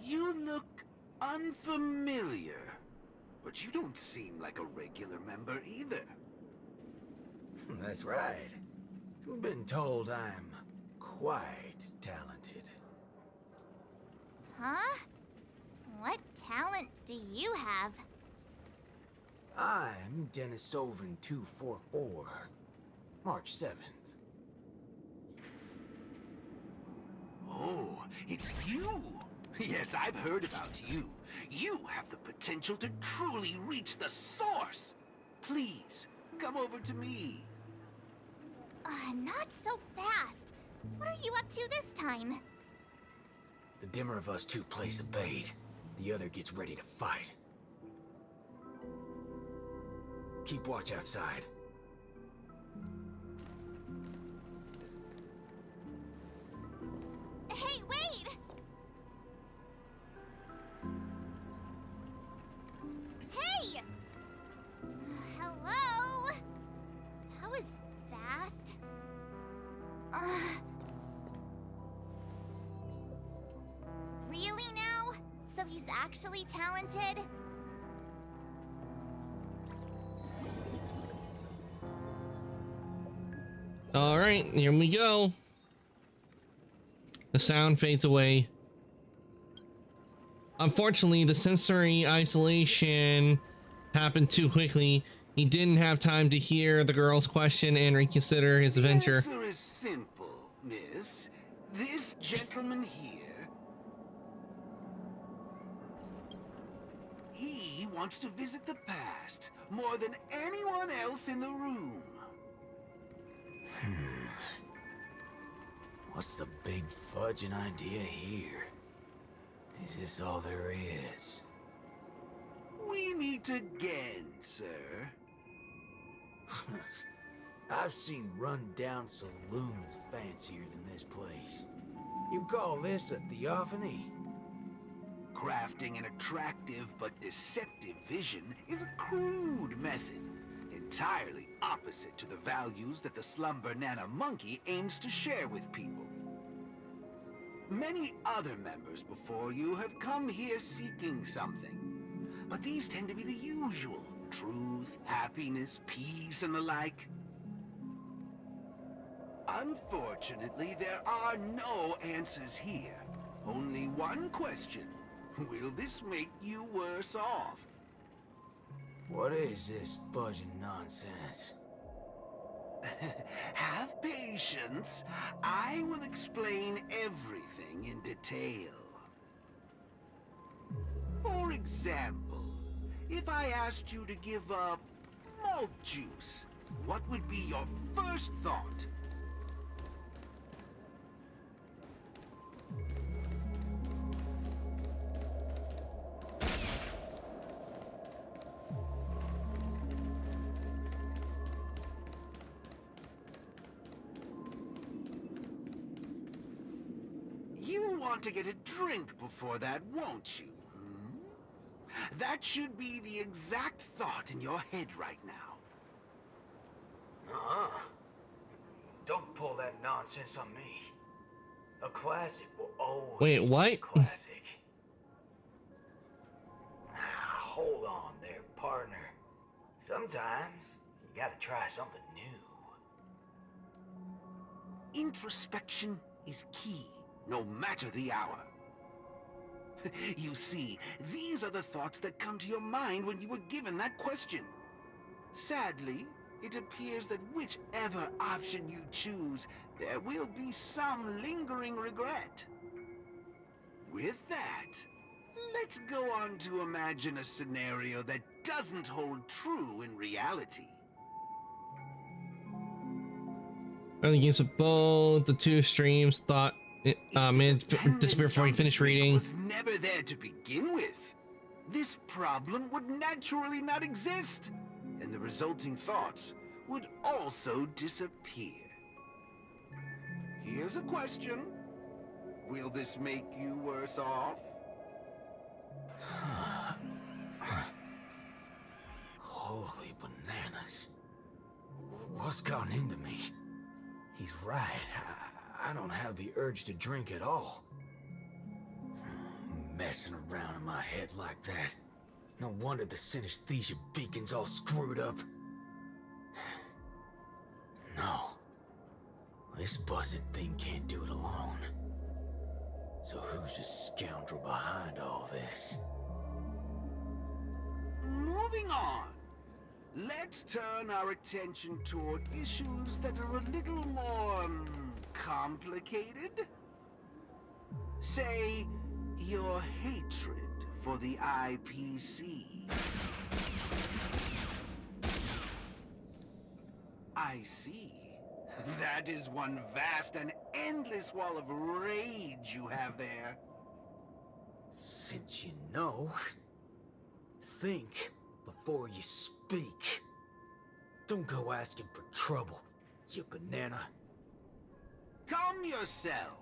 You look unfamiliar, but you don't seem like a regular member either. That's right. I've been told I'm quite talented. Huh? What talent do you have? I'm Denisovan 244. March 7th. Oh, it's you! Yes, I've heard about you. You have the potential to truly reach the source! Please, come over to me. Not so fast. What are you up to this time? The dimmer of us two plays a bait. The other gets ready to fight. Keep watch outside. Hey, wait! Hey! Hello? That was fast. Really now? So he's actually talented? All right, here we go. The sound fades away. Unfortunately, the sensory isolation happened too quickly. He didn't have time to hear the girl's question and reconsider his adventure. The answer is simple, miss. This gentleman here, he wants to visit the past more than anyone else in the room. What's the big fudging idea here? Is this all there is? We meet again, sir. I've seen run-down saloons fancier than this place. You call this a theophany? Crafting an attractive but deceptive vision is a crude method, entirely opposite to the values that the Slumber Nana Monkey aims to share with people. Many other members before you have come here seeking something, but these tend to be the usual: truth, happiness, peace, and the like. Unfortunately, there are no answers here. Only one question. Will this make you worse off? What is this fudging nonsense? Have patience. I will explain everything in detail. For example, if I asked you to give up malt juice, what would be your first thought? You want to get a drink before that, won't you? That should be the exact thought in your head right now. Nuh-uh. Don't pull that nonsense on me. A classic will always Wait, what? be a classic. Hold on there, partner. Sometimes you gotta try something new. Introspection is key, no matter the hour. You see, these are the thoughts that come to your mind when you were given that question. Sadly, it appears that whichever option you choose, there will be some lingering regret. With that, let's go on to imagine a scenario that doesn't hold true in reality. Early games of both the two streams thought disappear before you finish reading. Was never there to begin with. This problem would naturally not exist, and the resulting thoughts would also disappear. Here's a question. Will this make you worse off? Holy bananas. What's gone into me? He's right. I don't have the urge to drink at all. Messing around in my head like that. No wonder the synesthesia beacon's all screwed up. No. This busted thing can't do it alone. So who's the scoundrel behind all this? Moving on. Let's turn our attention toward issues that are a little more complicated. Say, your hatred for the IPC. I see. That is one vast and endless wall of rage you have there. Since you know, think before you speak. Don't go asking for trouble, you banana. Calm yourself.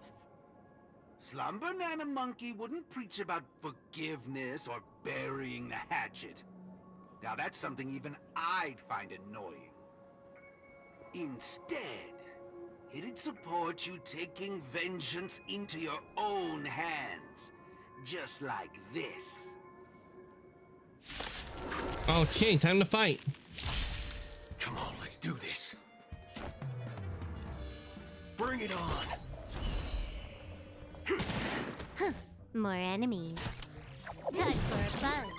Slumber Nana Monkey wouldn't preach about forgiveness or burying the hatchet. Now that's something even I'd find annoying. Instead, it'd support you taking vengeance into your own hands. Just like this. Okay, time to fight. Come on, let's do this. Bring it on. More enemies. Time for a buzz.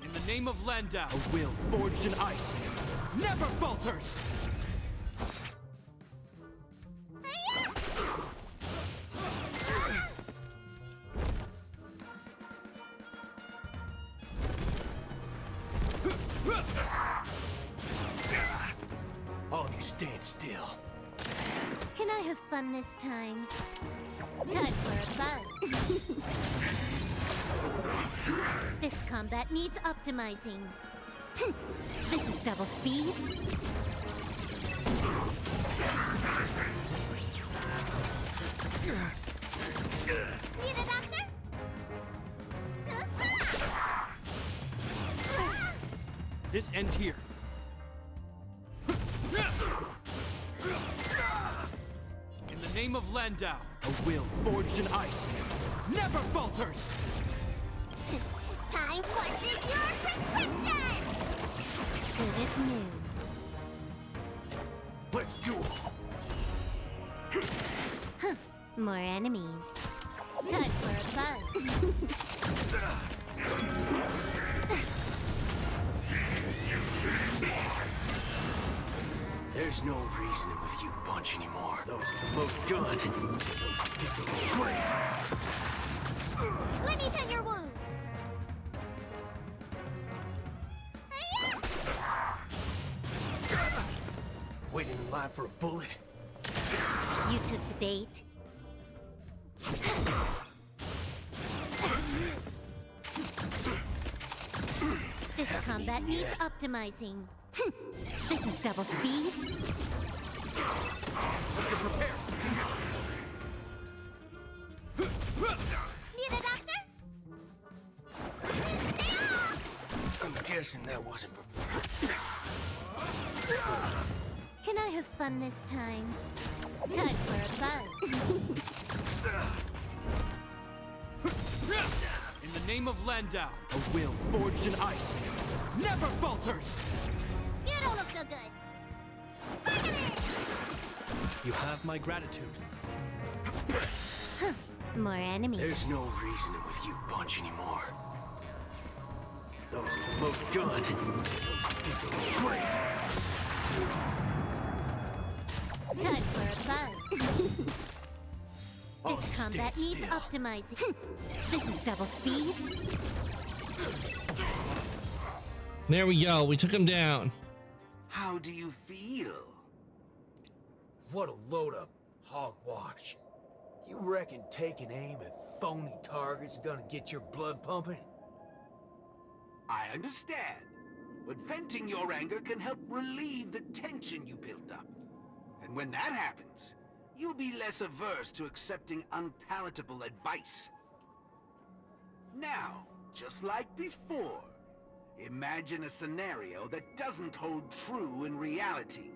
In the name of Landau, a will forged in ice never falters! All of you stand still. Can I have fun this time? Time for a buzz. This combat needs optimizing. This is double speed. Need a doctor? This ends here. In the name of Landau, a will forged in ice never falters! Time for your prescription! Good as new. Let's duel. More enemies. Time for a buzz. There's no reasoning with you bunch anymore. Those with the loaded gun, those who dig their own grave. Let me tend your wounds. Waiting in line for a bullet. You took the bait. This combat needs optimizing. This is double speed. Need a doctor? I'm guessing that wasn't for... Can I have fun this time? Time for a buzz. In the name of Landau, a will forged in ice never falters! You don't look so good. You have my gratitude. More enemies. There's no reasoning with you bunch anymore. Those with the loaded gun, those who dig their own grave. Time for a buzz. All This you combat stand needs still. optimizing. This is double speed. There we go. We took him down. How do you feel? What a load of hogwash. You reckon taking aim at phony targets is gonna get your blood pumping? I understand, but venting your anger can help relieve the tension you built up. And when that happens, you'll be less averse to accepting unpalatable advice. Now, just like before, imagine a scenario that doesn't hold true in reality.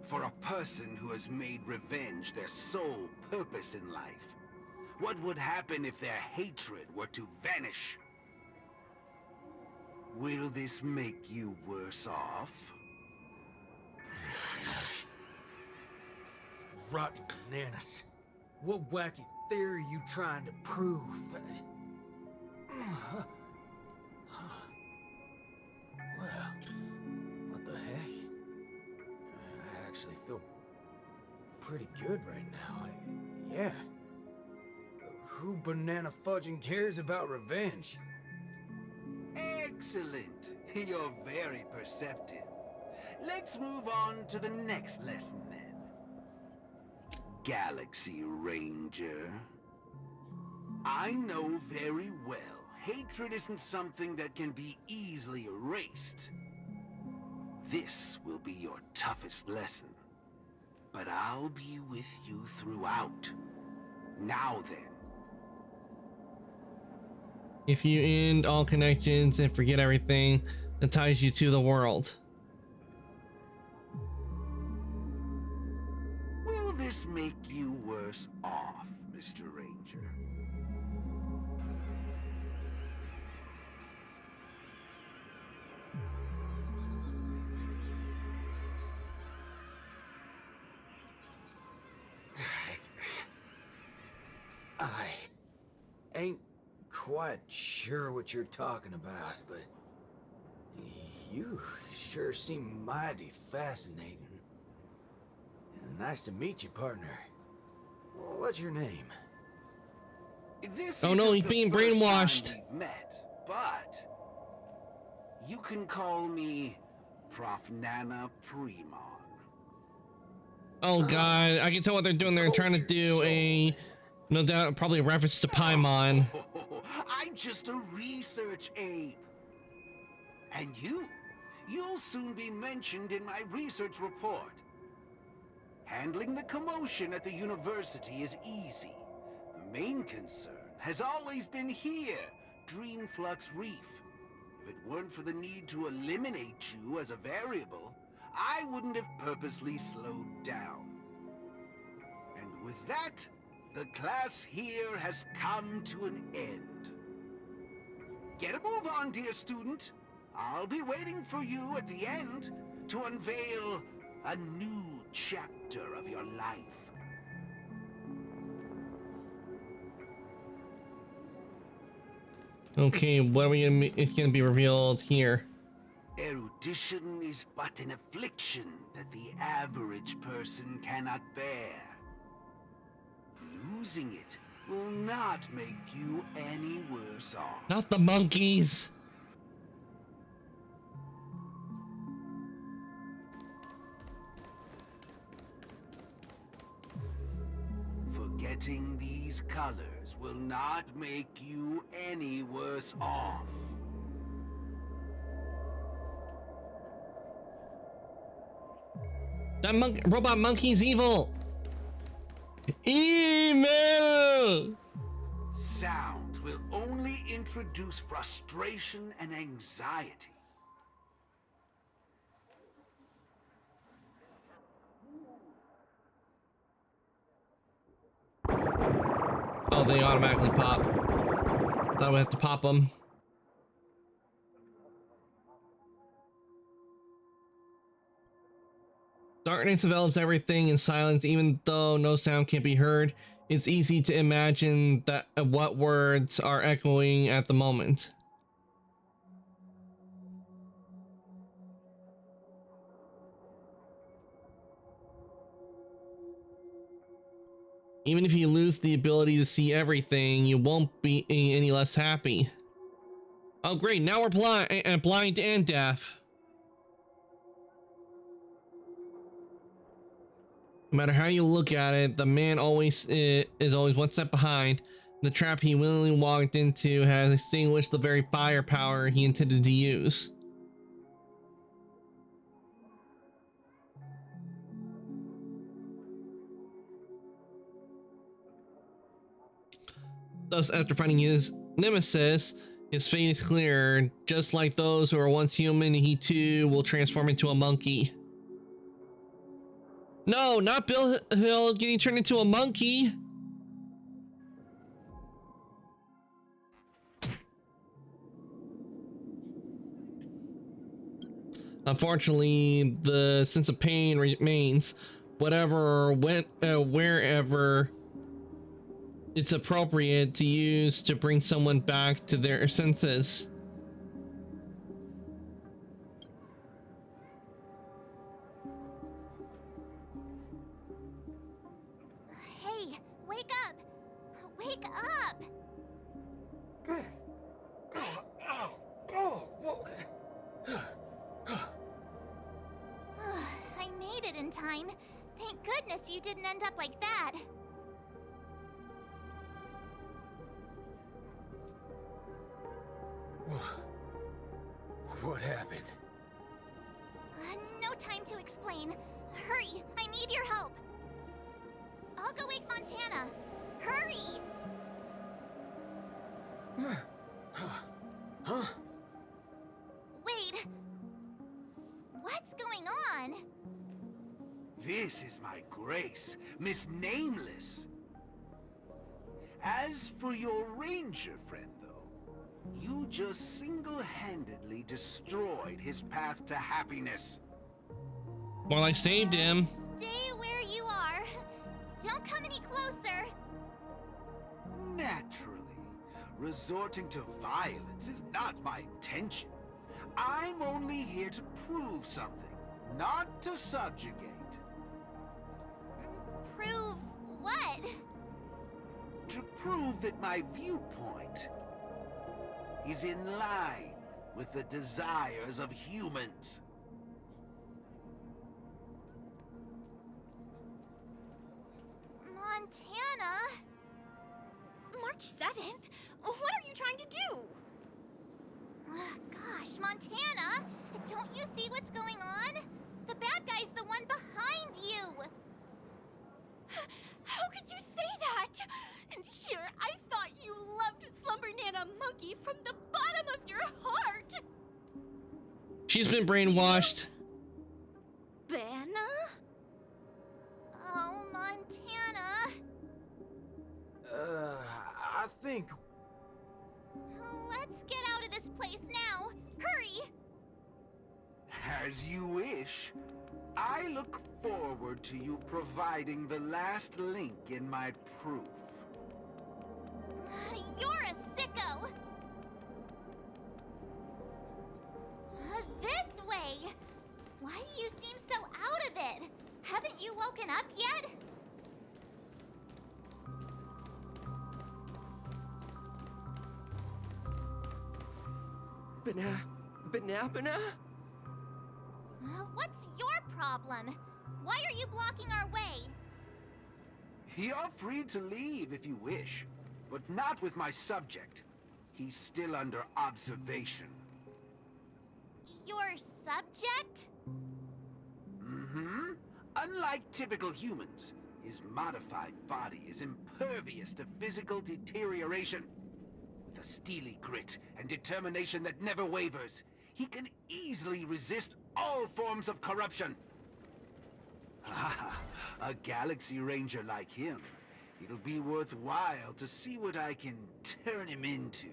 For a person who has made revenge their sole purpose in life, what would happen if their hatred were to vanish? Will this make you worse off? rotten bananas. What wacky theory you trying to prove? Well, what the heck? I actually feel pretty good right now. Yeah. Who banana fudging cares about revenge? Excellent. You're very perceptive. Let's move on to the next lesson then. Galaxy Ranger. I know very well hatred isn't something that can be easily erased. This will be your toughest lesson. But I'll be with you throughout. Now then. If you end all connections and forget everything that ties you to the world. Will this make you worse off, Mr. Ranger? I ain't quite sure what you're talking about, but you sure seem mighty fascinating. Nice to meet you, partner. What's your name? This Oh no, isn't he's the being first time brainwashed. we've met, but you can call me Prof. Nana Primon. Oh god, I can tell what they're doing. They're trying to do a, no doubt, probably a reference to Paimon. I'm just a research ape. And you'll soon be mentioned in my research report. Handling the commotion at the university is easy. The main concern has always been here, Dreamflux Reef. If it weren't for the need to eliminate you as a variable, I wouldn't have purposely slowed down. And with that, the class here has come to an end. Get a move on, dear student. I'll be waiting for you at the end to unveil a new chapter of your life. Okay, what are we gonna? It's gonna be revealed here. Erudition is but an affliction that the average person cannot bear. Losing it will not make you any worse off. Not the monkeys. Forgetting these colors will not make you any worse off. That robot monkey's evil. Evil. Sounds will only introduce frustration and anxiety. Oh, they automatically pop. Thought we have to pop them. Darkness envelops everything in silence, even though no sound can be heard. It's easy to imagine that what words are echoing at the moment. Even if you lose the ability to see everything, you won't be any less happy. Oh great, now we're blind and deaf. No matter how you look at it, the man always is always one step behind. The trap he willingly walked into has extinguished the very firepower he intended to use. Thus, after finding his nemesis, his fate is clear. Just like those who were once human, he too will transform into a monkey. No, not Bill Hill getting turned into a monkey. Unfortunately, the sense of pain remains. whatever, when, wherever it's appropriate to use to bring someone back to their senses. Hey, wake up! Wake up! I made it in time. Thank goodness you didn't end up like that. What happened? No time to explain. Hurry, I need your help. I'll go wake Montana. Hurry! Huh? Wait. What's going on? This is my Grace, Miss Nameless. As for your ranger friend, though, you just single-handedly destroyed his path to happiness. Well, I saved him. Stay where you are. Don't come any closer. Naturally, resorting to violence is not my intention. I'm only here to prove something, not to subjugate. Prove what? To prove that my viewpoint is in line with the desires of humans. Montana? March 7th? What are you trying to do? Gosh, Montana! Don't you see what's going on? The bad guy's the one behind you! How could you say that? And here, I thought you loved Slumber Nana Monkey from the bottom of your heart! She's been brainwashed. Banna? Oh, Montana. I think... Let's get out of this place now. Hurry! As you wish. I look forward to you providing the last link in my proof. You're a sicko! This way! Why do you seem so out of it? Haven't you woken up yet? Banana? What's your problem? Why are you blocking our way? You're free to leave if you wish, but not with my subject. He's still under observation. Your subject? Mm-hmm. Unlike typical humans, his modified body is impervious to physical deterioration. With a steely grit and determination that never wavers, he can easily resist all forms of corruption. A Galaxy Ranger like him. It'll be worthwhile to see what I can turn him into.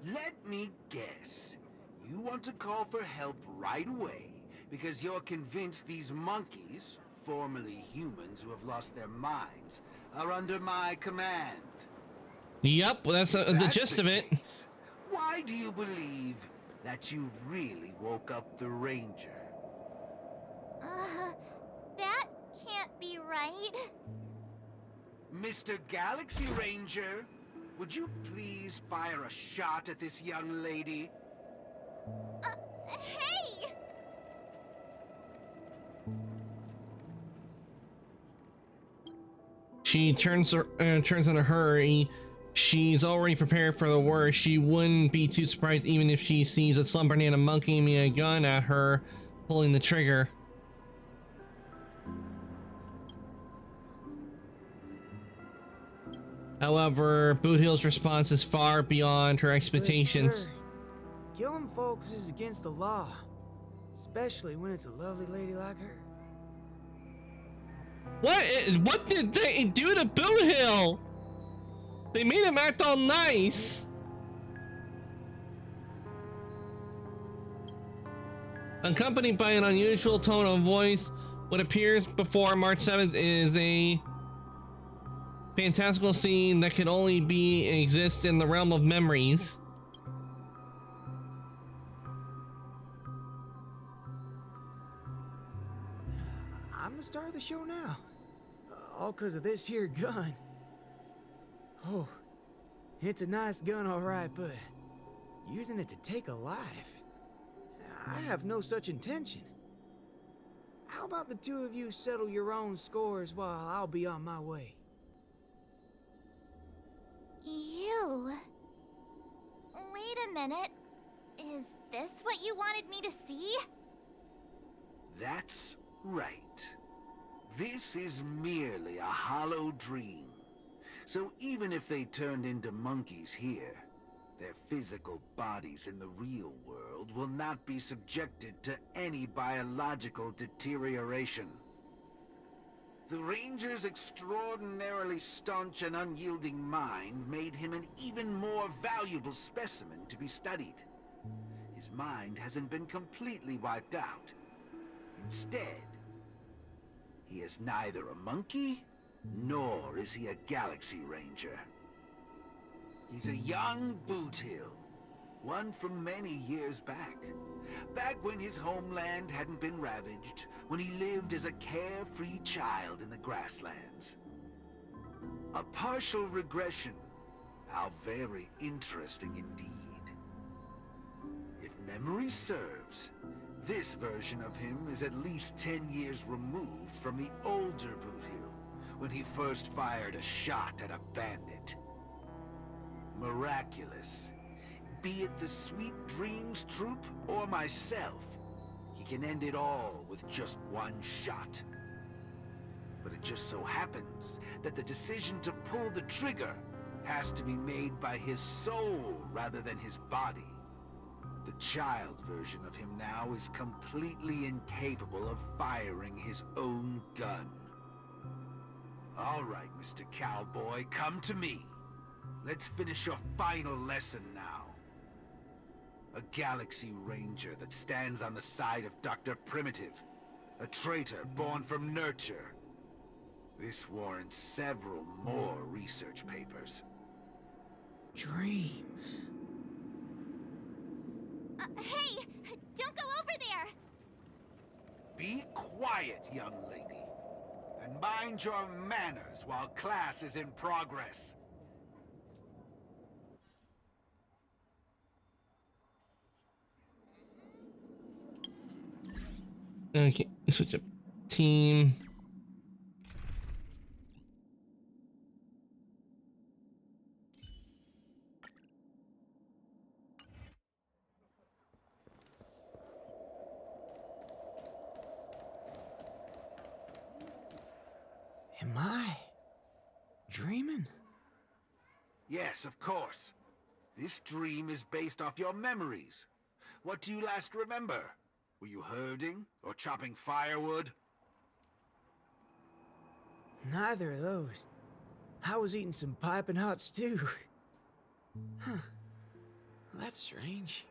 Let me guess. You want to call for help right away because you're convinced these monkeys, formerly humans who have lost their minds, are under my command. Yep, well, that's the gist of it. Case, why do you believe that you really woke up the Ranger? That can't be right. Mr. Galaxy Ranger, would you please fire a shot at this young lady? Hey! She turns in a hurry. She's already prepared for the worst. She wouldn't be too surprised even if she sees a Slumber Nana Monkey aiming a gun at her, pulling the trigger. However, Boot Hill's response is far beyond her expectations. Sir, killing folks is against the law, especially when it's a lovely lady like her. What did they do to Boot Hill? They made him act all nice. accompanied by an unusual tone of voice. What appears before March 7th is a fantastical scene that can only exist in the realm of memories. I'm the star of the show now. All because of this here gun. Oh, it's a nice gun, all right, but using it to take a life? I have no such intention. How about the two of you settle your own scores while I'll be on my way? You? Wait a minute. Is this what you wanted me to see? That's right. This is merely a hollow dream. So even if they turned into monkeys here, their physical bodies in the real world will not be subjected to any biological deterioration. The Ranger's extraordinarily staunch and unyielding mind made him an even more valuable specimen to be studied. His mind hasn't been completely wiped out. Instead, he is neither a monkey, nor is he a Galaxy Ranger. He's a young Boothill, one from many years back. Back when his homeland hadn't been ravaged, when he lived as a carefree child in the grasslands. A partial regression. How very interesting indeed. If memory serves, this version of him is at least 10 years removed from the older Boothill, when he first fired a shot at a bandit. Miraculous. Be it the Sweet Dreams Troop or myself, he can end it all with just one shot. But it just so happens that the decision to pull the trigger has to be made by his soul rather than his body. The child version of him now is completely incapable of firing his own gun. All right, Mr. Cowboy, come to me. Let's finish your final lesson now. A Galaxy Ranger that stands on the side of Dr. Primitive. A traitor born from nurture. This warrants several more research papers. Dreams. Hey! Don't go over there! Be quiet, young lady. And mind your manners while class is in progress. Okay, switch up team. Am I dreaming? Yes, of course. This dream is based off your memories. What do you last remember? Were you herding or chopping firewood? Neither of those. I was eating some piping hot stew. Huh. That's strange.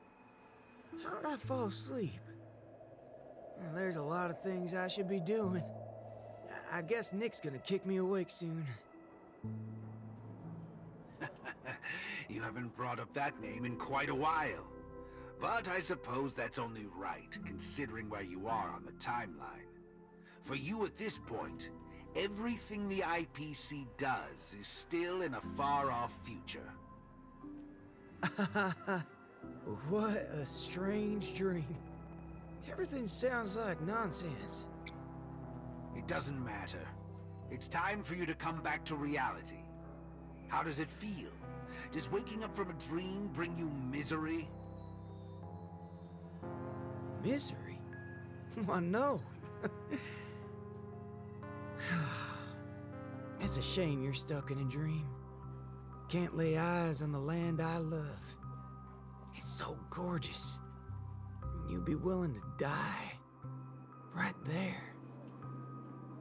How did I fall asleep? Well, there's a lot of things I should be doing. I guess Nick's gonna kick me awake soon. You haven't brought up that name in quite a while. But I suppose that's only right, considering where you are on the timeline. For you at this point, everything the IPC does is still in a far-off future. What a strange dream. Everything sounds like nonsense. It doesn't matter. It's time for you to come back to reality. How does it feel? Does waking up from a dream bring you misery? Misery? Why, no. It's a shame you're stuck in a dream. Can't lay eyes on the land I love. It's so gorgeous. You'd be willing to die. Right there.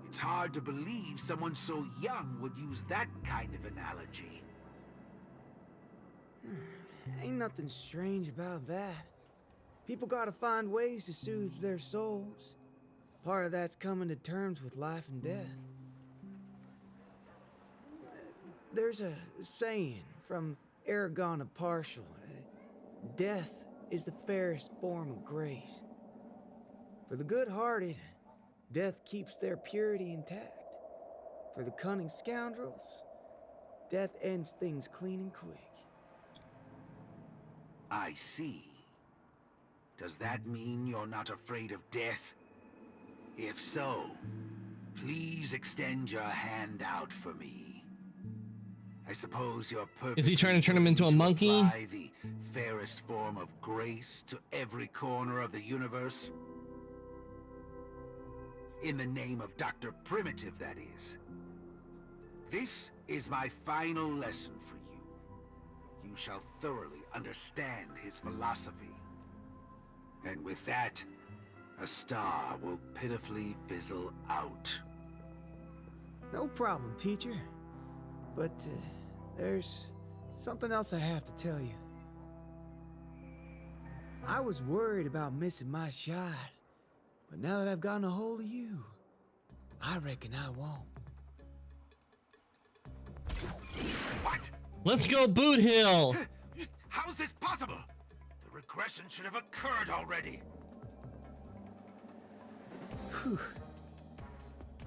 It's hard to believe someone so young would use that kind of analogy. Ain't nothing strange about that. People gotta find ways to soothe their souls. Part of that's coming to terms with life and death. There's a saying from Aragon of Partial. Death is the fairest form of grace. For the good-hearted, death keeps their purity intact. For the cunning scoundrels, death ends things clean and quick. I see. Does that mean you're not afraid of death? If so, please extend your hand out for me. I suppose you're perfectly... Is he trying to turn him into a monkey? Apply the fairest form of grace to every corner of the universe? In the name of Dr. Primitive, that is. This is my final lesson for you. You shall thoroughly understand his philosophy. And with that, a star will pitifully fizzle out. No problem, teacher. But there's something else I have to tell you. I was worried about missing my shot, but now that I've gotten a hold of you, I reckon I won't. What? Let's go, Boot Hill! How is this possible? The regression should have occurred already. Whew.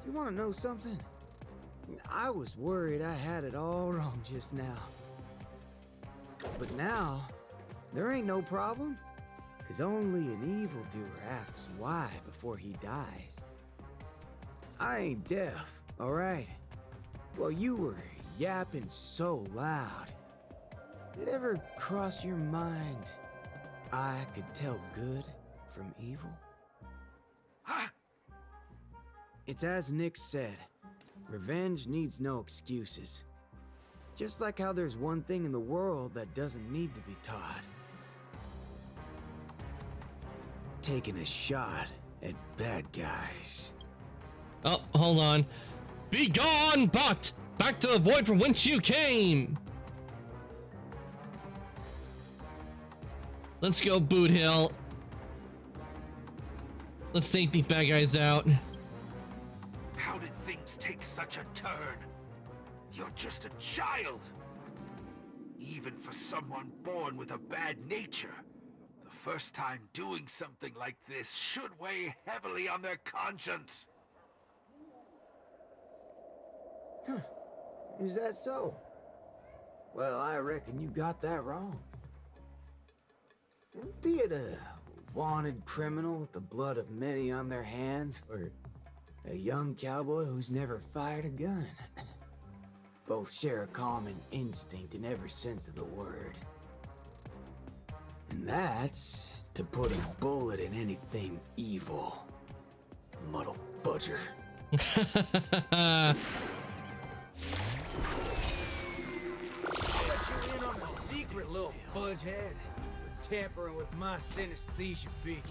You want to know something? I was worried I had it all wrong just now. But now, there ain't no problem. Because only an evildoer asks why before he dies. I ain't deaf, alright? Well, you were yapping so loud. Did it ever cross your mind I could tell good from evil? Huh? It's as Nick said, revenge needs no excuses. Just like how there's one thing in the world that doesn't need to be taught. Taking a shot at bad guys. Oh, hold on. Be gone, bot! Back to the void from whence you came! Let's go, Boot Hill. Let's take these bad guys out. How did things take such a turn? You're just a child. Even for someone born with a bad nature, the first time doing something like this should weigh heavily on their conscience. Huh. Is that so? Well, I reckon you got that wrong. Be it a wanted criminal with the blood of many on their hands, or a young cowboy who's never fired a gun. Both share a common instinct in every sense of the word. And that's to put a bullet in anything evil. Muddle budger. I'll let you in on the secret, little fudgehead. Tampering with my synesthesia beacon.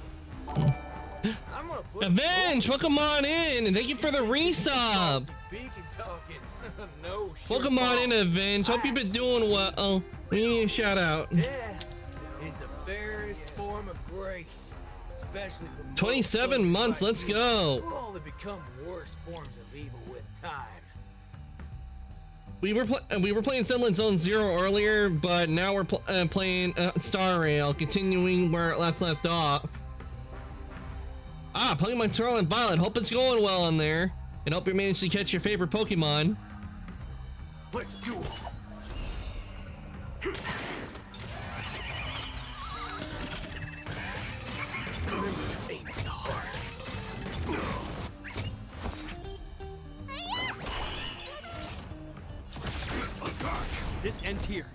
I'm gonna put Avenge, welcome on in, and thank you for the resub. Beacon talking. No shit. Welcome on in, Avenge. Hope you've been doing well. Oh, we need a shout out. Death is the fairest form of grace, especially for 27 months. Let's go. We'll only become worse forms of evil with time. We were playing Sunland Zone Zero earlier, but now we're playing Star Rail, continuing where it last left off. Ah, Pokemon Scarlet and Violet. Hope it's going well in there, and hope you managed to catch your favorite Pokemon. Let's do it. Aim at the heart. This ends here.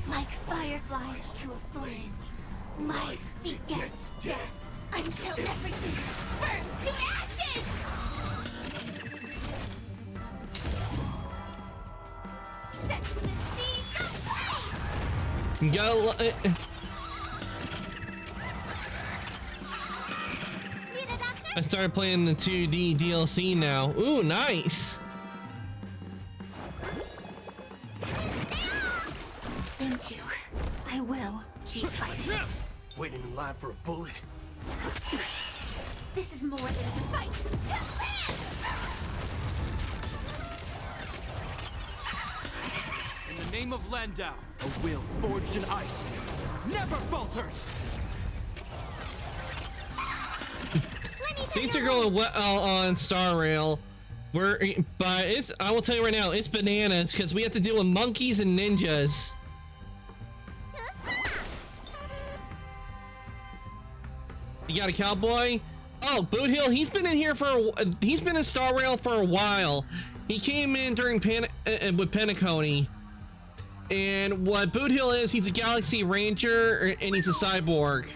Like fireflies to a flame, life begets death until everything burns to ashes! Set the seas aflame! You gotta. I started playing the 2D DLC now. Ooh, nice. Waiting in line for a bullet. This is more than a fight to live! In the name of Landau, a will forged in ice never falters! Things are going well on Star Rail. But I will tell you right now, it's bananas because we have to deal with monkeys and ninjas. You got a cowboy? Oh, Boot Hill, he's been in here he's been in Star Rail for a while. He came in during with Penacony. And what Boot Hill is, he's a Galaxy Ranger and he's a cyborg.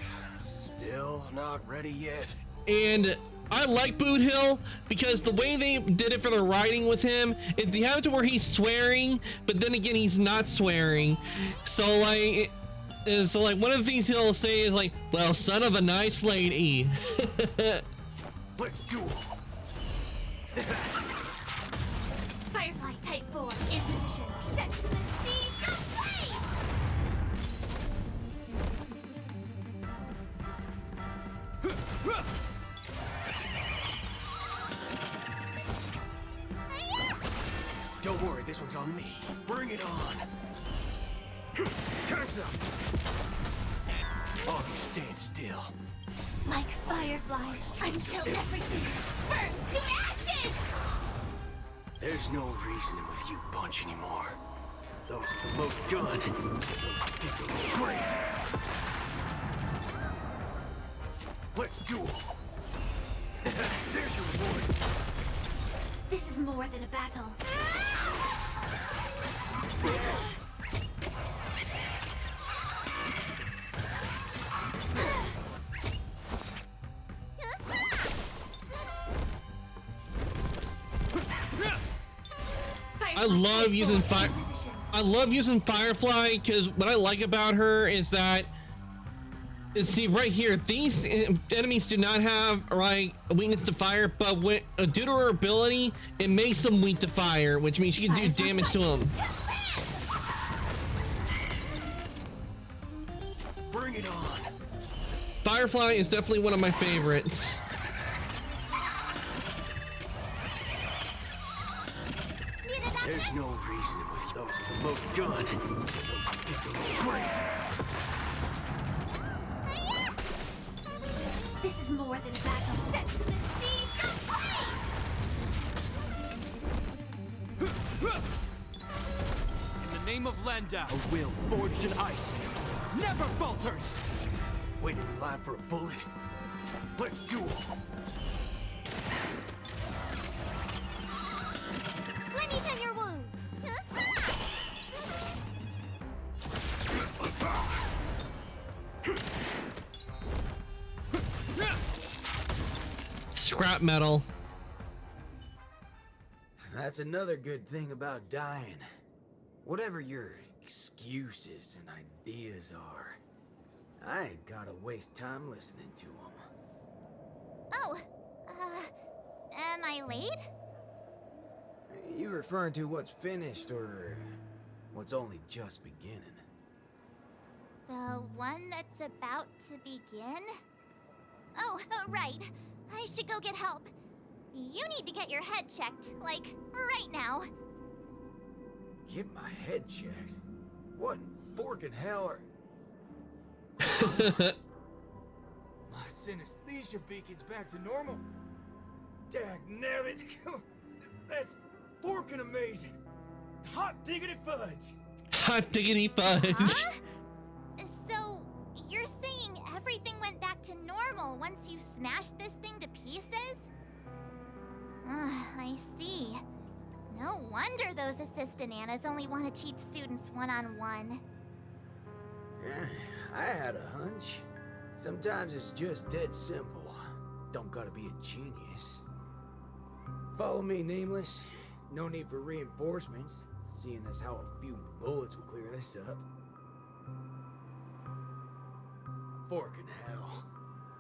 Still not ready yet. And I like Boot Hill because the way they did it for the writing with him is they have it to where he's swearing, but then again he's not swearing. So like one of the things he'll say is like, "Well, son of a nice lady." Let's do it. Firefly Type 4 in position. Set to the sea. Go play! Don't worry, this one's on me. Bring it on. Time's up. Oh, you stand still. Like fireflies until everything burns to ashes! There's no reasoning with you bunch anymore. Those with the loaded gun, those who dig their own grave. Let's duel. There's your reward. This is more than a battle. I love using Firefly because what I like about her is that, see right here, these enemies do not have a weakness to fire, but due to her ability, it makes them weak to fire, which means she can do damage to them. Bring it on. Firefly is definitely one of my favorites. There's no reasoning with those with the loaded gun, those who dig their own grave. This is more than a battle. Set to the sea. Go play! In the name of Landau, a will forged in ice never falters! Waiting in line for a bullet. Let's duel. Let me tend your wounds. Scrap metal. That's another good thing about dying. Whatever your excuses and ideas are, I ain't gotta waste time listening to them. Oh, am I late? You referring to what's finished or what's only just beginning? The one that's about to begin? Oh, right. I should go get help. You need to get your head checked, like, right now. Get my head checked? What in forking hell are... My synesthesia beacon's back to normal. Dagnabbit. That's forking amazing. Hot diggity fudge. Hot diggity fudge. Huh? So, you're saying everything went back to normal once you smashed this thing to pieces? I see. No wonder those assistant Annas only want to teach students one-on-one. I had a hunch. Sometimes it's just dead simple. Don't gotta be a genius. Follow me, Nameless. No need for reinforcements, seeing as how a few bullets will clear this up. Forking hell.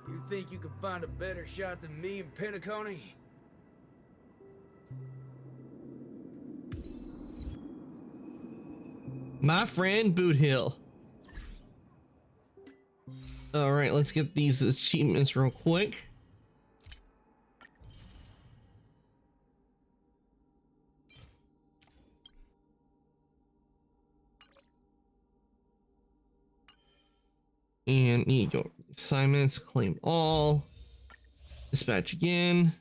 You think you can find a better shot than me and Penacony? My friend Boot Hill. All right, let's get these achievements real quick. And need your assignments, claim all, dispatch again.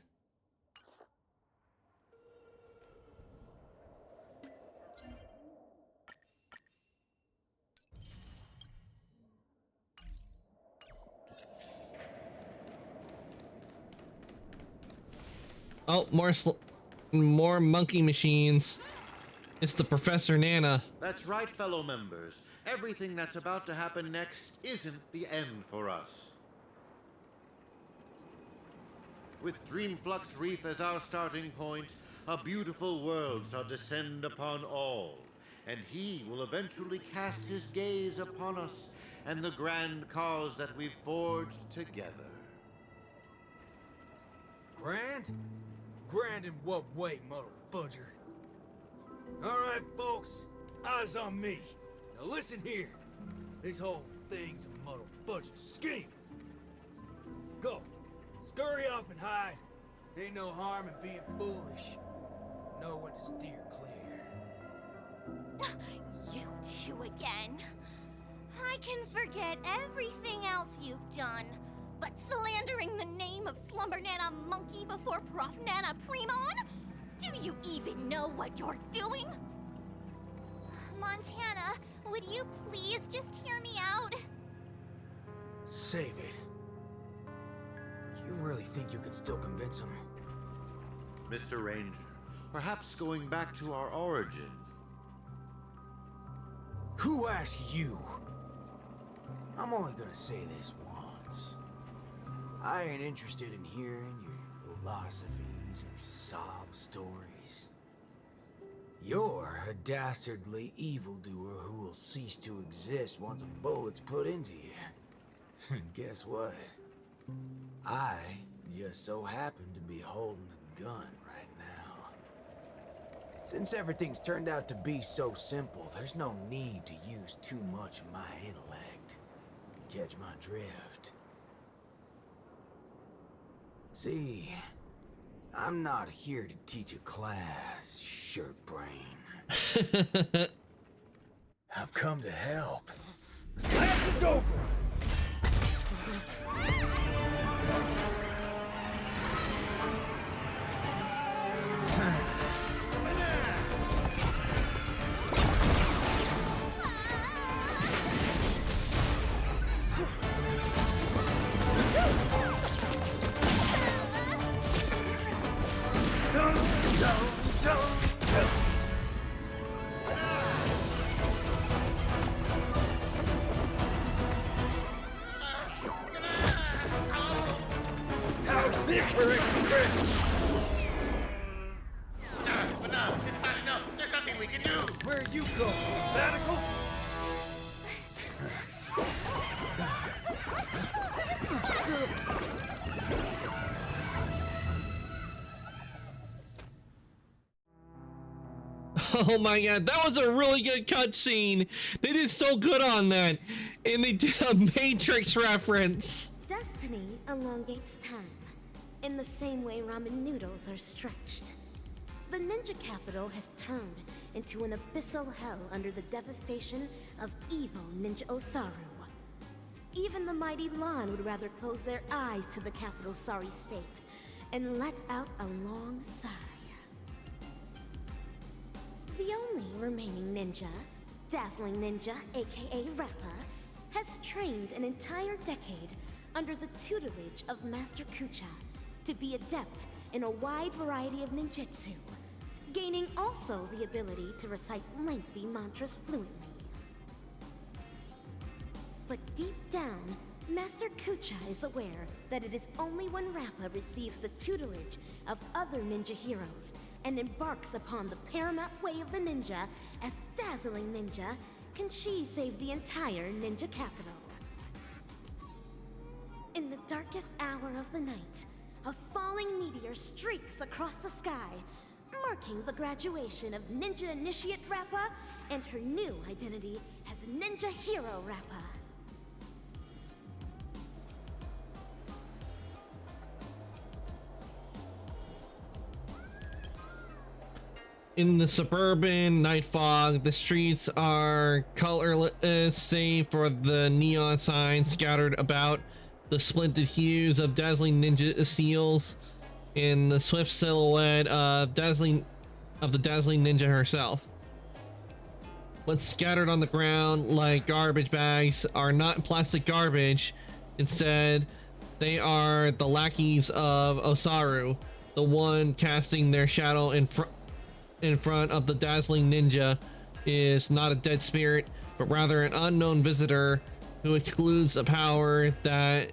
Oh, more monkey machines. It's the Professor Nana. That's right, fellow members. Everything that's about to happen next isn't the end for us. With Dreamflux Reef as our starting point, a beautiful world shall descend upon all, and he will eventually cast his gaze upon us and the grand cause that we've forged together. Grand? Grand in what way, motherfudger? Alright, folks, eyes on me. Now listen here. This whole thing's a motherfudger scheme. Go. Scurry off and hide. Ain't no harm in being foolish. Know when to steer clear. You two again. I can forget everything else you've done, but slandering the name of Slumber Nana Monkey before Prof Nana Primon? Do you even know what you're doing? Montana, would you please just hear me out? Save it. You really think you can still convince him? Mr. Ranger, perhaps going back to our origins. Who asked you? I'm only gonna say this once. I ain't interested in hearing your philosophies or sob stories. You're a dastardly evildoer who will cease to exist once a bullet's put into you. And guess what? I just so happen to be holding a gun right now. Since everything's turned out to be so simple, there's no need to use too much of my intellect. Catch my drift? See, I'm not here to teach a class, shirt brain. I've come to help. Class is over! How's this for extra credit? No, it's not enough. There's nothing we can do. Where you go? Sabbatical? Oh my god, that was a really good cutscene. They did so good on that. And they did a Matrix reference. Destiny elongates time, in the same way ramen noodles are stretched. The ninja capital has turned into an abyssal hell under the devastation of evil Ninja Osaru. Even the mighty Lan would rather close their eyes to the capital's sorry state and let out a long sigh. The only remaining ninja, Dazzling Ninja, aka Rappa, has trained an entire decade under the tutelage of Master Kucha to be adept in a wide variety of ninjutsu, gaining also the ability to recite lengthy mantras fluently. But deep down, Master Kucha is aware that it is only when Rappa receives the tutelage of other ninja heroes and embarks upon the paramount way of the ninja as Dazzling Ninja can she save the entire ninja capital. In the darkest hour of the night, a falling meteor streaks across the sky, marking the graduation of Ninja Initiate Rappa and her new identity as Ninja Hero Rappa. In the suburban night fog, the streets are colorless save for the neon signs scattered about, the splinted hues of dazzling ninja seals, and the swift silhouette of the dazzling ninja herself. What's scattered on the ground like garbage bags are not plastic garbage. Instead, they are the lackeys of Osaru, the one casting their shadow in front of the dazzling ninja is not a dead spirit, but rather an unknown visitor who excludes a power that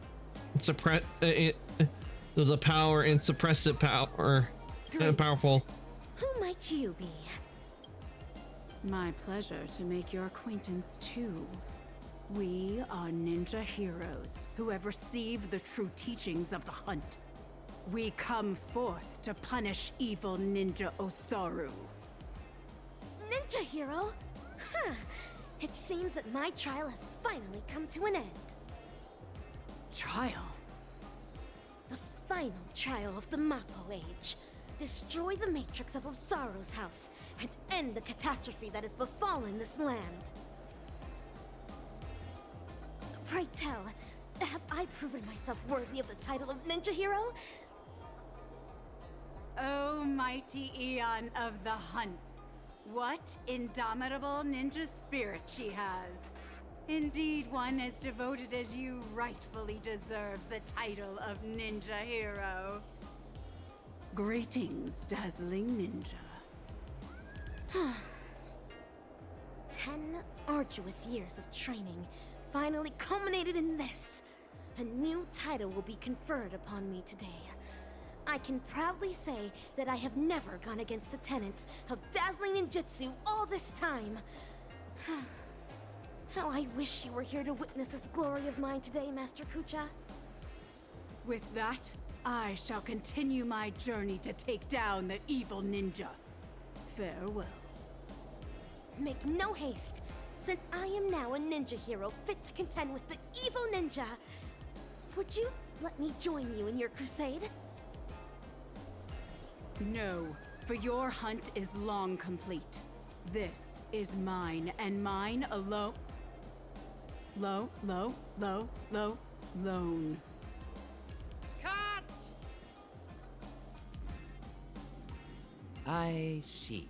there's a power and suppressive power and powerful. Who might you be? My pleasure to make your acquaintance too. We are ninja heroes who have received the true teachings of the hunt. We come forth to punish evil ninja Osaru. Ninja hero? Huh. It seems that my trial has finally come to an end. Trial? The final trial of the Mappo Age. Destroy the matrix of Osaru's house and end the catastrophe that has befallen this land. Pray tell, have I proven myself worthy of the title of ninja hero? O mighty Eon of the Hunt, what indomitable ninja spirit she has. Indeed, one as devoted as you rightfully deserves the title of ninja hero. Greetings, dazzling ninja. 10 arduous years of training finally culminated in this. A new title will be conferred upon me today. I can proudly say that I have never gone against the tenets of dazzling ninjutsu all this time. How I wish you were here to witness this glory of mine today, Master Kucha. With that, I shall continue my journey to take down the evil ninja. Farewell. Make no haste, since I am now a ninja hero fit to contend with the evil ninja. Would you let me join you in your crusade? No, for your hunt is long complete. This is mine, and mine alone. Lone. Cut! I see.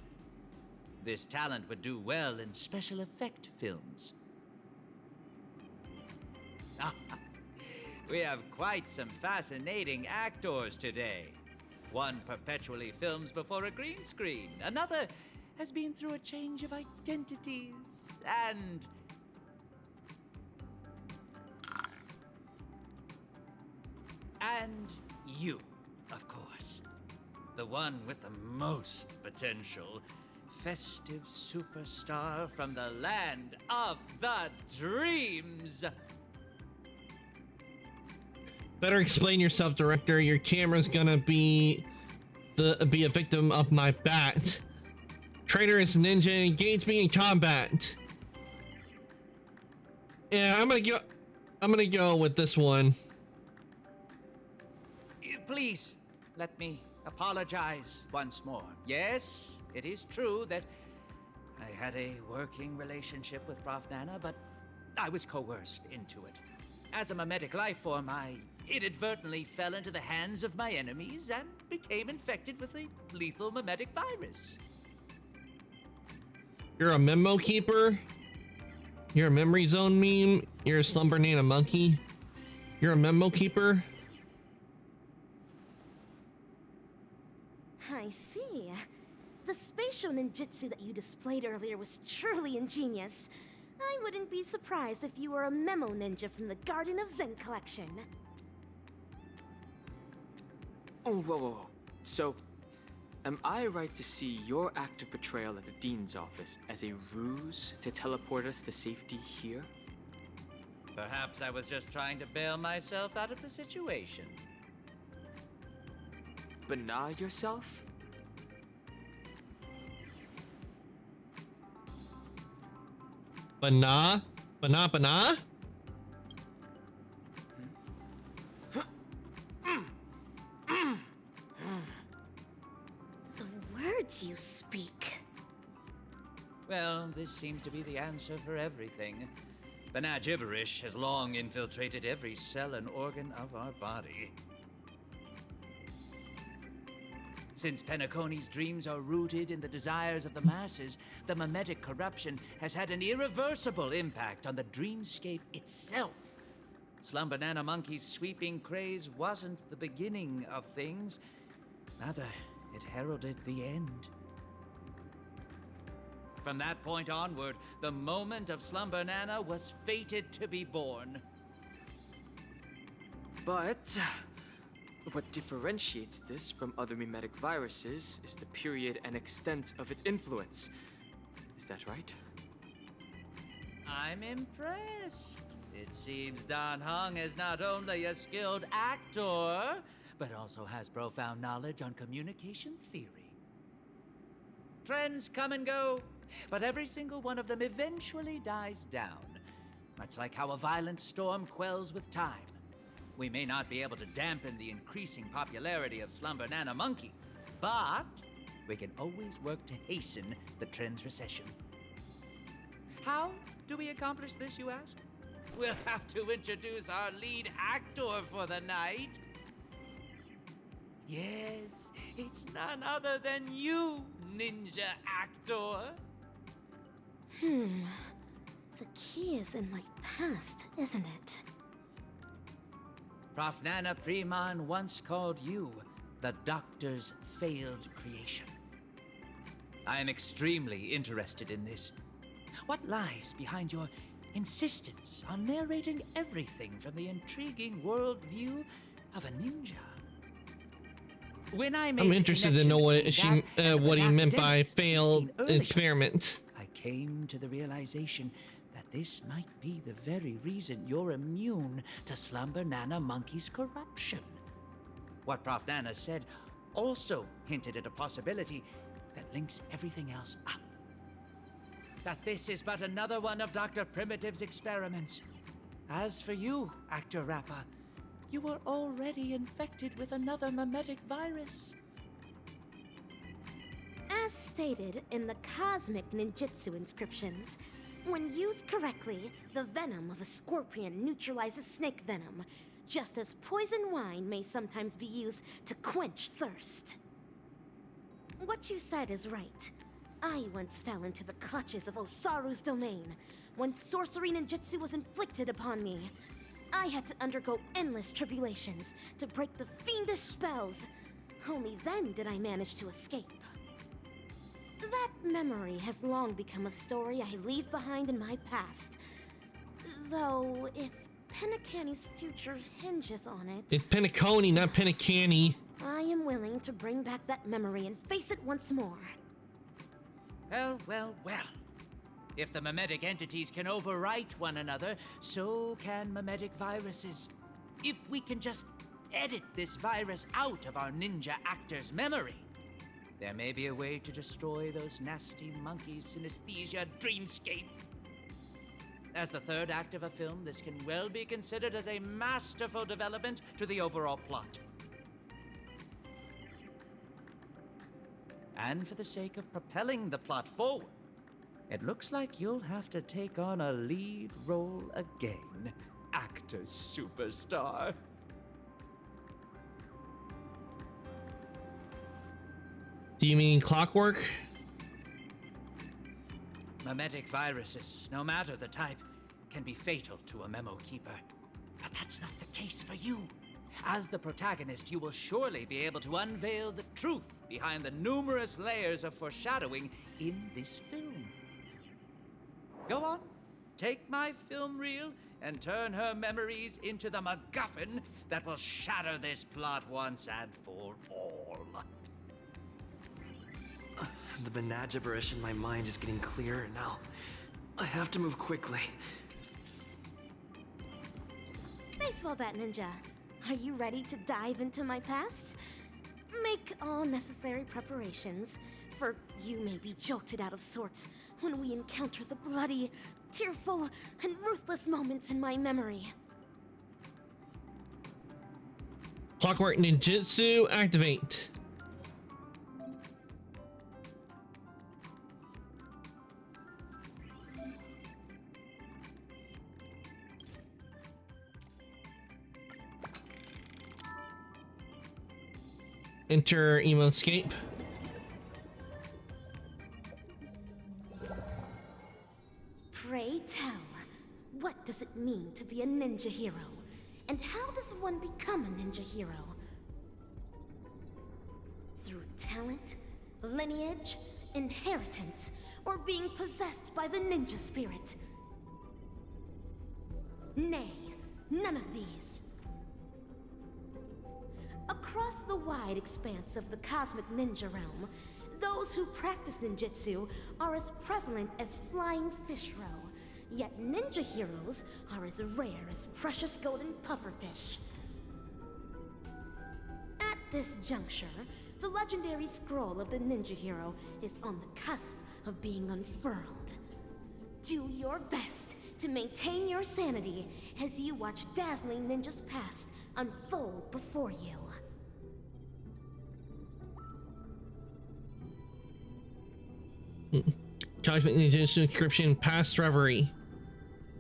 This talent would do well in special effect films. We have quite some fascinating actors today. One perpetually films before a green screen. Another has been through a change of identities. And you, of course. The one with the most potential. Festive superstar from the land of the dreams. Better explain yourself, director. Your camera's gonna be a victim of my bat. Traitorous ninja, engage me in combat. Yeah, I'm gonna go with this one. Please, let me apologize once more. Yes, it is true that I had a working relationship with Prof. Nana, but I was coerced into it. As a mimetic life form, I inadvertently fell into the hands of my enemies and became infected with a lethal mimetic virus. You're a memo keeper? You're a memory zone meme? You're a slumber nana monkey? You're a memo keeper? I see. The spatial ninjutsu that you displayed earlier was truly ingenious. I wouldn't be surprised if you were a memo ninja from the Garden of Zen collection. Oh, whoa. So, am I right to see your active portrayal at the Dean's office as a ruse to teleport us to safety here? Perhaps I was just trying to bail myself out of the situation. Bana yourself? Bana? The word words you speak? Well, this seems to be the answer for everything. Banal gibberish has long infiltrated every cell and organ of our body. Since Penacony's dreams are rooted in the desires of the masses, the mimetic corruption has had an irreversible impact on the dreamscape itself. Slumber Nana Monkey's sweeping craze wasn't the beginning of things. Rather, it heralded the end. From that point onward, the moment of Slumber Nana was fated to be born. But what differentiates this from other mimetic viruses is the period and extent of its influence. Is that right? I'm impressed. It seems Dan Heng is not only a skilled actor, but also has profound knowledge on communication theory. Trends come and go, but every single one of them eventually dies down, much like how a violent storm quells with time. We may not be able to dampen the increasing popularity of Slumber Nana Monkey, but we can always work to hasten the trend's recession. How do we accomplish this, you ask? We'll have to introduce our lead actor for the night. Yes, it's none other than you, ninja actor. The key is in my past, isn't it? Prof. Nana Preman once called you the Doctor's failed creation. I am extremely interested in this. What lies behind your insistence on narrating everything from the intriguing worldview of a ninja? When I made I'm the interested to know what connection what he meant by academics failed seen earlier, experiment. I came to the realization that this might be the very reason you're immune to Slumber Nana Monkey's corruption. What Prof. Nana said also hinted at a possibility that links everything else up. That this is but another one of Dr. Primitive's experiments. As for you, Actor Rappa, you were already infected with another mimetic virus. As stated in the cosmic ninjutsu inscriptions, when used correctly, the venom of a scorpion neutralizes snake venom, just as poison wine may sometimes be used to quench thirst. What you said is right. I once fell into the clutches of Osaru's domain. When sorcery ninjutsu was inflicted upon me, I had to undergo endless tribulations to break the fiendish spells. Only then did I manage to escape. That memory has long become a story I leave behind in my past. Though, if Penacony's future hinges on it... It's Penacony, not Penacany. I am willing to bring back that memory and face it once more. Well, well, well. If the mimetic entities can overwrite one another, so can mimetic viruses. If we can just edit this virus out of our ninja actor's memory, there may be a way to destroy those nasty monkeys' synesthesia dreamscape. As the third act of a film, this can well be considered as a masterful development to the overall plot. And for the sake of propelling the plot forward, it looks like you'll have to take on a lead role again, actor superstar. Do you mean Clockwork? Mimetic viruses, no matter the type, can be fatal to a memo keeper. But that's not the case for you. As the protagonist, you will surely be able to unveil the truth behind the numerous layers of foreshadowing in this film. Go on, take my film reel and turn her memories into the MacGuffin that will shatter this plot once and for all. The Banal gibberish in my mind is getting clearer now. I have to move quickly. Baseball bat ninja, are you ready to dive into my past? Make all necessary preparations, for you may be jolted out of sorts when we encounter the bloody, tearful, and ruthless moments in my memory. Clockwork Ninjutsu, activate. enter Emoscape. Pray tell, what does it mean to be a ninja hero? And how does one become a ninja hero? Through talent, lineage, inheritance, or being possessed by the ninja spirit? Nay, none of these. Across the wide expanse of the cosmic ninja realm, those who practice ninjutsu are as prevalent as flying fish roe. Yet ninja heroes are as rare as precious golden pufferfish. At this juncture, the legendary scroll of the ninja hero is on the cusp of being unfurled. Do your best to maintain your sanity as you watch dazzling ninjas past unfold before you. Cosmic Ninja Subscription Past Reverie.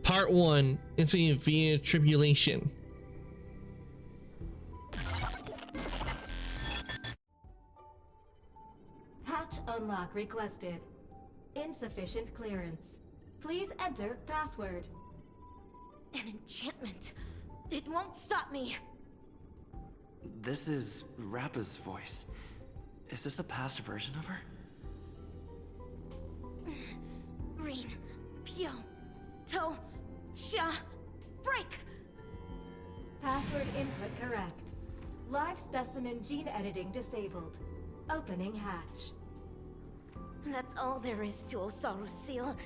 Part 1, Infinite via Tribulation. Hatch unlock requested. Insufficient clearance. Please enter password. An enchantment. It won't stop me. This is Rappa's voice. Is this a past version of her? Rin, Pyo, To, Sha, break! Password input correct. Live specimen gene editing disabled. Opening hatch. That's all there is to Osaru's seal.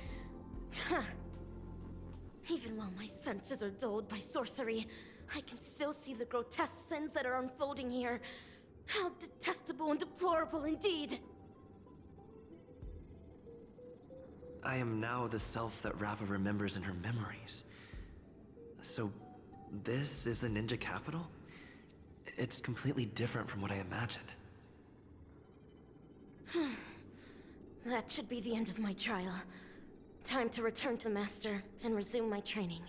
Even while my senses are dulled by sorcery, I can still see the grotesque sins that are unfolding here. How detestable and deplorable indeed! I am now the self that Rappa remembers in her memories. So, this is the ninja capital? It's completely different from what I imagined. That should be the end of my trial. Time to return to Master and resume my training.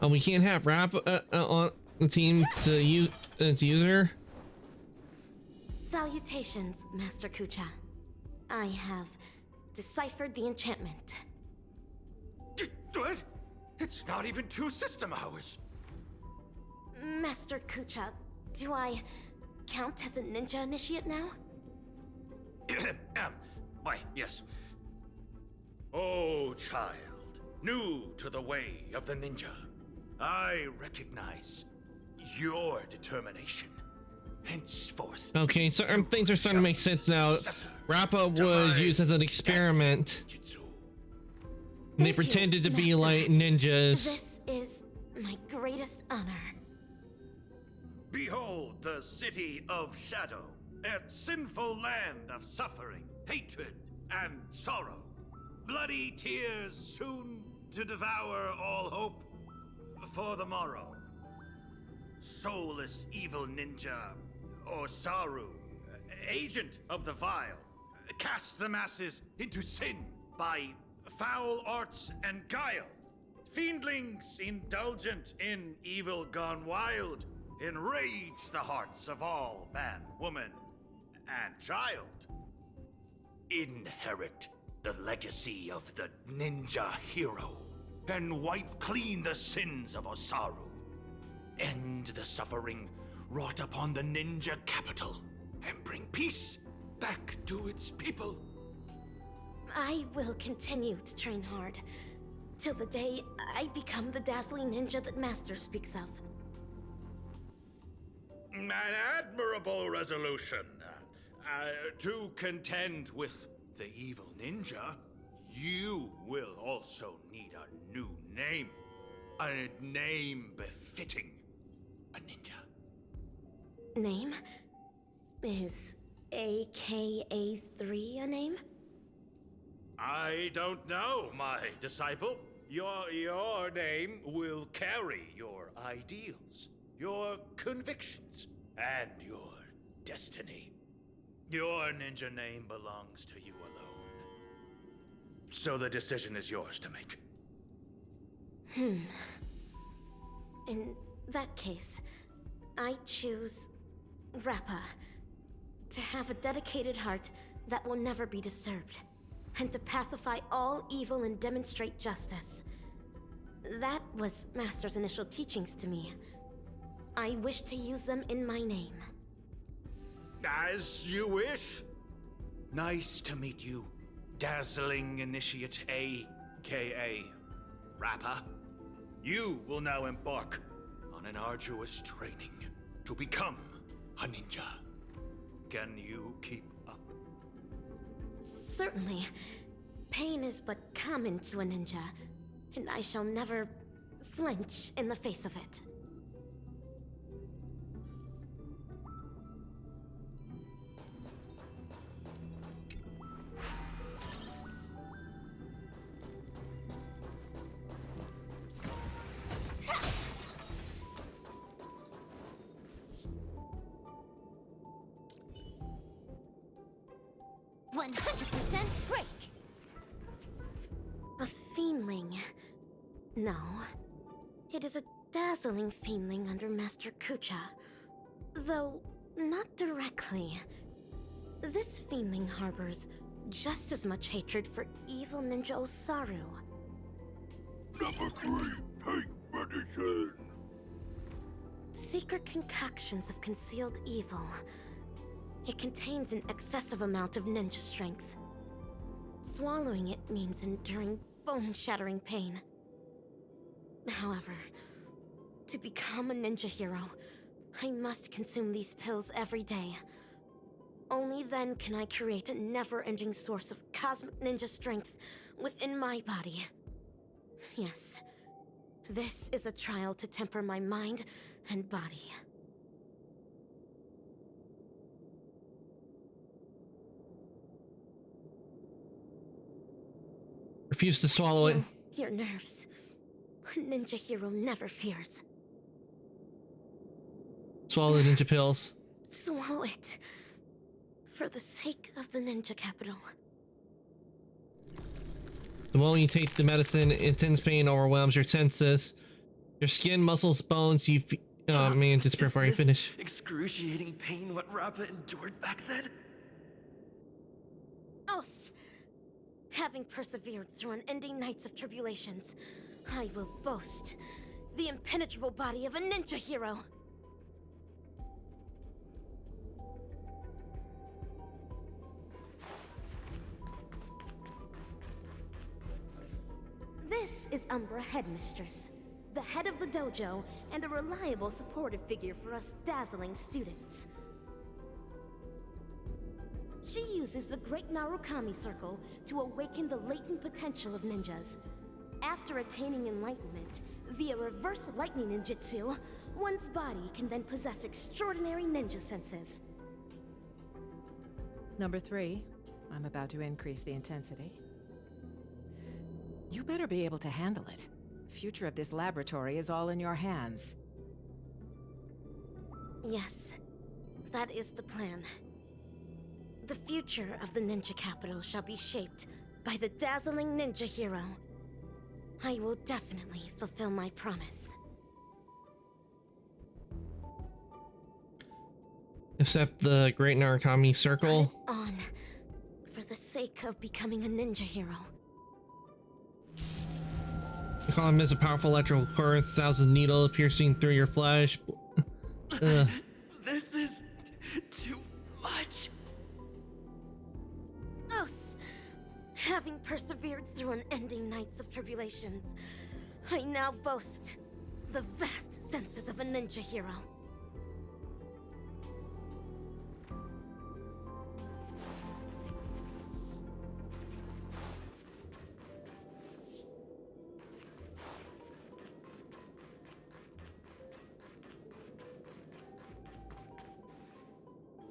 We can't have Rap on the team to use her. Salutations, Master Kucha. I have deciphered the enchantment. What? It's not even 2 system hours. Master Kucha, do I count as a ninja initiate now? Why, yes. Oh, child, new to the way of the ninja. I recognize your determination. Henceforth. Okay, certain things are starting to make sense now. Rappa was used as an experiment. And they pretended to be like ninjas. This is my greatest honor. Behold the city of shadow, a sinful land of suffering, hatred, and sorrow. Bloody tears soon to devour all hope for the morrow. Soulless evil ninja, Osaru, agent of the vile, cast the masses into sin by foul arts and guile. Fiendlings indulgent in evil gone wild, enrage the hearts of all man, woman, and child. Inherit the legacy of the ninja hero, and wipe clean the sins of Osaru. End the suffering wrought upon the ninja capital, and bring peace back to its people. I will continue to train hard, till the day I become the dazzling ninja that Master speaks of. An admirable resolution. To contend with the evil ninja, you will also need a new name. A name befitting a ninja. Name? Is AKA3 a name? I don't know, my disciple. Your name will carry your ideals, your convictions, and your destiny. Your ninja name belongs to you alone. So the decision is yours to make. In that case, I choose Rappa. To have a dedicated heart that will never be disturbed, and to pacify all evil and demonstrate justice. That was Master's initial teachings to me. I wish to use them in my name. As you wish. Nice to meet you, Dazzling Initiate A.K.A. Rappa. You will now embark on an arduous training to become a ninja. Can you keep up? Certainly. Pain is but common to a ninja, and I shall never flinch in the face of it. Break! A fiendling. No. It is a dazzling fiendling under Master Kucha. Though, not directly. This fiendling harbors just as much hatred for evil ninja Osaru. Number 3, take medicine. Secret concoctions of concealed evil. It contains an excessive amount of ninja strength. Swallowing it means enduring bone-shattering pain. However, to become a ninja hero, I must consume these pills every day. Only then can I create a never-ending source of cosmic ninja strength within my body. Yes, this is a trial to temper my mind and body. Refuse to swallow it. Your nerves. A ninja hero never fears. Swallow the ninja pills. Swallow it. For the sake of the ninja capital. The moment you take the medicine, intense pain overwhelms your senses. Your skin, muscles, bones, you oh man, just before I finish. Excruciating pain what Rappa endured back then? Os! Having persevered through unending nights of tribulations, I will boast the impenetrable body of a ninja hero. This is Umbra Headmistress, the head of the dojo and a reliable supportive figure for us dazzling students. She uses the Great Narukami Circle to awaken the latent potential of ninjas. After attaining enlightenment, via reverse lightning ninjutsu, one's body can then possess extraordinary ninja senses. Number 3, I'm about to increase the intensity. You better be able to handle it. Future of this laboratory is all in your hands. Yes, that is the plan. The future of the ninja capital shall be shaped by the dazzling ninja hero. I will definitely fulfill my promise. Except the Great Narukami Circle. On, for the sake of becoming a ninja hero. The column is a powerful electrical current, thousands of needles piercing through your flesh. This is too much. Us! Having persevered through unending nights of tribulations, I now boast the vast senses of a ninja hero.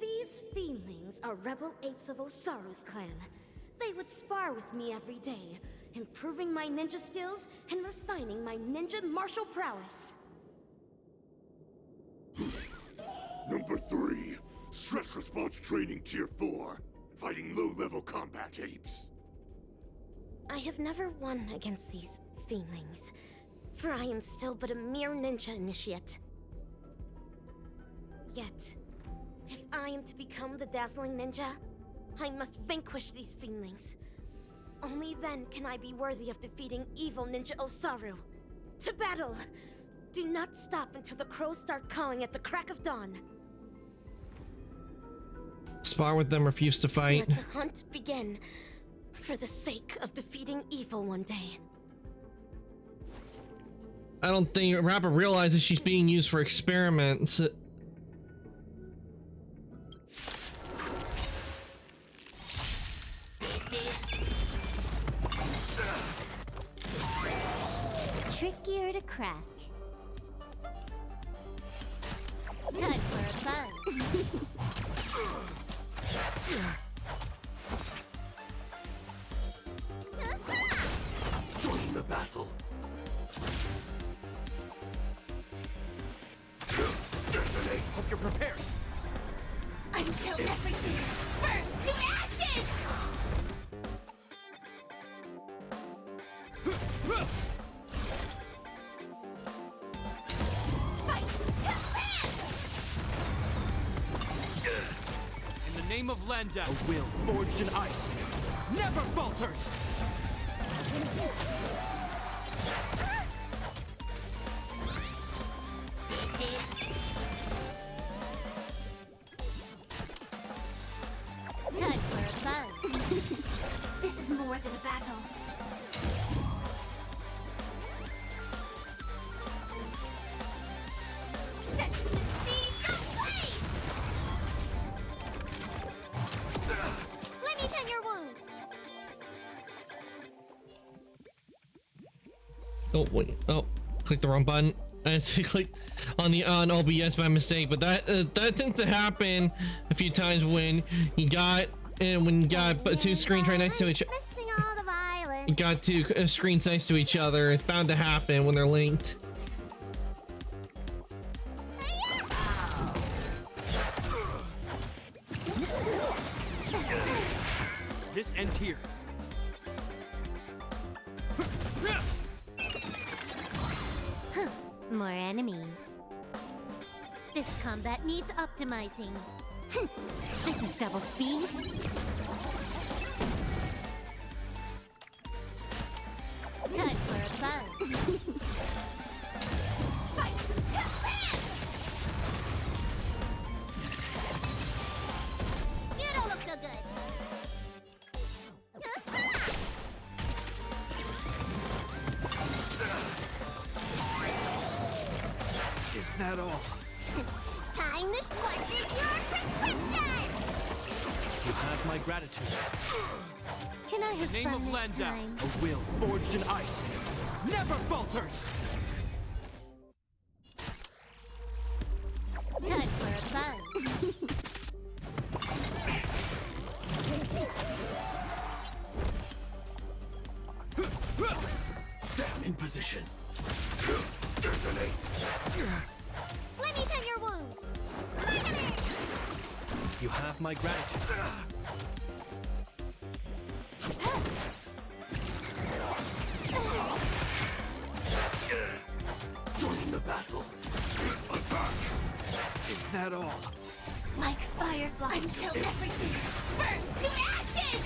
These fiendlings are rebel apes of Osaru's clan. They would spar with me every day, improving my ninja skills and refining my ninja martial prowess. Number 3, Stress response training tier 4. Fighting low-level combat apes. I have never won against these feelings, for I am still but a mere ninja initiate. Yet, if I am to become the dazzling ninja, I must vanquish these feelings. Only then can I be worthy of defeating evil Ninja Osaru. To battle! Do not stop until the crows start cawing at the crack of dawn. Spar with them, refuse to fight. Let the hunt begin, for the sake of defeating evil one day. I don't think Rappa realizes she's being used for experiments. Trickier to crack. Time for a fun. Join the battle. Detonate. Hope you're prepared. Until everything burns to ashes! Fight to live! In the name of Landau, a will forged in ice never falters! Time for a fun. This is more than a battle. Set the seas ablaze! Let me tend your wounds. Oh wait! Oh, click the wrong button. I clicked on OBS by mistake, but that tends to happen a few times when you got two screens right next to each other. Missing all the violence. You got two screens next to each other. It's bound to happen when they're linked. This ends here. More enemies. This combat needs optimizing. This is double speed. Time for a fun. Fight to live! You don't look so good. Is that all? Time to squash your prescription! You have my gratitude. Can I In have the name fun of this Landau, time? a will forged in ice never falters! Time for a fun. Sam in position. Detonate. Let me tend your wounds. Vitamin! You have my gratitude. Join the battle. Attack. Is that all? Like fireflies until everything burns to ashes!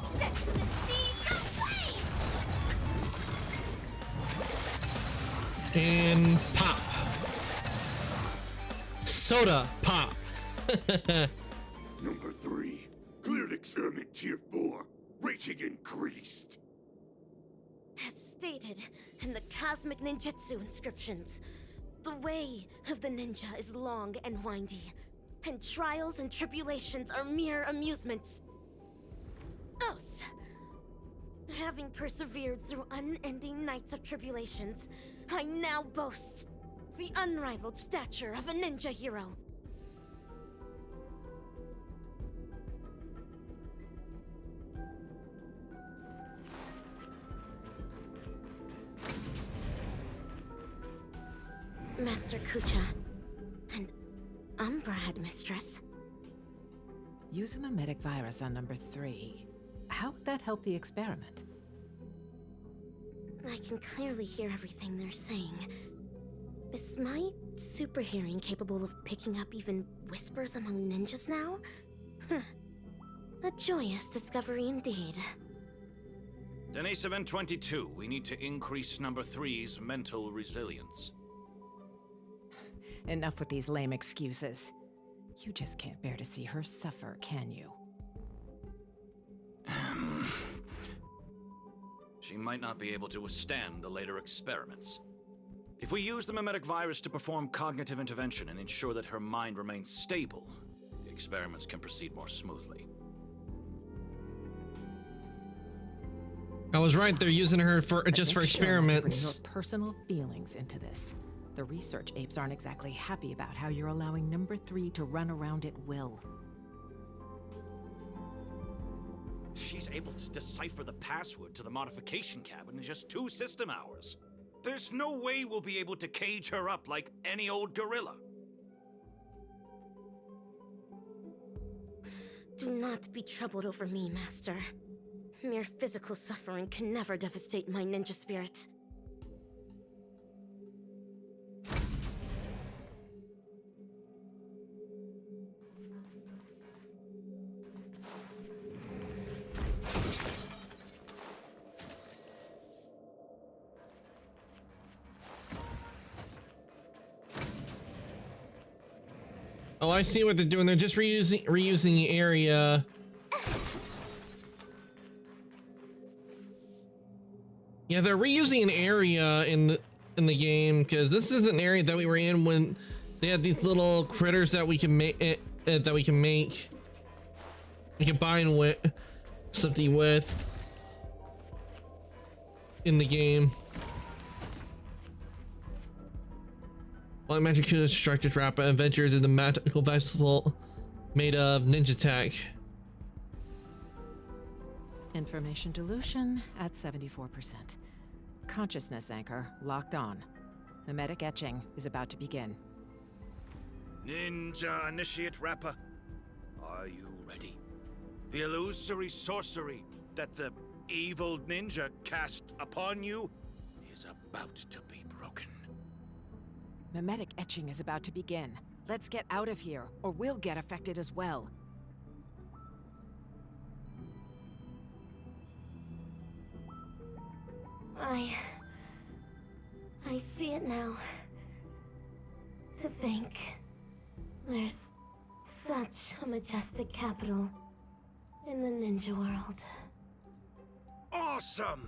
Set the seas ablaze! And pop. Soda pop. Number 3. Cleared experiment tier 4. Rating increased. As stated in the Cosmic Ninjutsu inscriptions, the way of the ninja is long and windy, and trials and tribulations are mere amusements. Os! Having persevered through unending nights of tribulations, I now boast the unrivaled stature of a ninja hero. Master Kucha, and Umbra Headmistress. Use a mimetic virus on number 3. How would that help the experiment? I can clearly hear everything they're saying. Is my super hearing capable of picking up even whispers among ninjas now? A joyous discovery indeed. Denisovin 22, we need to increase number 3's mental resilience. Enough with these lame excuses. You just can't bear to see her suffer, can you? She might not be able to withstand the later experiments. If we use the mimetic virus to perform cognitive intervention and ensure that her mind remains stable, the experiments can proceed more smoothly. I was right, they're using her for just for experiments. Bring your personal feelings into this. The research apes aren't exactly happy about how you're allowing number 3 to run around at will. She's able to decipher the password to the modification cabin in just 2 system hours. There's no way we'll be able to cage her up like any old gorilla. Do not be troubled over me, Master. Mere physical suffering can never devastate my ninja spirit. Oh, I see what they're doing. They're just reusing the area. Yeah, they're reusing an area in the game because this is an area that we were in when they had these little critters that we can make we combine with something with in the game. White Magic Kudo constructed Rappa Adventures is a magical vessel made of ninja tech. Information dilution at 74%. Consciousness anchor locked on. Mimetic etching is about to begin. Ninja Initiate Rappa, are you ready? The illusory sorcery that the evil ninja cast upon you is about to be broken. Mimetic etching is about to begin. Let's get out of here, or we'll get affected as well. I see it now. To think there's such a majestic capital in the ninja world. Awesome!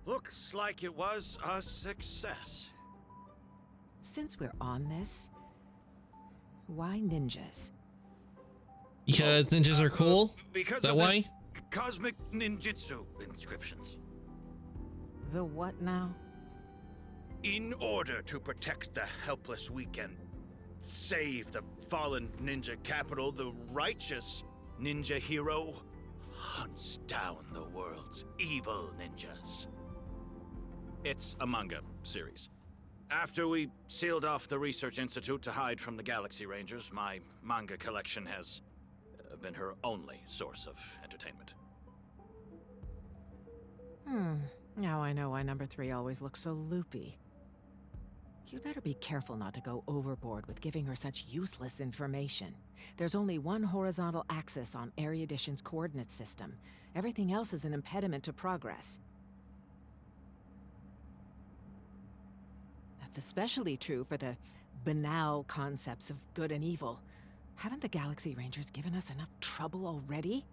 Looks like it was a success. Since we're on this, why ninjas? Because ninjas are cool? Because Is that of why? the cosmic ninjutsu inscriptions. The what now? In order to protect the helpless weak and save the fallen ninja capital, the righteous ninja hero hunts down the world's evil ninjas. It's a manga series. After we sealed off the Research Institute to hide from the Galaxy Rangers, my manga collection has been her only source of entertainment. Now I know why number 3 always looks so loopy. You'd better be careful not to go overboard with giving her such useless information. There's only one horizontal axis on Erudition's coordinate system. Everything else is an impediment to progress. That's especially true for the banal concepts of good and evil. Haven't the Galaxy Rangers given us enough trouble already?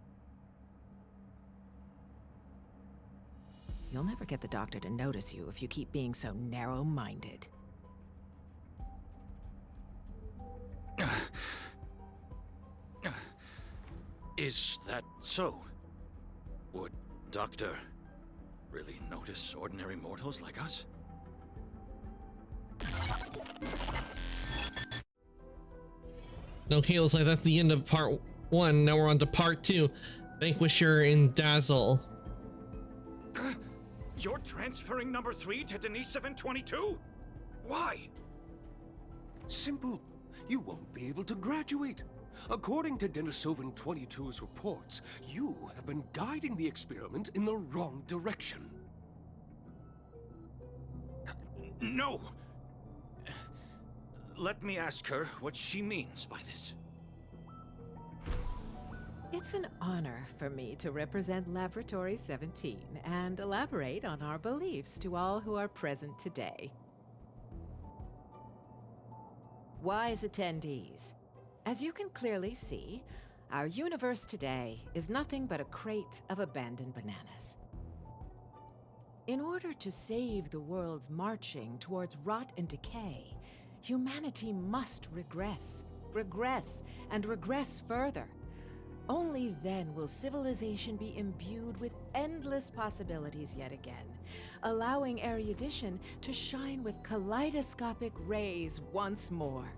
You'll never get the Doctor to notice you if you keep being so narrow-minded. Is that so? Would Doctor really notice ordinary mortals like us? Okay, looks like that's the end of part 1. Now we're on to part 2. Vanquisher and Dazzle. You're transferring number 3 to Denisovin 22? Why? Simple. you won't be able to graduate. According to Denisovan 22's reports, you have been guiding the experiment in the wrong direction. No! Let me ask her what she means by this. It's an honor for me to represent Laboratory 17 and elaborate on our beliefs to all who are present today. Wise attendees, as you can clearly see, our universe today is nothing but a crate of abandoned bananas. In order to save the world's marching towards rot and decay, humanity must regress, and regress further. Only then will civilization be imbued with endless possibilities yet again, allowing erudition to shine with kaleidoscopic rays once more.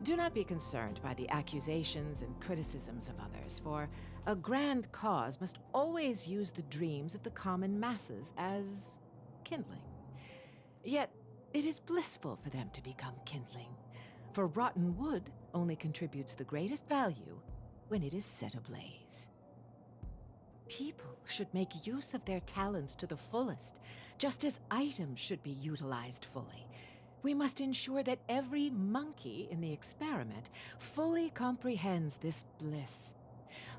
Do not be concerned by the accusations and criticisms of others, for a grand cause must always use the dreams of the common masses as kindling. Yet, it is blissful for them to become kindling, for rotten wood only contributes the greatest value when it is set ablaze. People should make use of their talents to the fullest, just as items should be utilized fully. We must ensure that every monkey in the experiment fully comprehends this bliss.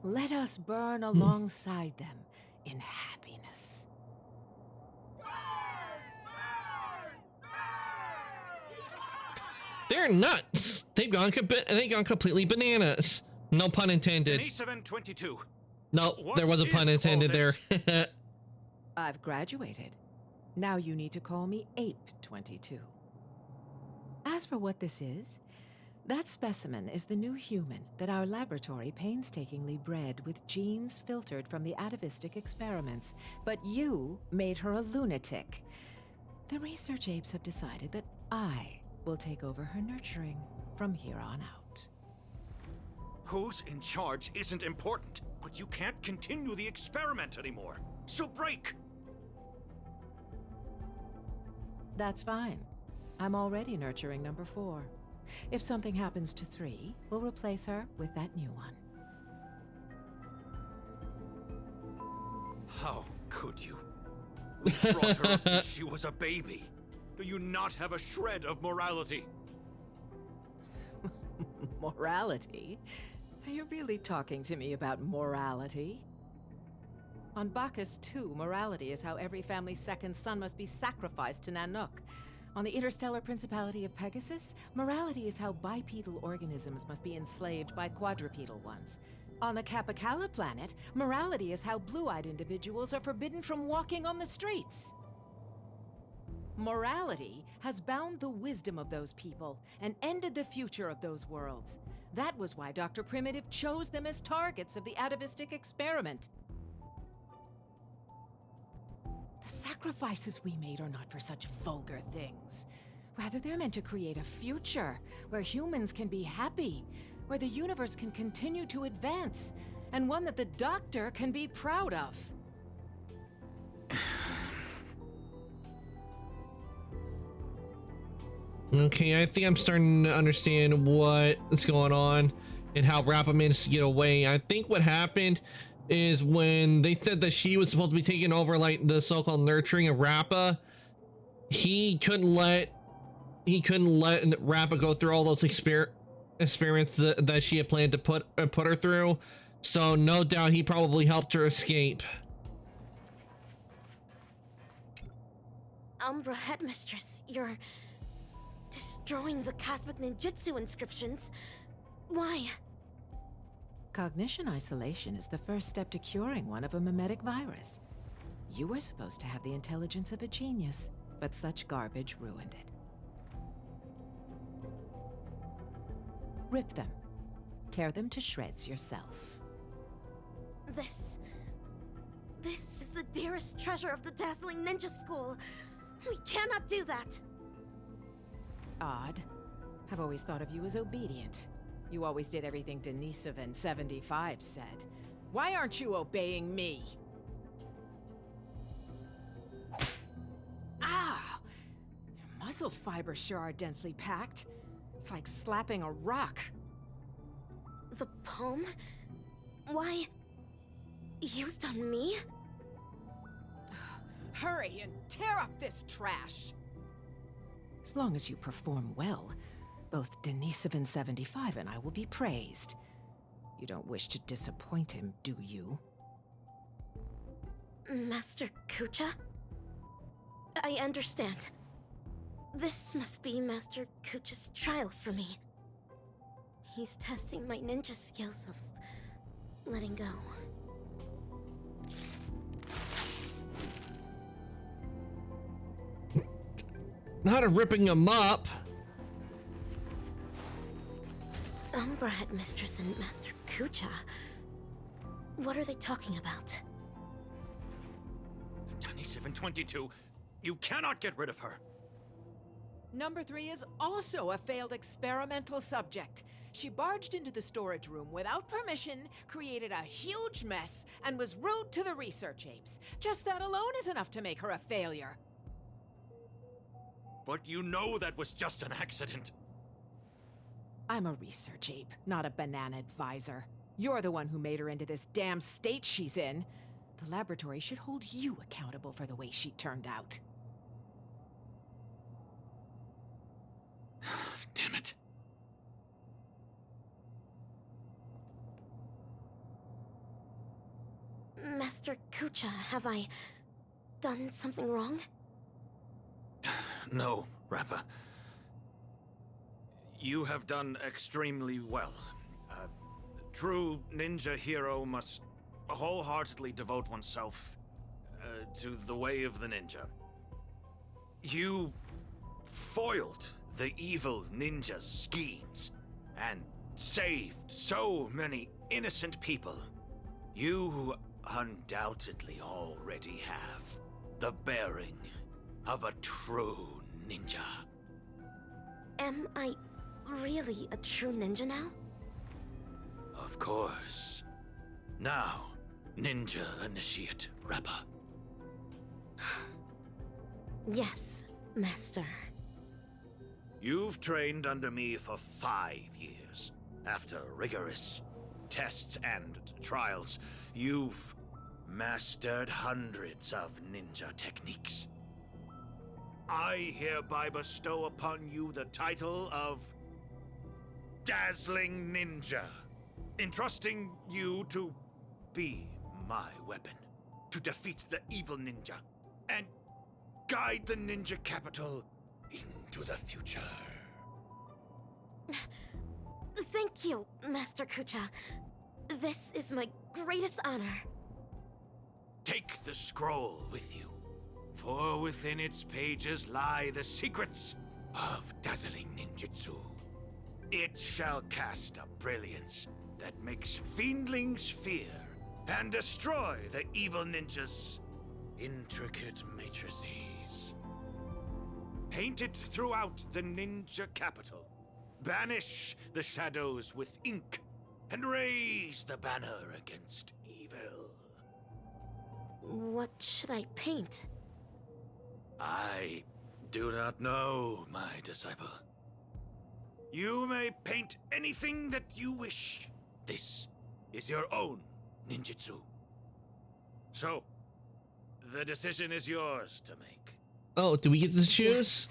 Let us burn alongside them in happiness. They're nuts. They've gone completely bananas. No pun intended. Denisovan 22. No, there was a pun intended there. I've graduated. Now you need to call me Ape 22. As for what this is, that specimen is the new human that our laboratory painstakingly bred with genes filtered from the atavistic experiments, but you made her a lunatic. The research apes have decided that I will take over her nurturing from here on out. Who's in charge isn't important, but you can't continue the experiment anymore. So break! That's fine. I'm already nurturing number 4. If something happens to 3, we'll replace her with that new one. How could you? We brought her up since she was a baby. Do you not have a shred of morality? Morality? Are you really talking to me about morality? On Bacchus 2, morality is how every family's second son must be sacrificed to Nanook. On the interstellar principality of Pegasus, morality is how bipedal organisms must be enslaved by quadrupedal ones. On the Capicala planet, morality is how blue-eyed individuals are forbidden from walking on the streets. Morality has bound the wisdom of those people and ended the future of those worlds. That was why Dr. Primitive chose them as targets of the atavistic experiment. The sacrifices we made are not for such vulgar things. Rather, they're meant to create a future where humans can be happy, where the universe can continue to advance, and one that the Doctor can be proud of. Okay, I think I'm starting to understand what's going on and how Rappa managed to get away. I think what happened is when they said that she was supposed to be taking over like the so-called nurturing of Rappa, he couldn't let Rappa go through all those experiments that she had planned to put her through. So no doubt he probably helped her escape. Umbra Headmistress, you're destroying the Cosmic Ninjutsu inscriptions. Why? Cognition isolation is the first step to curing one of a mimetic virus. You were supposed to have the intelligence of a genius, but such garbage ruined it. Rip them. Tear them to shreds yourself. This is the dearest treasure of the dazzling ninja school. We cannot do that. Odd. I've always thought of you as obedient. You always did everything Denisovan 75 said. Why aren't you obeying me? Ah! Your muscle fibers sure are densely packed. It's like slapping a rock. The poem? Why? Used on me? Hurry and tear up this trash! As long as you perform well, both Denisovan 75 and I will be praised. You don't wish to disappoint him, do you? Master Kucha? I understand. This must be Master Kucha's trial for me. He's testing my ninja skills of letting go. Not a ripping him up. Umbra Headmistress and Master Kucha. What are they talking about? Denisovan 22, you cannot get rid of her. Number 3 is also a failed experimental subject. She barged into the storage room without permission, created a huge mess, and was rude to the research apes. Just that alone is enough to make her a failure. But you know that was just an accident. I'm a research ape, not a banana advisor. You're the one who made her into this damn state she's in. The laboratory should hold you accountable for the way she turned out. Damn it. Master Kucha, have I done something wrong? No, Rappa. You have done extremely well. A true ninja hero must wholeheartedly devote oneself to the way of the ninja. You foiled the evil ninja's schemes and saved so many innocent people. You undoubtedly already have the bearing of a true ninja. Am I really a true ninja now? Of course. Now, Ninja Initiate Rappa. Yes, Master. You've trained under me for 5 years. After rigorous tests and trials, you've mastered hundreds of ninja techniques. I hereby bestow upon you the title of Dazzling Ninja, entrusting you to be my weapon, to defeat the evil ninja, and guide the ninja capital into the future. Thank you, Master Kucha. This is my greatest honor. Take the scroll with you, for within its pages lie the secrets of dazzling ninjutsu. It shall cast a brilliance that makes fiendlings fear and destroy the evil ninja's intricate matrices. Paint it throughout the ninja capital. Banish the shadows with ink and raise the banner against evil. What should I paint? I do not know, my disciple. You may paint anything that you wish. This is your own ninjutsu. So, the decision is yours to make. Oh, do we get to choose?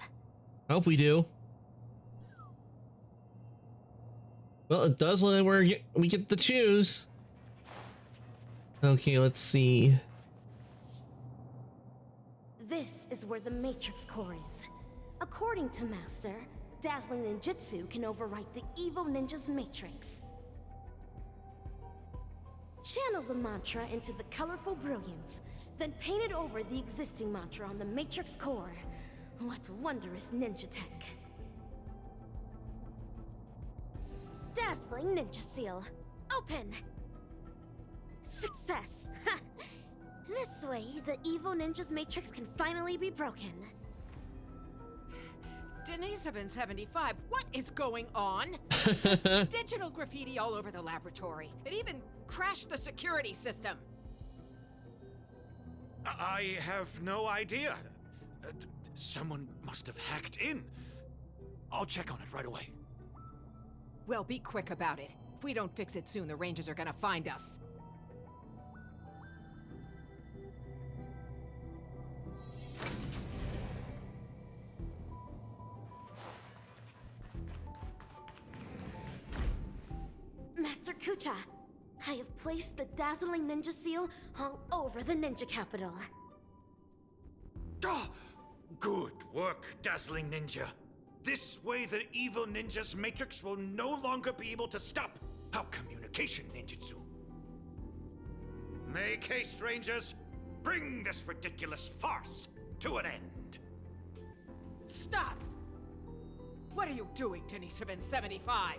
I hope we do. Well, it does look like we get to choose. Okay, let's see. This is where the Matrix Core is. According to Master, Dazzling Ninjutsu can overwrite the evil ninja's matrix. Channel the mantra into the colorful brilliance, then paint it over the existing mantra on the Matrix Core. What wondrous ninja tech. Dazzling Ninja Seal. Open! Success! Ha! This way, the evil ninja's matrix can finally be broken. Denisovan 75, what is going on? There's digital graffiti all over the laboratory. It even crashed the security system. I have no idea. Someone must have hacked in. I'll check on it right away. Well, be quick about it. If we don't fix it soon, the Rangers are gonna find us. Master Kucha, I have placed the dazzling ninja seal all over the ninja capital. Ah, good work, Dazzling Ninja. This way the evil ninja's matrix will no longer be able to stop our communication ninjutsu. Make haste, Rangers. Bring this ridiculous farce to an end. Stop! What are you doing, Denny775?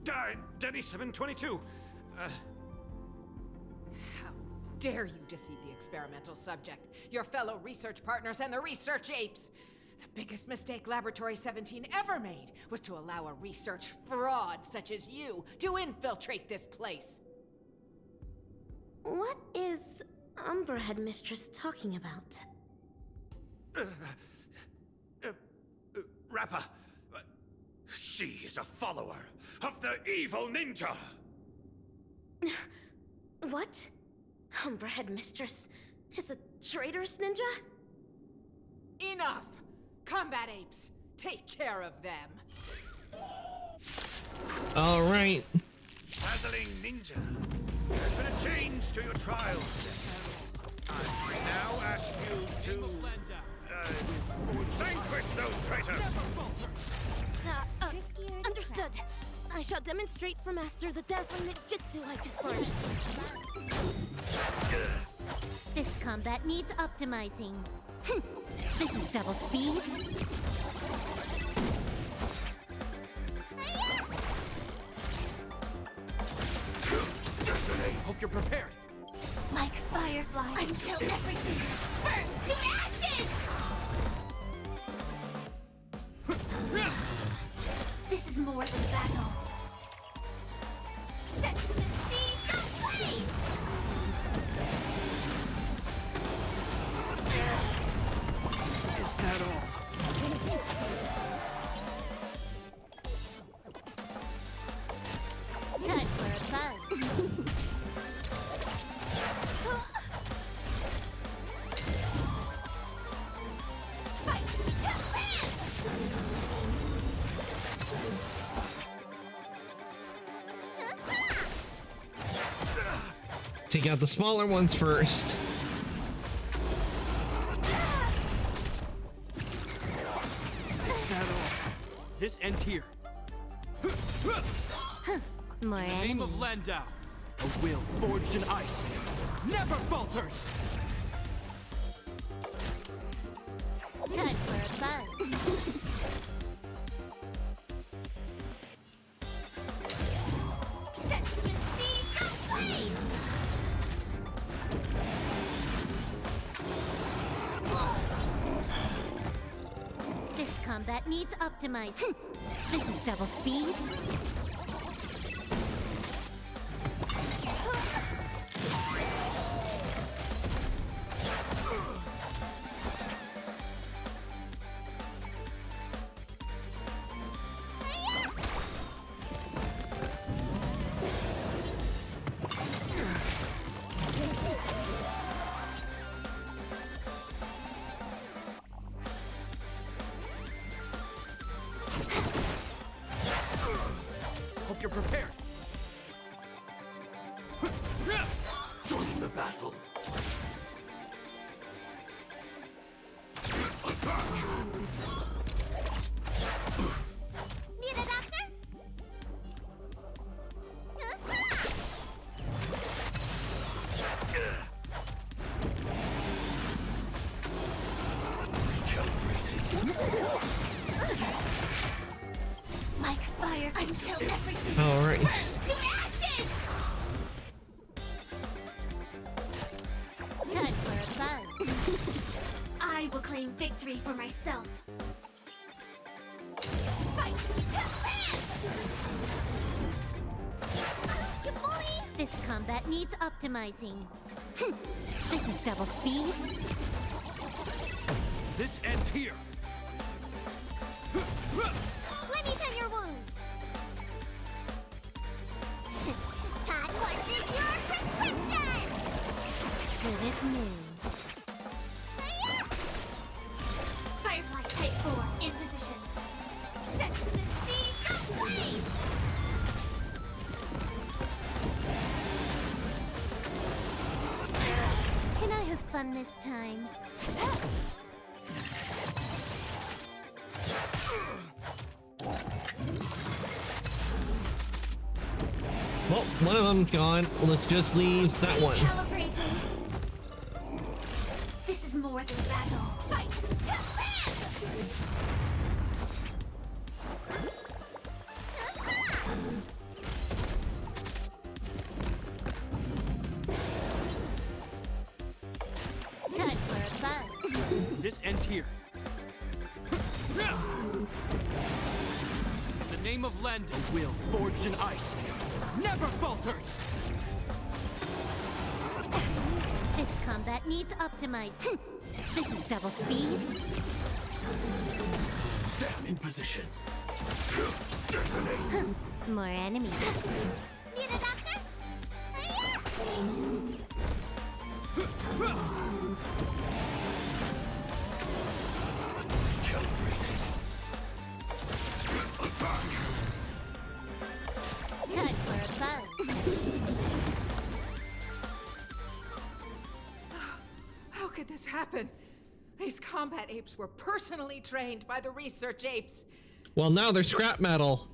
Denny722. How dare you deceive the experimental subject, your fellow research partners, and the research apes? The biggest mistake Laboratory 17 ever made was to allow a research fraud such as you to infiltrate this place. What is Umbra Headmistress talking about? Rappa, she is a follower of the evil ninja. What? Umbra Headmistress is a traitorous ninja? Enough! Combat apes, take care of them. All right. Dazzling Ninja, there's been a change to your trials. I now ask you to vanquish those traitors. Understood. I shall demonstrate for Master the dazzling ninjutsu I just learned. This combat needs optimizing. This is double speed. Hope you're prepared. Like firefly until everything burns to ashes! This is more than battle. Set the seas aflame! Is that all? Time for a buzz. Fight to land! Take out the smaller ones first. Is that all? This ends here. More In the name of Landau, a will forged in ice never falters. Time for a buzz. Set the seas aflame! This combat needs optimizing. This is double speed. Hope you're prepared. Join the battle. Need a doctor? Like fire until everything All right. burns to ashes! Time for a buzz. I will claim victory for myself. Fight to land! You bully! This combat needs optimizing. This is double speed. This ends here. Let me tend your wounds. smooth. Firefly Type 4 in position. Set to the sea, go blaze! Can I have fun this time? Well, one of them's gone. Let's just leave that one. Calibrating. This is more than battle. Fight to live! Time for a buzz. This ends here. In the name of Lend, a will forged in ice never falters! This combat needs optimizing. This is double speed. Sam in position. More enemies. Need a doctor? Calibrating. Attack! Time for a buzz. How could this happen? These combat apes were personally trained by the research apes. Well, now they're scrap metal.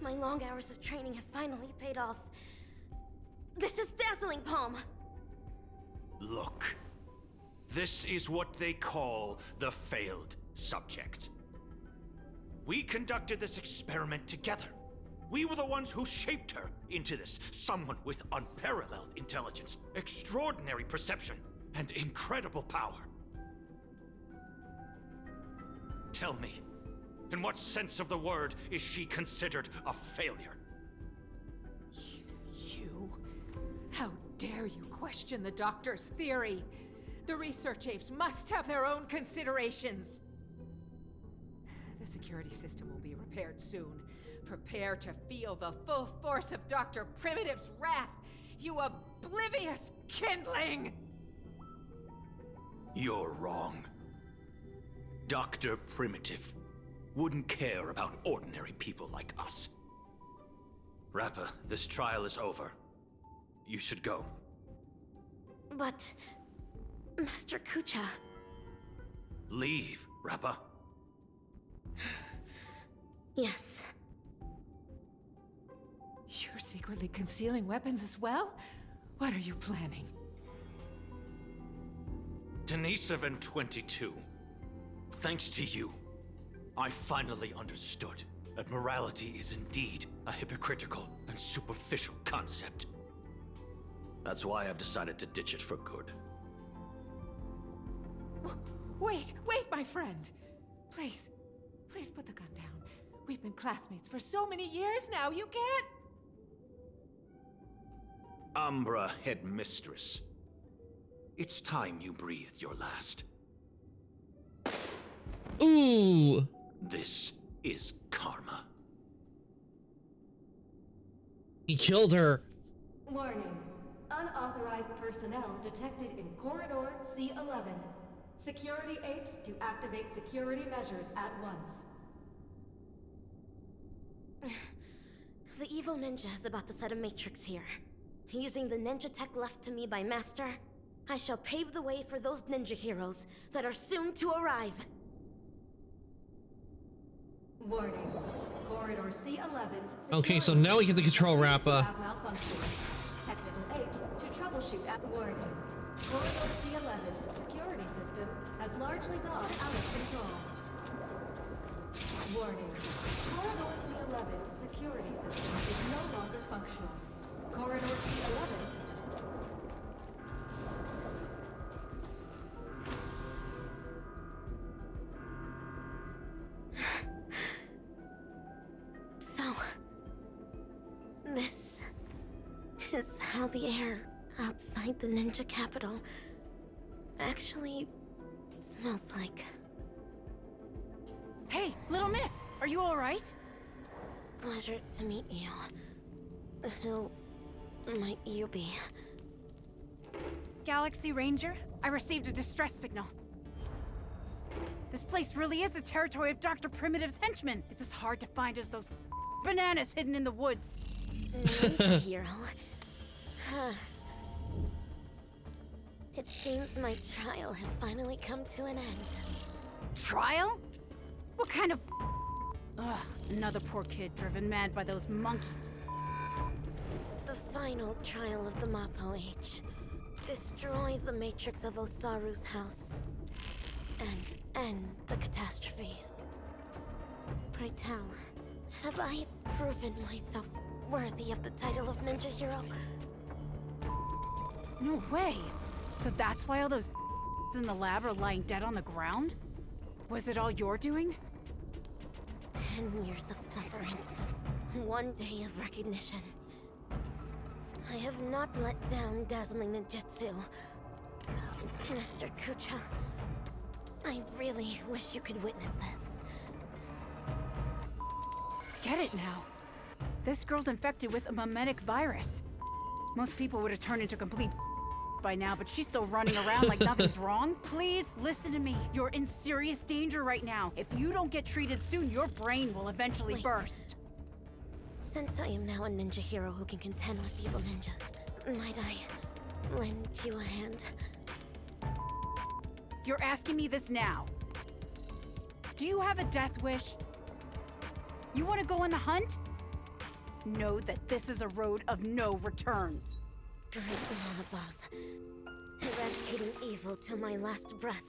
My long hours of training have finally paid off. This is dazzling, Palm. Look. This is what they call the failed subject. We conducted this experiment together. We were the ones who shaped her into this, someone with unparalleled intelligence, extraordinary perception, and incredible power. Tell me, in what sense of the word is she considered a failure? You? How dare you question the doctor's theory? The research apes must have their own considerations. The security system will be repaired soon. Prepare to feel the full force of Dr. Primitive's wrath, you oblivious kindling! You're wrong. Dr. Primitive wouldn't care about ordinary people like us. Rappa, this trial is over. You should go. But... Master Kucha... Leave, Rappa. Yes. You're secretly concealing weapons as well? What are you planning? Denisovan 22. Thanks to you, I finally understood that morality is indeed a hypocritical and superficial concept. That's why I've decided to ditch it for good. Wait, my friend. Please put the gun down. We've been classmates for so many years now, you can't... Umbra Headmistress. It's time you breathed your last. Ooh! This is karma. He killed her. Warning. Unauthorized personnel detected in Corridor C11. Security apes to activate security measures at once. The evil ninja is about to set a matrix here. Using the ninja tech left to me by Master, I shall pave the way for those ninja heroes that are soon to arrive. Warning. Corridor C11's Okay, so now we get to control Rappa. Technical apes to troubleshoot at warning. Corridor C11's security system has largely gone out of control. Warning. Corridor C11's security system is no longer functional. Corridor C11... So... this... is how the air outside the ninja capital actually smells like. Hey, little miss, are you all right? Pleasure to meet you. Who might you be? Galaxy Ranger. I received a distress signal. This place really is the territory of Dr. Primitive's henchmen. It's as hard to find as those bananas hidden in the woods. Hero. It seems my trial has finally come to an end. Trial? What kind of... Ugh, another poor kid driven mad by those monkeys. The final trial of the Mappo Age. Destroy the matrix of Osaru's house. And end the catastrophe. Pray tell, have I proven myself worthy of the title of Ninja Hero? No way. So that's why all those in the lab are lying dead on the ground? Was it all your doing? 10 years of suffering. 1 day of recognition. I have not let down dazzling ninjutsu. Master Kucha, I really wish you could witness this. Get it now. This girl's infected with a memetic virus. Most people would have turned into complete by now, but she's still running around like nothing's wrong. Please listen to me. You're in serious danger right now. If you don't get treated soon, your brain will eventually burst. Since I am now a ninja hero who can contend with evil ninjas, might I lend you a hand? You're asking me this now. Do you have a death wish? You want to go on the hunt? Know that this is a road of no return. Great one above. Eradicating evil till my last breath.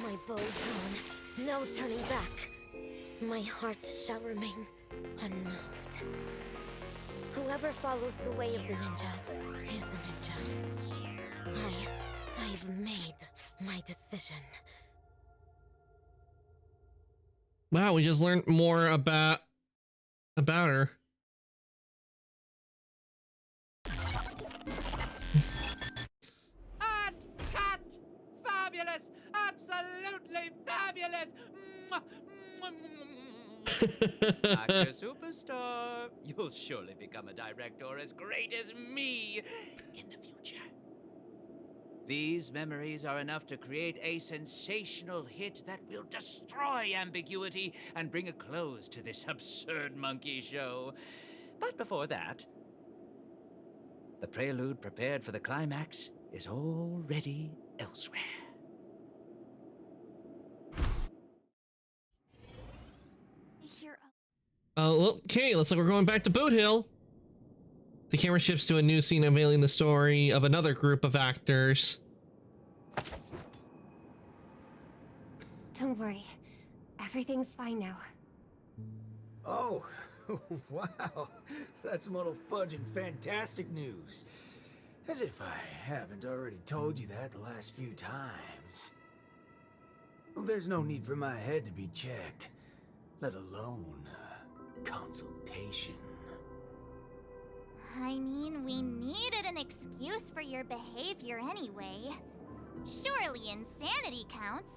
My bow drawn, no turning back. My heart shall remain unmoved. Whoever follows the way of the ninja is a ninja. I've made my decision. Wow, we just learned more about her. Cut! Fabulous! Absolutely fabulous! Actor superstar, you'll surely become a director as great as me in the future. These memories are enough to create a sensational hit that will destroy ambiguity and bring a close to this absurd monkey show. But before that, the prelude prepared for the climax is already elsewhere. Okay, looks like we're going back to Boot Hill. The camera shifts to a new scene unveiling the story of another group of actors. Don't worry. Everything's fine now. Oh, wow. That's Muddle Fudge and fantastic news. As if I haven't already told you that the last few times. There's no need for my head to be checked, let alone consultation. I mean, we needed an excuse for your behavior anyway. Surely insanity counts.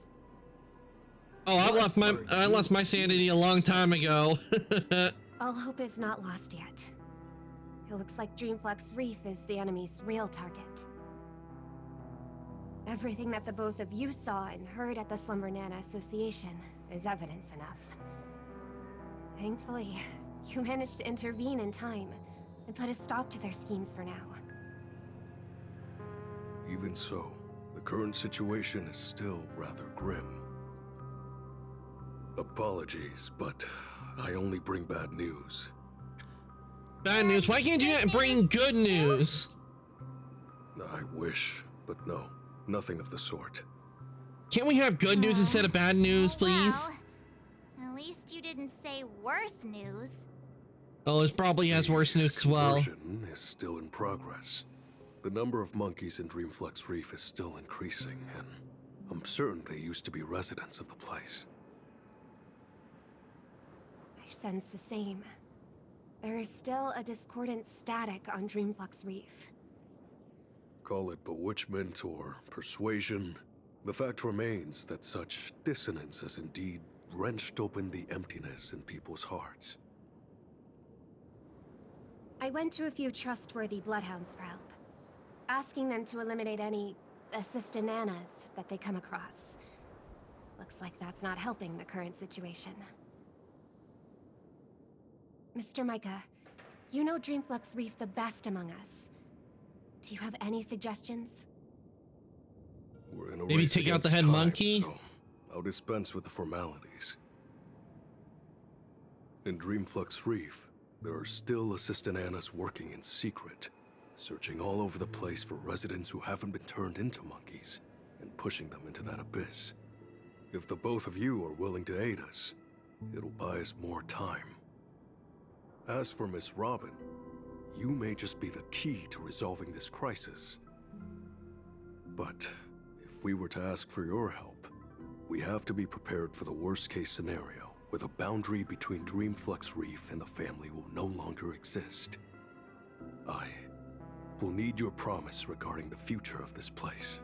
Oh, I lost my sanity a long time ago. All hope is not lost yet. It looks like Dreamflux Reef is the enemy's real target. Everything that the both of you saw and heard at the Slumber Nana Association is evidence enough. Thankfully, you managed to intervene in time and put a stop to their schemes for now. Even so, the current situation is still rather grim. Apologies, but I only bring bad news. Bad news? Why can't you bring good news? I wish, but no, nothing of the sort. Can't we have good news instead of bad news, please? Well, at least you didn't say worse news. Oh, it probably has worse news as well. Conversion is still in progress. The number of monkeys in Dreamflux Reef is still increasing, and I'm certain they used to be residents of the place. I sense the same. There is still a discordant static on Dreamflux Reef. Call it bewitchment or persuasion, the fact remains that such dissonance has indeed wrenched open the emptiness in people's hearts. I went to a few trustworthy bloodhounds for help, asking them to eliminate any assistananas that they come across. Looks like that's not helping the current situation. Mr. Micah, you know Dreamflux Reef the best among us. Do you have any suggestions? We're in a Maybe race take out the against head time, monkey? So I'll dispense with the formalities. In Dreamflux Reef, there are still assistananas working in secret, searching all over the place for residents who haven't been turned into monkeys, and pushing them into that abyss. If the both of you are willing to aid us, it'll buy us more time. As for Miss Robin, you may just be the key to resolving this crisis. But if we were to ask for your help, we have to be prepared for the worst-case scenario, where the boundary between Dreamflux Reef and the family will no longer exist. I will need your promise regarding the future of this place.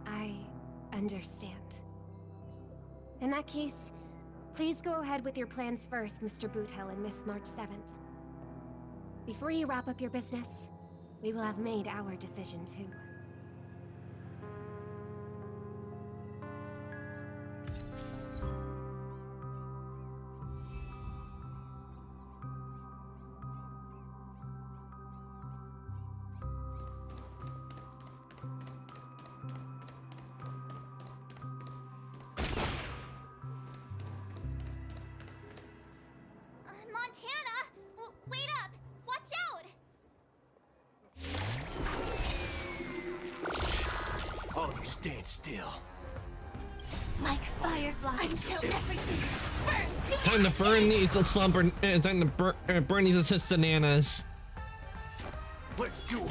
I understand. In that case, please go ahead with your plans first, Mr. Boothill and Miss March 7th. Before you wrap up your business, we will have made our decision too. Wait up! Watch out! All you stand still. Like Firefly until everything burns to Time to burn these slumber. Time to burn these assistananas. Let's duel.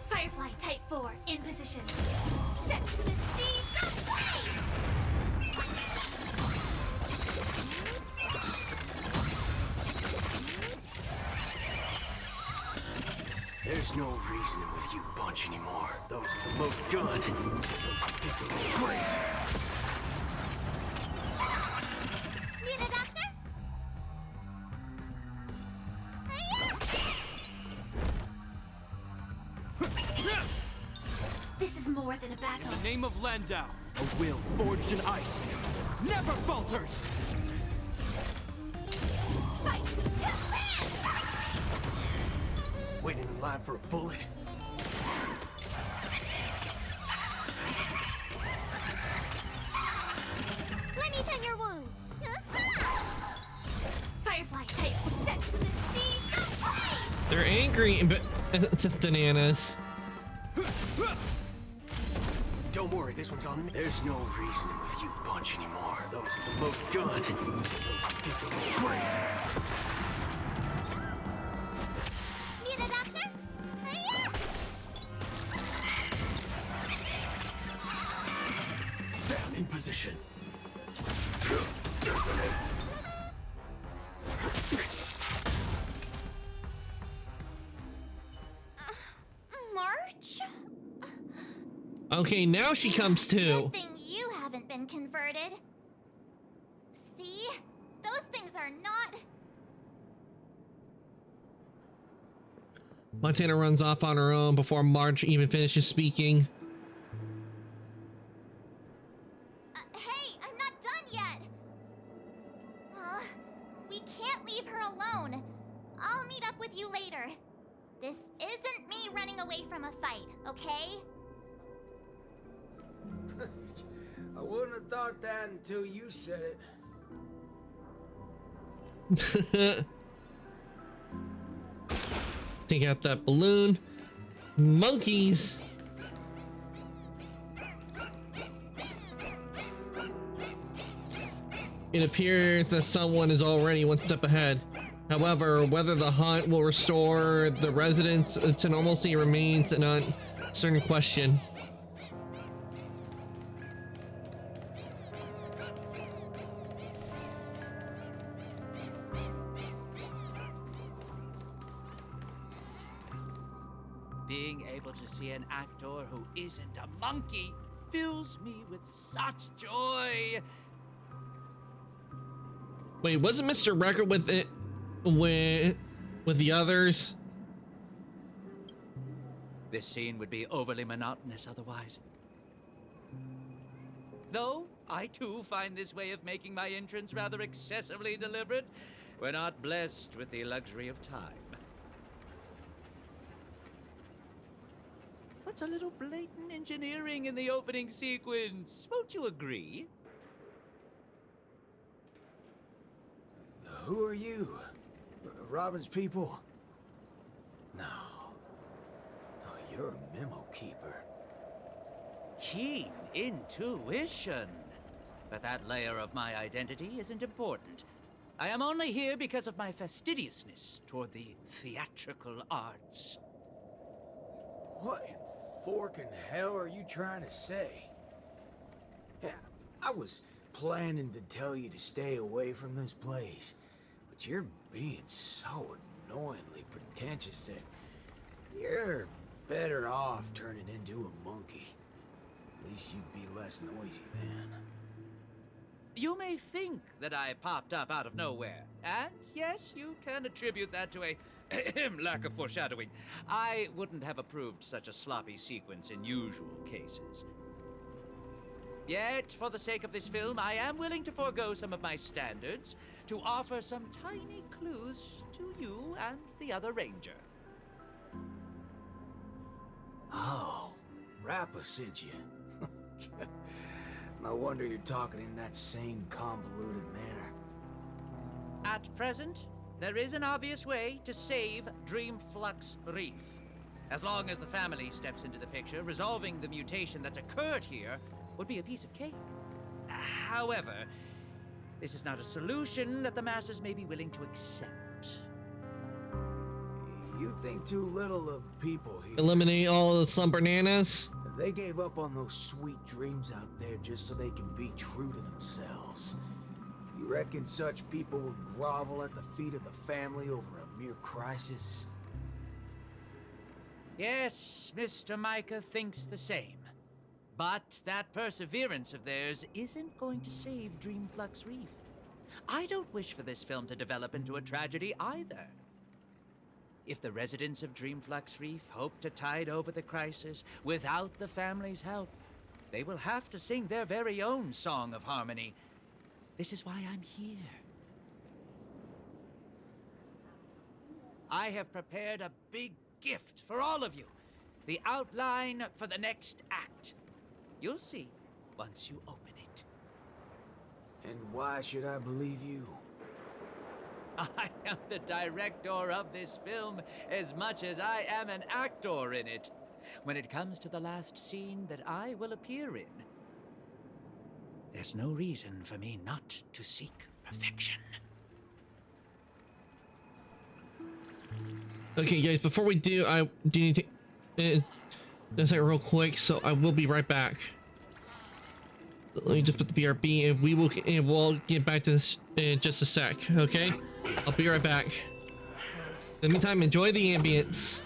Firefly Type 4 in position. Set to the seas of flame! There's no reasoning with you bunch anymore. Those with the loaded gun, those who dig their own grave. Need a doctor? This is more than a battle. In the name of Landau, a will forged in ice never falters! Fight to live! Waiting in line for a bullet. Let me tend your wounds. Firefly Type set to the seas of flame! They're angry, but assistananas. Don't worry, this one's on me. There's no reasoning with you bunch anymore. Those with the loaded gun, those who dig their own grave. Need a doctor? Sound in position. March? Okay, now she comes too. Good thing you haven't been converted. See? Those things are not... Montana runs off on her own before March even finishes speaking. Hey, I'm not done yet! We can't leave her alone. I'll meet up with you later. This isn't me running away from a fight, okay? I wouldn't have thought that until you said it. Take out that balloon. Monkeys. It appears that someone is already one step ahead. However, whether the hunt will restore the residents to normalcy remains an uncertain question. Being able to see an actor who isn't a monkey fills me with such joy. Wait, wasn't Mr. Record with it with the others? This scene would be overly monotonous otherwise. Though, I too find this way of making my entrance rather excessively deliberate. We're not blessed with the luxury of time. What's a little blatant engineering in the opening sequence? Won't you agree? Who are you? Robin's people? No. No, you're a memo keeper. Keen intuition. But that layer of my identity isn't important. I am only here because of my fastidiousness toward the theatrical arts. What in forking hell are you trying to say? Yeah, I was planning to tell you to stay away from this place, but you're being so annoyingly pretentious that you're better off turning into a monkey. At least you'd be less noisy then. You may think that I popped up out of nowhere, and yes, you can attribute that to a lack of foreshadowing. I wouldn't have approved such a sloppy sequence in usual cases. Yet, for the sake of this film, I am willing to forego some of my standards to offer some tiny clues to you and the other ranger. Oh, Rappa sent you. No wonder you're talking in that same convoluted manner. At present, there is an obvious way to save Dreamflux Reef. As long as the family steps into the picture, resolving the mutation that's occurred here would be a piece of cake. However, this is not a solution that the masses may be willing to accept. You think too little of people here. Eliminate all the slump bananas. They gave up on those sweet dreams out there just so they can be true to themselves. You reckon such people would grovel at the feet of the family over a mere crisis? Yes, Mr. Micah thinks the same. But that perseverance of theirs isn't going to save Dreamflux Reef. I don't wish for this film to develop into a tragedy either. If the residents of Dreamflux Reef hope to tide over the crisis without the family's help, they will have to sing their very own song of harmony. This is why I'm here. I have prepared a big gift for all of you. The outline for the next act. You'll see once you open it. And why should I believe you? I am the director of this film as much as I am an actor in it. When it comes to the last scene that I will appear in, there's no reason for me not to seek perfection. Okay, guys, before we do, I do need to just like real quick, so I will be right back. Let me just put the BRB, and we'll get back to this in just a sec. Okay, I'll be right back. In the meantime, enjoy the ambience.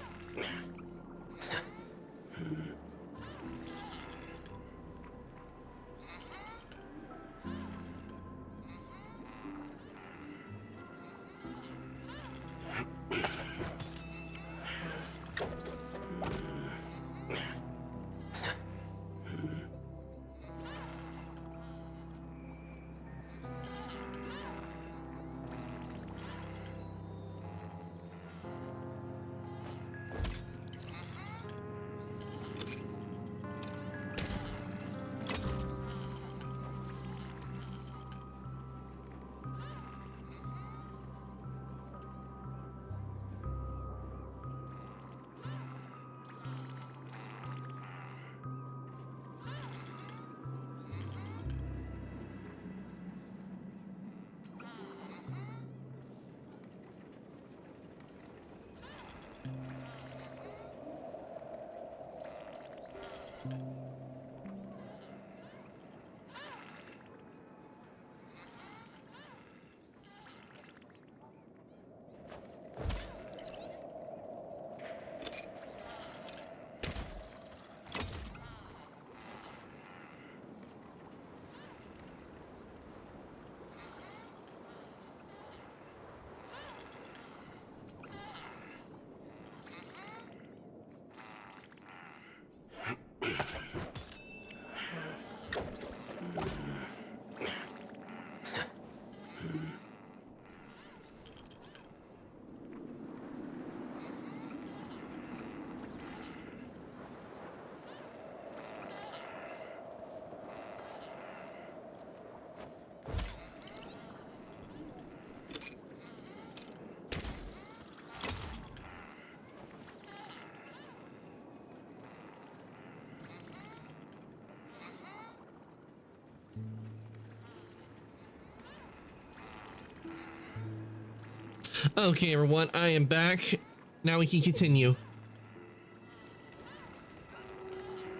Okay, everyone, I am back. Now we can continue.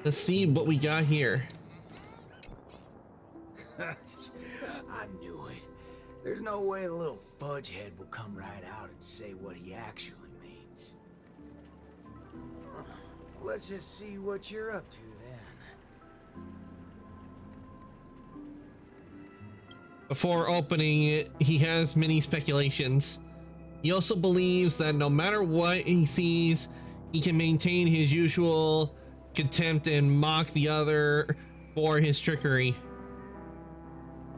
Let's see what we got here. I knew it. There's no way a little fudgehead will come right out and say what he actually means. Let's just see what you're up to then. Before opening it, he has many speculations. He also believes that no matter what he sees, he can maintain his usual contempt and mock the other for his trickery.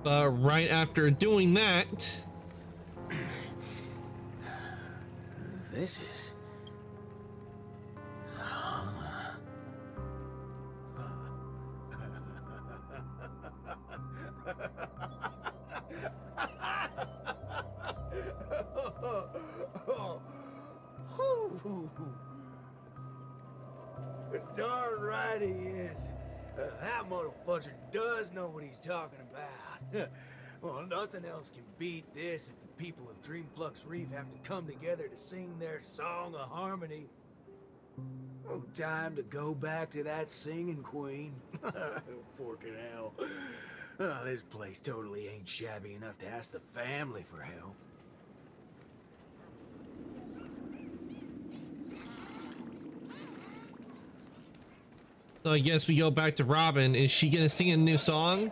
But right after doing that, this is... Darn right he is. That motherfucker does know what he's talking about. Well, nothing else can beat this if the people of Dreamflux Reef have to come together to sing their song of harmony. Oh, time to go back to that singing queen. Forking hell. Oh, this place totally ain't shabby enough to ask the family for help. so I guess we go back to Robin. Is she gonna sing a new song?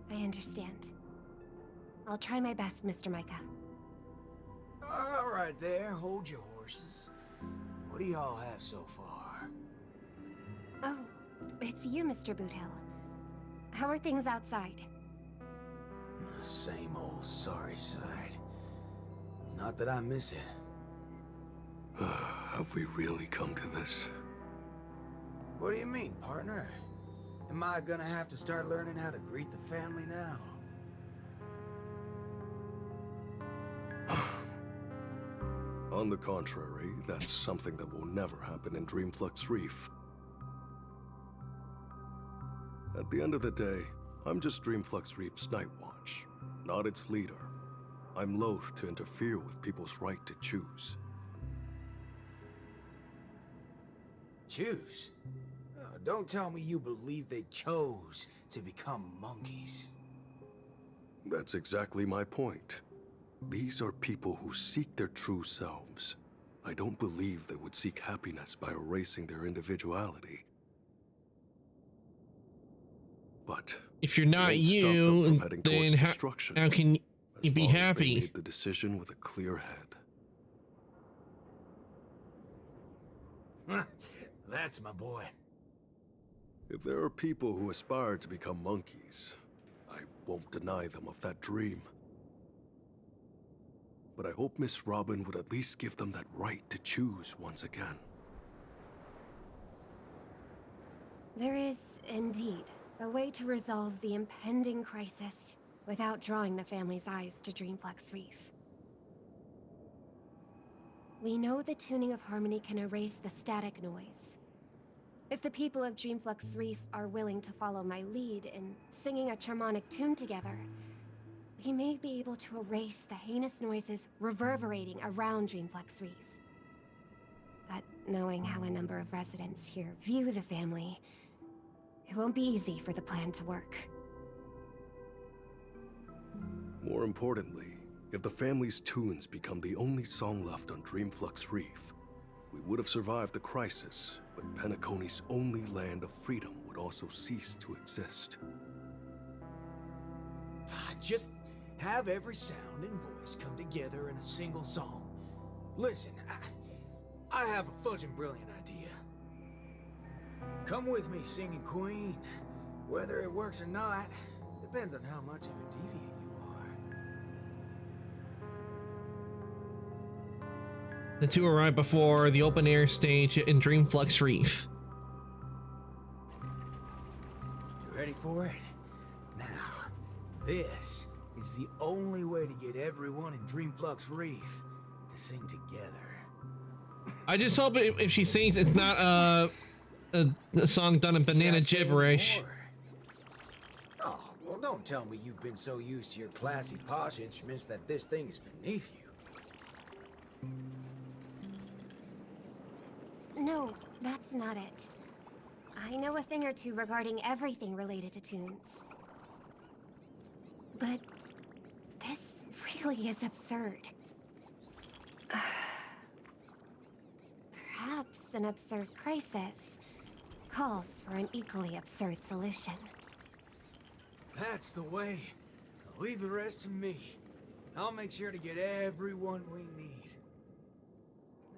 I understand. I'll try my best, Mr. Micah. All right there, hold your horses. What do y'all have so far? Oh, it's you, Mr. Boothill. How are things outside? Same old sorry side. Not that I miss it. Have we really come to this? What do you mean, partner? Am I gonna have to start learning how to greet the family now? On the contrary, that's something that will never happen in Dreamflux Reef. At the end of the day, I'm just Dreamflux Reef's Night Watch, not its leader. I'm loath to interfere with people's right to choose. Choose? Don't tell me you believe they chose to become monkeys. That's exactly my point. These are people who seek their true selves. I don't believe they would seek happiness by erasing their individuality. But if you're not you, then how can you be happy? They made the decision with a clear head. That's my boy. If there are people who aspire to become monkeys, I won't deny them of that dream. But I hope Miss Robin would at least give them that right to choose once again. There is, indeed, a way to resolve the impending crisis without drawing the family's eyes to Dreamflux Reef. We know the tuning of harmony can erase the static noise. If the people of Dreamflux Reef are willing to follow my lead in singing a charmonic tune together, we may be able to erase the heinous noises reverberating around Dreamflux Reef. But knowing how a number of residents here view the family, it won't be easy for the plan to work. More importantly, if the family's tunes become the only song left on Dreamflux Reef, we would have survived the crisis, but Penacony's only land of freedom would also cease to exist. Just have every sound and voice come together in a single song. Listen, I have a fudging brilliant idea. Come with me, singing queen. Whether it works or not, depends on how much of a deviant you are. The two arrive before the open air stage in Dreamflux Reef. ready for it? Now, this is the only way to get everyone in Dreamflux Reef to sing together. I just hope if she sings, it's not a song done in banana gibberish. Oh, well, don't tell me you've been so used to your classy, posh instruments that this thing is beneath you. No, that's not it. I know a thing or two regarding everything related to tunes. But this really is absurd. Perhaps an absurd crisis calls for an equally absurd solution. That's the way. Leave the rest to me. I'll make sure to get everyone we need.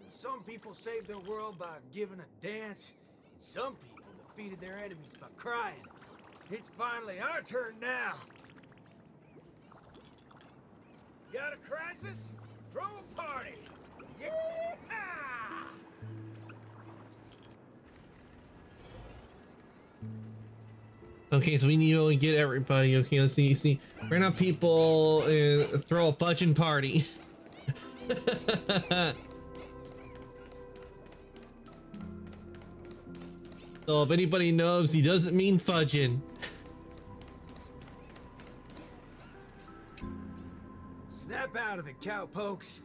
Some people saved their world by giving a dance. Some people defeated their enemies by crying. It's finally our turn now. Got a crisis? Throw a party! Yeah! Okay, so we need to get everybody. Okay, let's see. We're gonna have people throw a fudging party. So if anybody knows, he doesn't mean fudging. Snap out of it, cowpokes.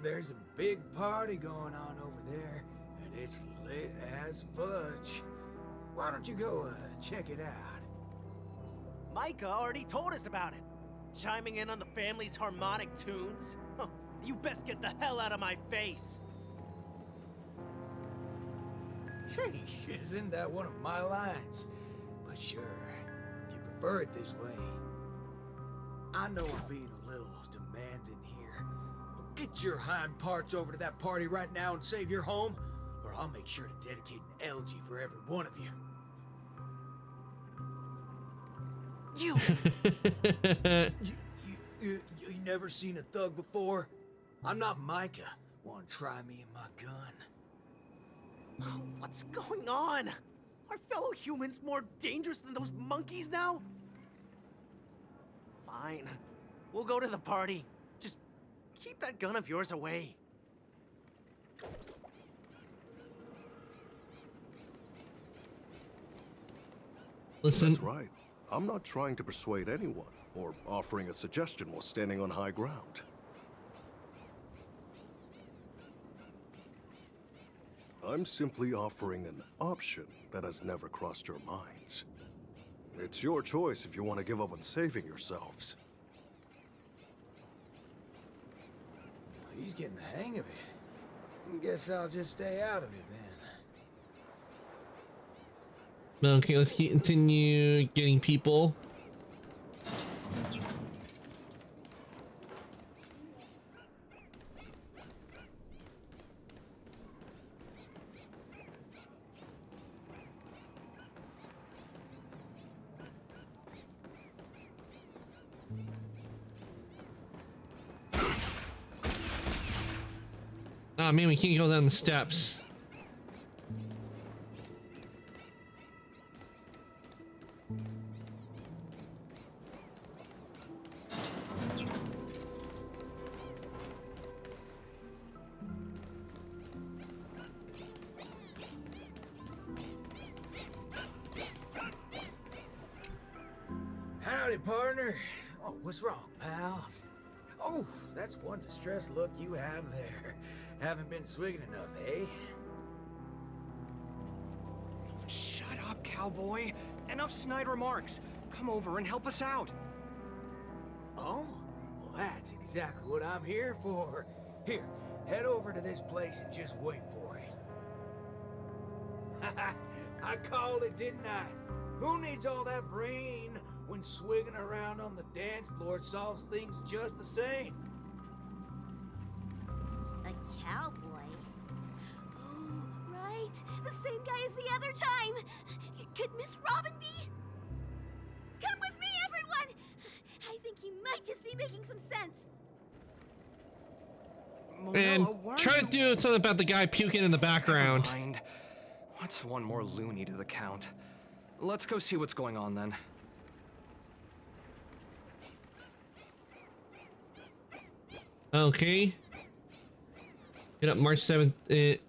There's a big party going on over there, and it's lit as fudge. Why don't you go check it out? Micah already told us about it. Chiming in on the family's harmonic tunes? Huh, you best get the hell out of my face. Hey, isn't that one of my lines? But sure, if you prefer it this way. I know I'm being a little demanding here, but get your hind parts over to that party right now and save your home, or I'll make sure to dedicate an elegy for every one of you. You never seen a thug before? I'm not Micah. Want to try me and my gun? Oh, what's going on? Are fellow humans more dangerous than those monkeys now? Fine. We'll go to the party. Just keep that gun of yours away. Listen. That's right. I'm not trying to persuade anyone or offering a suggestion while standing on high ground. I'm simply offering an option that has never crossed your minds. It's your choice if you want to give up on saving yourselves. He's getting the hang of it. Guess I'll just stay out of it then. Okay, let's continue getting people. Oh man, we can't go down the steps. Howdy, partner. Oh, what's wrong, pals? Oh, that's one distressed look you have there. Haven't been swigging enough, eh? Shut up, cowboy. Enough snide remarks. Come over and help us out. Oh? Well, that's exactly what I'm here for. Here, head over to this place and just wait for it. I called it, didn't I? Who needs all that brain when swigging around on the dance floor solves things just the same? A cowboy? Oh, right. The same guy as the other time. Could Miss Robin be? Come with me, everyone! I think he might just be making some sense. And try to do something about the guy puking in the background. What's one more loony to the count? let's go see what's going on then. Okay. Get up March 7th.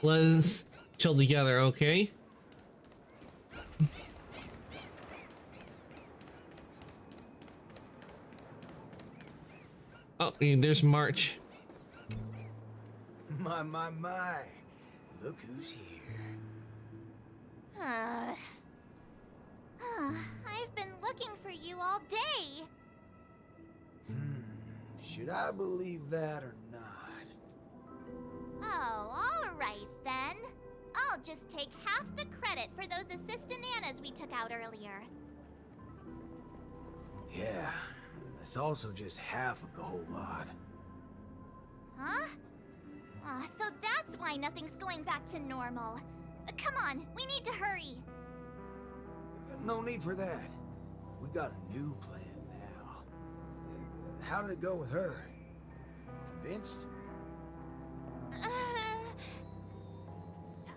Let's chill together, okay? Oh, there's March. My. Look who's here. I've been looking for you all day. Should I believe that or not? Oh, all right then. I'll just take half the credit for those assistant Annas we took out earlier. Yeah, that's also just half of the whole lot. Huh? So that's why nothing's going back to normal. Come on, we need to hurry. No need for that. We got a new plan now. How did it go with her? Convinced?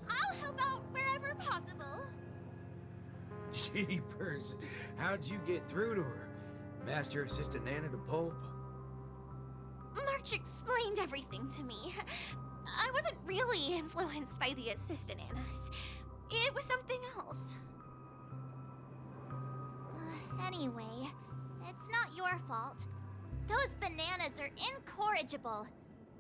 I'll help out wherever possible. Jeepers, how'd you get through to her? Master Assistant Anna to pulp? March explained everything to me. I wasn't really influenced by the assistant Annas. It was something else. Anyway, it's not your fault. Those bananas are incorrigible,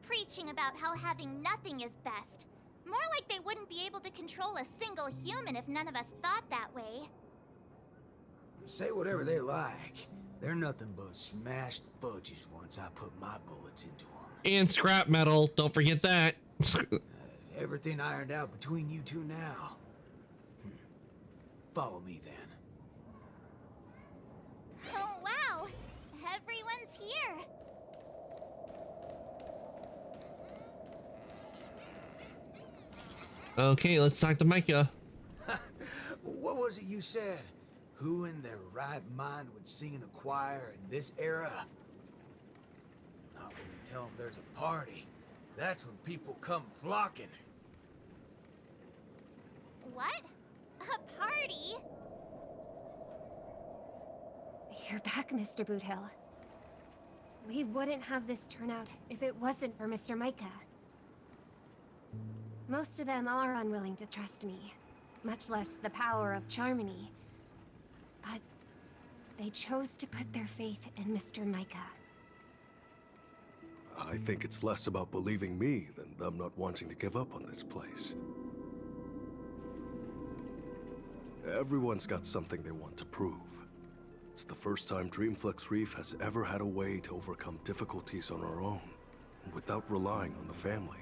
preaching about how having nothing is best. More like they wouldn't be able to control a single human if none of us thought that way. Say whatever they like. They're nothing but smashed fudges once I put my bullets into them. And scrap metal, don't forget that. Everything ironed out between you two now. Follow me then. Oh wow! Everyone's here! Okay, let's talk to Micah. What was it you said? Who in their right mind would sing in a choir in this era? Not when you tell them there's a party. That's when people come flocking. What? A party? You're back, Mr. Boothill. We wouldn't have this turnout if it wasn't for Mr. Micah. Most of them are unwilling to trust me, much less the power of Charmony. But they chose to put their faith in Mr. Micah. I think it's less about believing me than them not wanting to give up on this place. Everyone's got something they want to prove. It's the first time Dreamflex Reef has ever had a way to overcome difficulties on our own, without relying on the family.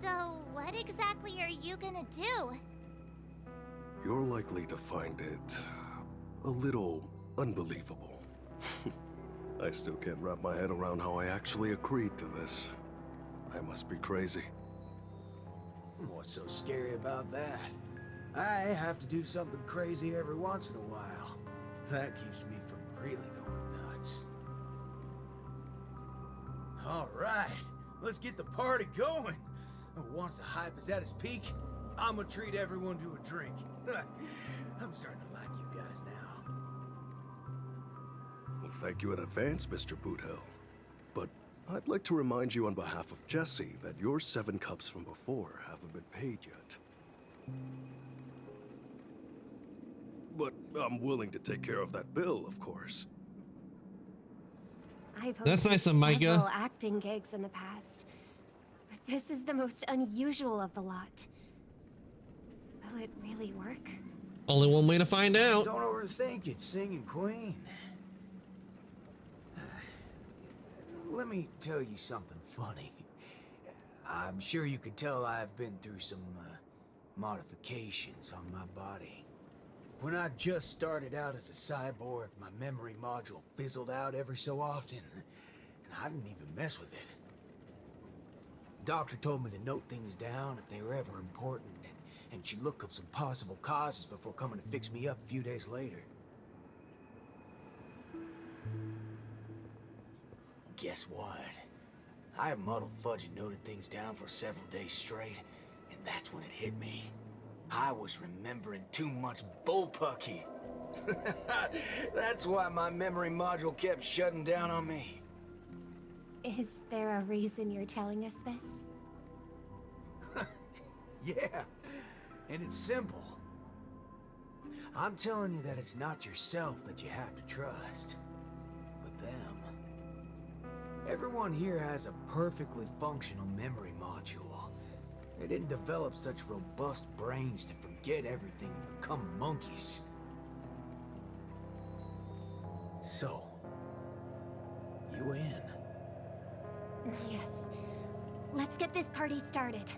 So, what exactly are you gonna do? You're likely to find it a little unbelievable. I still can't wrap my head around how I actually agreed to this. I must be crazy. What's so scary about that? I have to do something crazy every once in a while. That keeps me from really going nuts. All right, let's get the party going. Once the hype is at its peak, I'm gonna treat everyone to a drink. I'm starting to like you guys now. Well, thank you in advance, Mr. Boothill. But I'd like to remind you on behalf of Jesse that your 7 cups from before haven't been paid yet. But I'm willing to take care of that bill, of course. I've That's hosted nice of Micah. several acting gigs in the past, but this is the most unusual of the lot. Will it really work? Only one way to find out. Don't overthink it, Singing Queen. Let me tell you something funny. I'm sure you could tell I've been through some modifications on my body. When I just started out as a cyborg, my memory module fizzled out every so often, and I didn't even mess with it. Doctor told me to note things down if they were ever important, and she'd look up some possible causes before coming to fix me up a few days later. Guess what? I muddled fudge and noted things down for several days straight, and that's when it hit me. I was remembering too much bullpucky. That's why my memory module kept shutting down on me. Is there a reason you're telling us this? Yeah, and it's simple. I'm telling you that it's not yourself that you have to trust, but them. Everyone here has a perfectly functional memory module. They didn't develop such robust brains to forget everything and become monkeys. So, you in? Yes. Let's get this party started.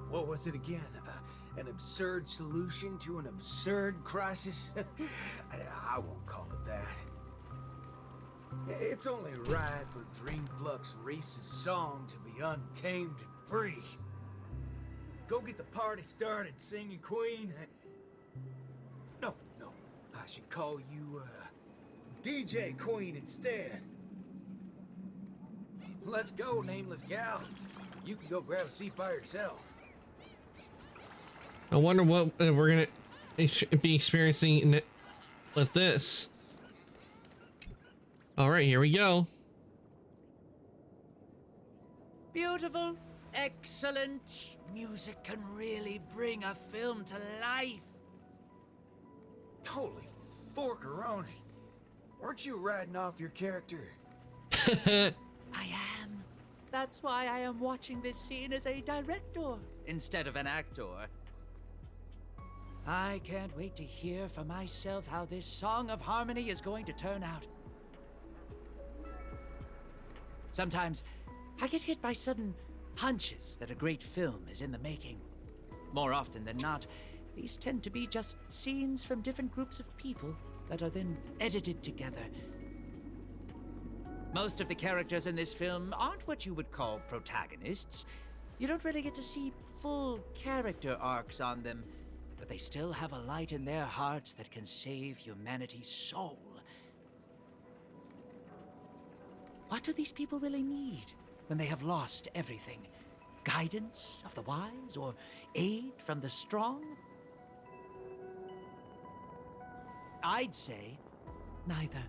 What was it again? An absurd solution to an absurd crisis? I won't call it that. It's only right for Dreamflux Reefs' song to be untamed and free. Go get the party started, singing queen. No, I should call you, DJ Queen instead. Let's go, nameless gal. You can go grab a seat by yourself. I wonder what we're gonna be experiencing with this. All right, here we go. Beautiful, excellent. Music can really bring a film to life. Holy forkeroni. Weren't you riding off your character? I am. That's why I am watching this scene as a director instead of an actor. I can't wait to hear for myself how this Song of Harmony is going to turn out. Sometimes I get hit by sudden hunches that a great film is in the making. More often than not, these tend to be just scenes from different groups of people that are then edited together. Most of the characters in this film aren't what you would call protagonists. You don't really get to see full character arcs on them, but they still have a light in their hearts that can save humanity's soul. What do these people really need when they have lost everything? Guidance of the wise or aid from the strong? I'd say neither.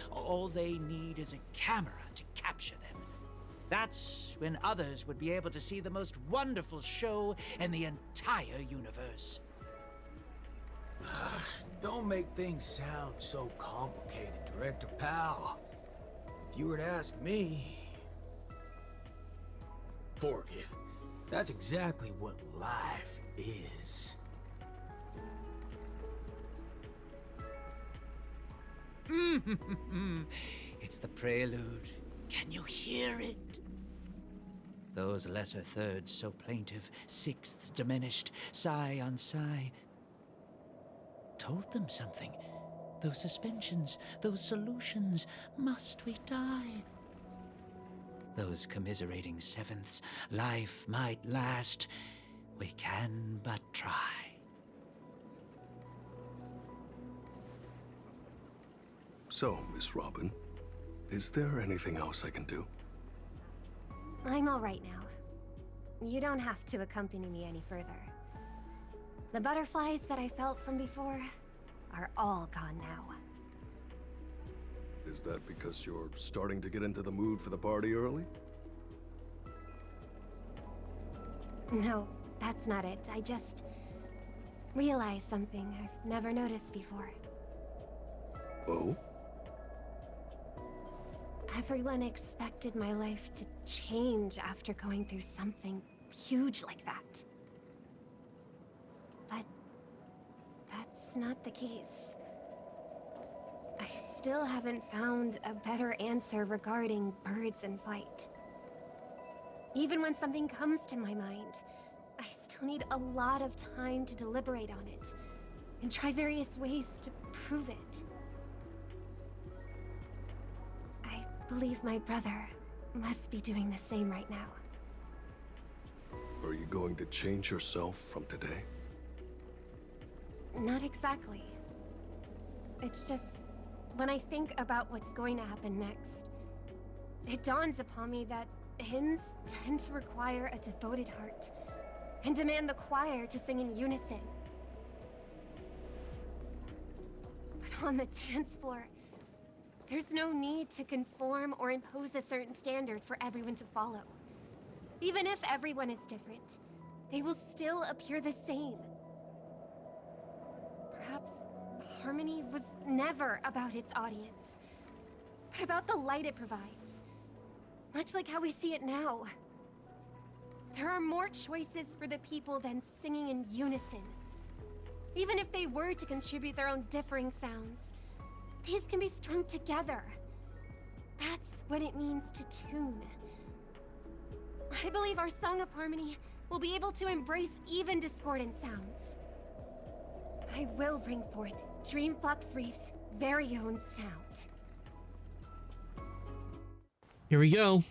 All they need is a camera to capture them. That's when others would be able to see the most wonderful show in the entire universe. Don't make things sound so complicated, Director Powell. If you were to ask me... Forget it. That's exactly what life is. It's the prelude. Can you hear it? Those lesser thirds so plaintive, sixths diminished, sigh on sigh, told them something. Those suspensions, those solutions, must we die? Those commiserating sevenths, life might last, we can but try. So, Miss Robin, is there anything else I can do? I'm all right now. You don't have to accompany me any further. The butterflies that I felt from before are all gone now. Is that because you're starting to get into the mood for the party early? No, that's not it. I just realized something I've never noticed before. Oh? Everyone expected my life to change after going through something huge like that. But that's not the case. I still haven't found a better answer regarding birds in flight. Even when something comes to my mind, I still need a lot of time to deliberate on it and try various ways to prove it. I believe my brother must be doing the same right now. Are you going to change yourself from today? Not exactly. It's just, when I think about what's going to happen next, it dawns upon me that hymns tend to require a devoted heart, and demand the choir to sing in unison. But on the dance floor, there's no need to conform or impose a certain standard for everyone to follow. Even if everyone is different, they will still appear the same. Perhaps Harmony was never about its audience, but about the light it provides. Much like how we see it now. There are more choices for the people than singing in unison. Even if they were to contribute their own differing sounds, these can be strung together. That's what it means to tune. I believe our Song of Harmony will be able to embrace even discordant sounds. I will bring forth Dreamflux Reef's very own sound. Here we go.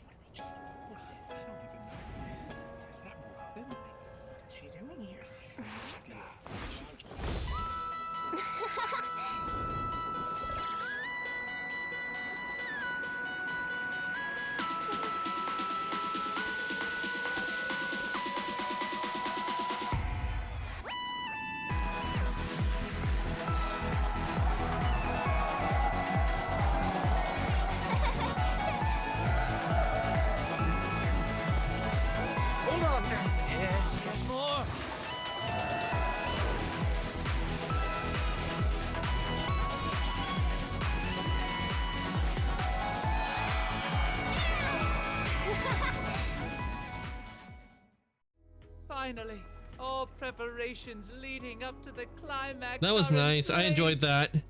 Finally, all preparations leading up to the climax. That was are in nice. I enjoyed place. that.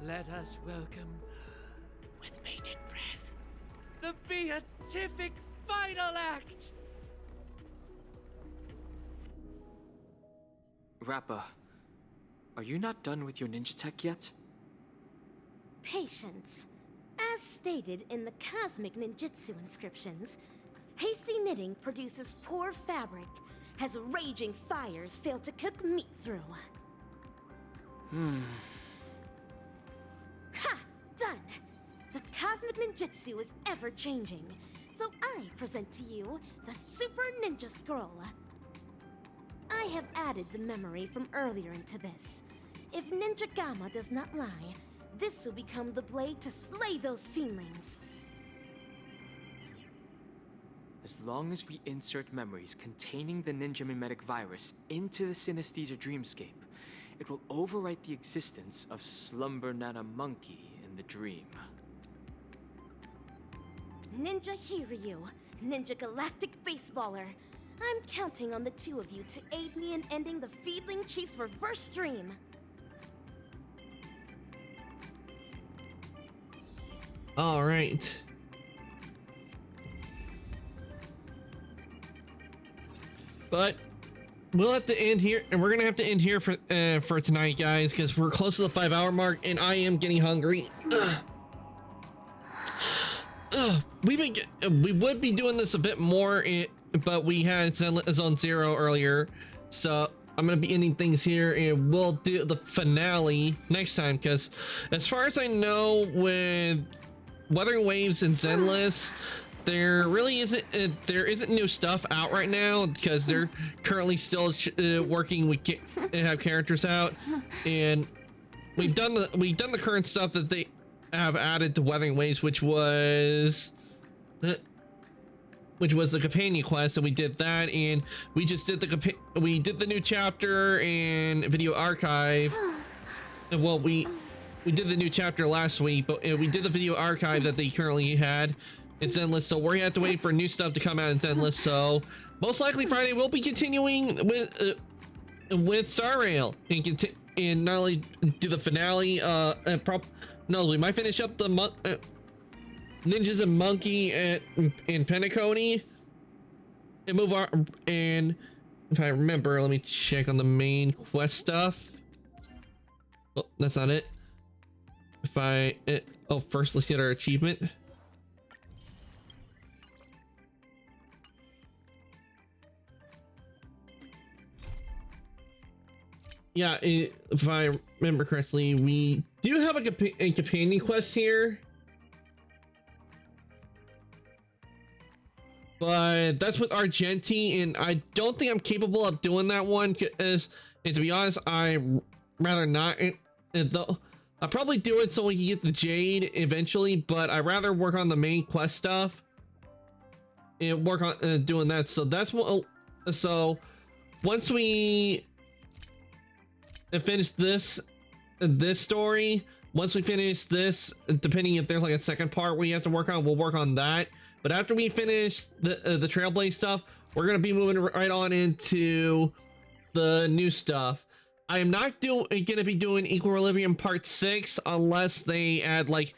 Let us welcome, with bated breath, the beatific final act. Rappa, are you not done with your ninja tech yet? Patience. As stated in the cosmic ninjutsu inscriptions, hasty knitting produces poor fabric, as raging fires fail to cook meat through. Ha! Done! The cosmic ninjutsu is ever-changing, so I present to you the Super Ninja Scroll. I have added the memory from earlier into this. If Ninja Gamma does not lie, this will become the blade to slay those fiendlings. As long as we insert memories containing the ninja mimetic virus into the synesthesia dreamscape, it will overwrite the existence of Slumber Nana Monkey in the dream. Ninja Hiryu, Ninja Galactic Baseballer. I'm counting on the two of you to aid me in ending the Feedling Chief's reverse dream. All right. But we'll have to end here, and we're gonna have to end here for tonight, guys, because we're close to the 5-hour mark, and I am getting hungry. We would be doing this a bit more, but we had Zone Zero earlier, so I'm gonna be ending things here, and we'll do the finale next time. Because as far as I know, with Wuthering Waves and Zenless, there really isn't new stuff out right now because they're currently still working. We can't have characters out, and we've done the current stuff that they have added to Wuthering Waves, which was the companion quest, and we did that, and we just did the new chapter and video archive. Well, we did the new chapter last week, but we did the video archive that they currently had. It's Zenless, so we're gonna have to wait for new stuff to come out in Zenless. So most likely Friday we'll be continuing with Star Rail and not only do the finale. We might finish up the Ninjas and Monkey in Penacony and move on. And if I remember, let me check on the main quest stuff. Oh, that's not it. First let's get our achievement. Yeah, if I remember correctly, we do have a companion quest here. but that's with Argenti, and I don't think I'm capable of doing that one. And to be honest, I rather not. I'll probably do it so we can get the Jade eventually, but I rather work on the main quest stuff and work on doing that. So that's what. So once we finish this story, once we finish this, depending if there's like a second part we have to work on, we'll work on that. But after we finish the Trailblaze stuff, we're gonna be moving right on into the new stuff. I am not gonna be doing Equilibrium Part 6 unless they add like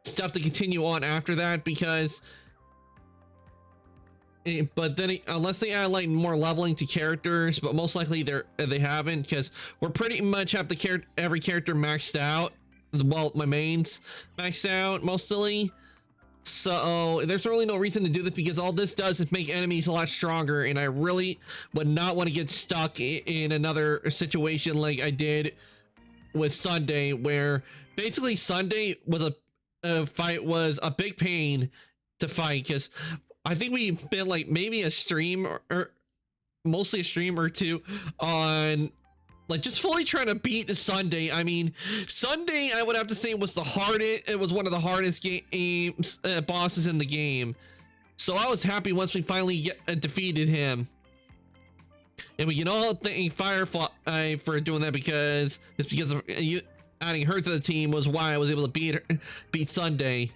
stuff to continue on after that, because but then unless they add like more leveling to characters, but most likely they haven't, because we're pretty much have the every character maxed out. Well, my mains maxed out mostly, so there's really no reason to do this, because all this does is make enemies a lot stronger, and I really would not want to get stuck in another situation like I did with Sunday, where basically Sunday was a fight was a big pain to fight, because I think we've been like maybe a stream or mostly a stream or two on like just fully trying to beat Sunday. I mean, Sunday I would have to say was the hardest. It was one of the hardest games bosses in the game. So I was happy once we finally defeated him. And we can all thank Firefly for doing that, because it's because of you adding her to the team was why I was able to beat Sunday.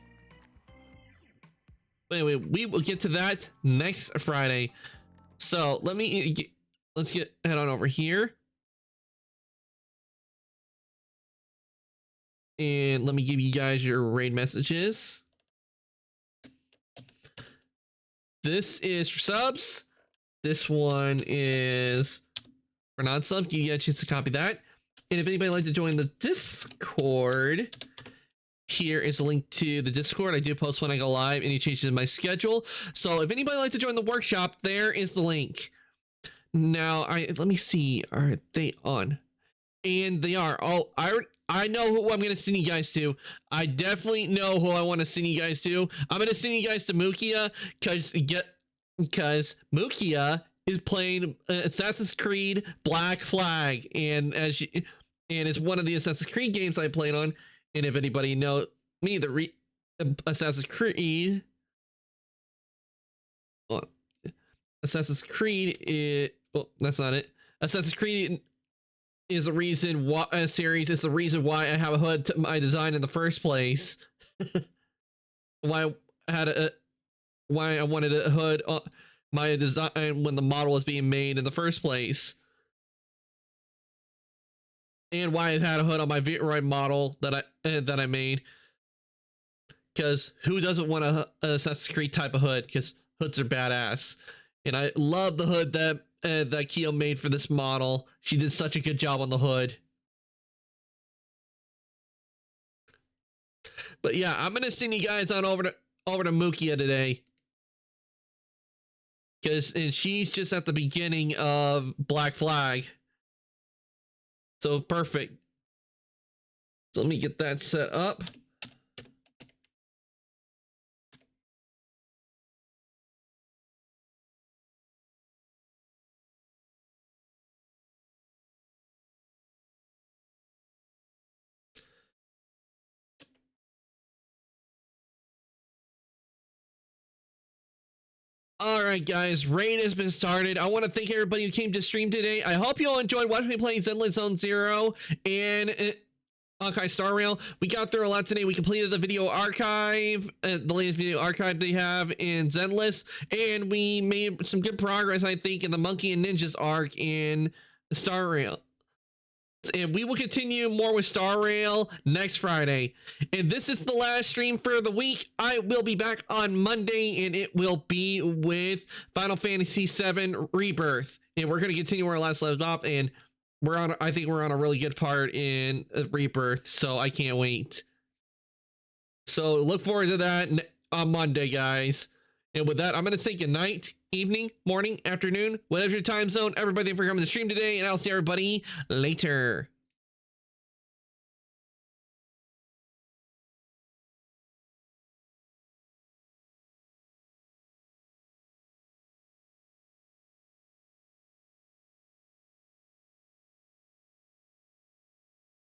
But anyway, we will get to that next Friday. So let's head on over here. And let me give you guys your raid messages. This is for subs. This one is for non-subs. Give you a chance to copy that. And if anybody would like to join the Discord, here is a link to the Discord. I do post when I go live, any changes in my schedule. So if anybody would like to join the workshop, there is the link. Now, let me see. Are they on? And they are. Oh, I know who I'm going to send you guys to. I definitely know who I want to send you guys to. I'm going to send you guys to Mukia, because Mukia is playing Assassin's Creed Black Flag, and it's one of the Assassin's Creed games I played on. And if anybody knows me, Assassin's Creed is, well, that's not it. Assassin's Creed is a reason why series is the reason why I have a hood to my design in the first place. Why I wanted a hood on my design when the model was being made in the first place. And why I had a hood on my Vitroid model that I made, because who doesn't want a Assassin's Creed type of hood? Because hoods are badass, and I love the hood that Kyo made for this model. She did such a good job on the hood. But yeah, I'm gonna send you guys on over to Mukia today, because she's just at the beginning of Black Flag. So perfect. So let me get that set up. All right, guys, raid has been started. I want to thank everybody who came to stream today. I hope you all enjoyed watching me play Zenless Zone Zero and Honkai Star Rail. We got through a lot today. We completed the video archive, the latest video archive they have in Zenless, and we made some good progress, I think, in the Monkey and Ninjas arc in Star Rail. And we will continue more with Star Rail next Friday. And this is the last stream for the week. I will be back on Monday, and it will be with Final Fantasy VII Rebirth. And we're going to continue where our last left off, and I think we're on a really good part in Rebirth, so I can't wait. So look forward to that on Monday, guys. And with that, I'm going to say good night, evening, morning, afternoon, whatever your time zone. Everybody for coming to stream today, and I'll see everybody later.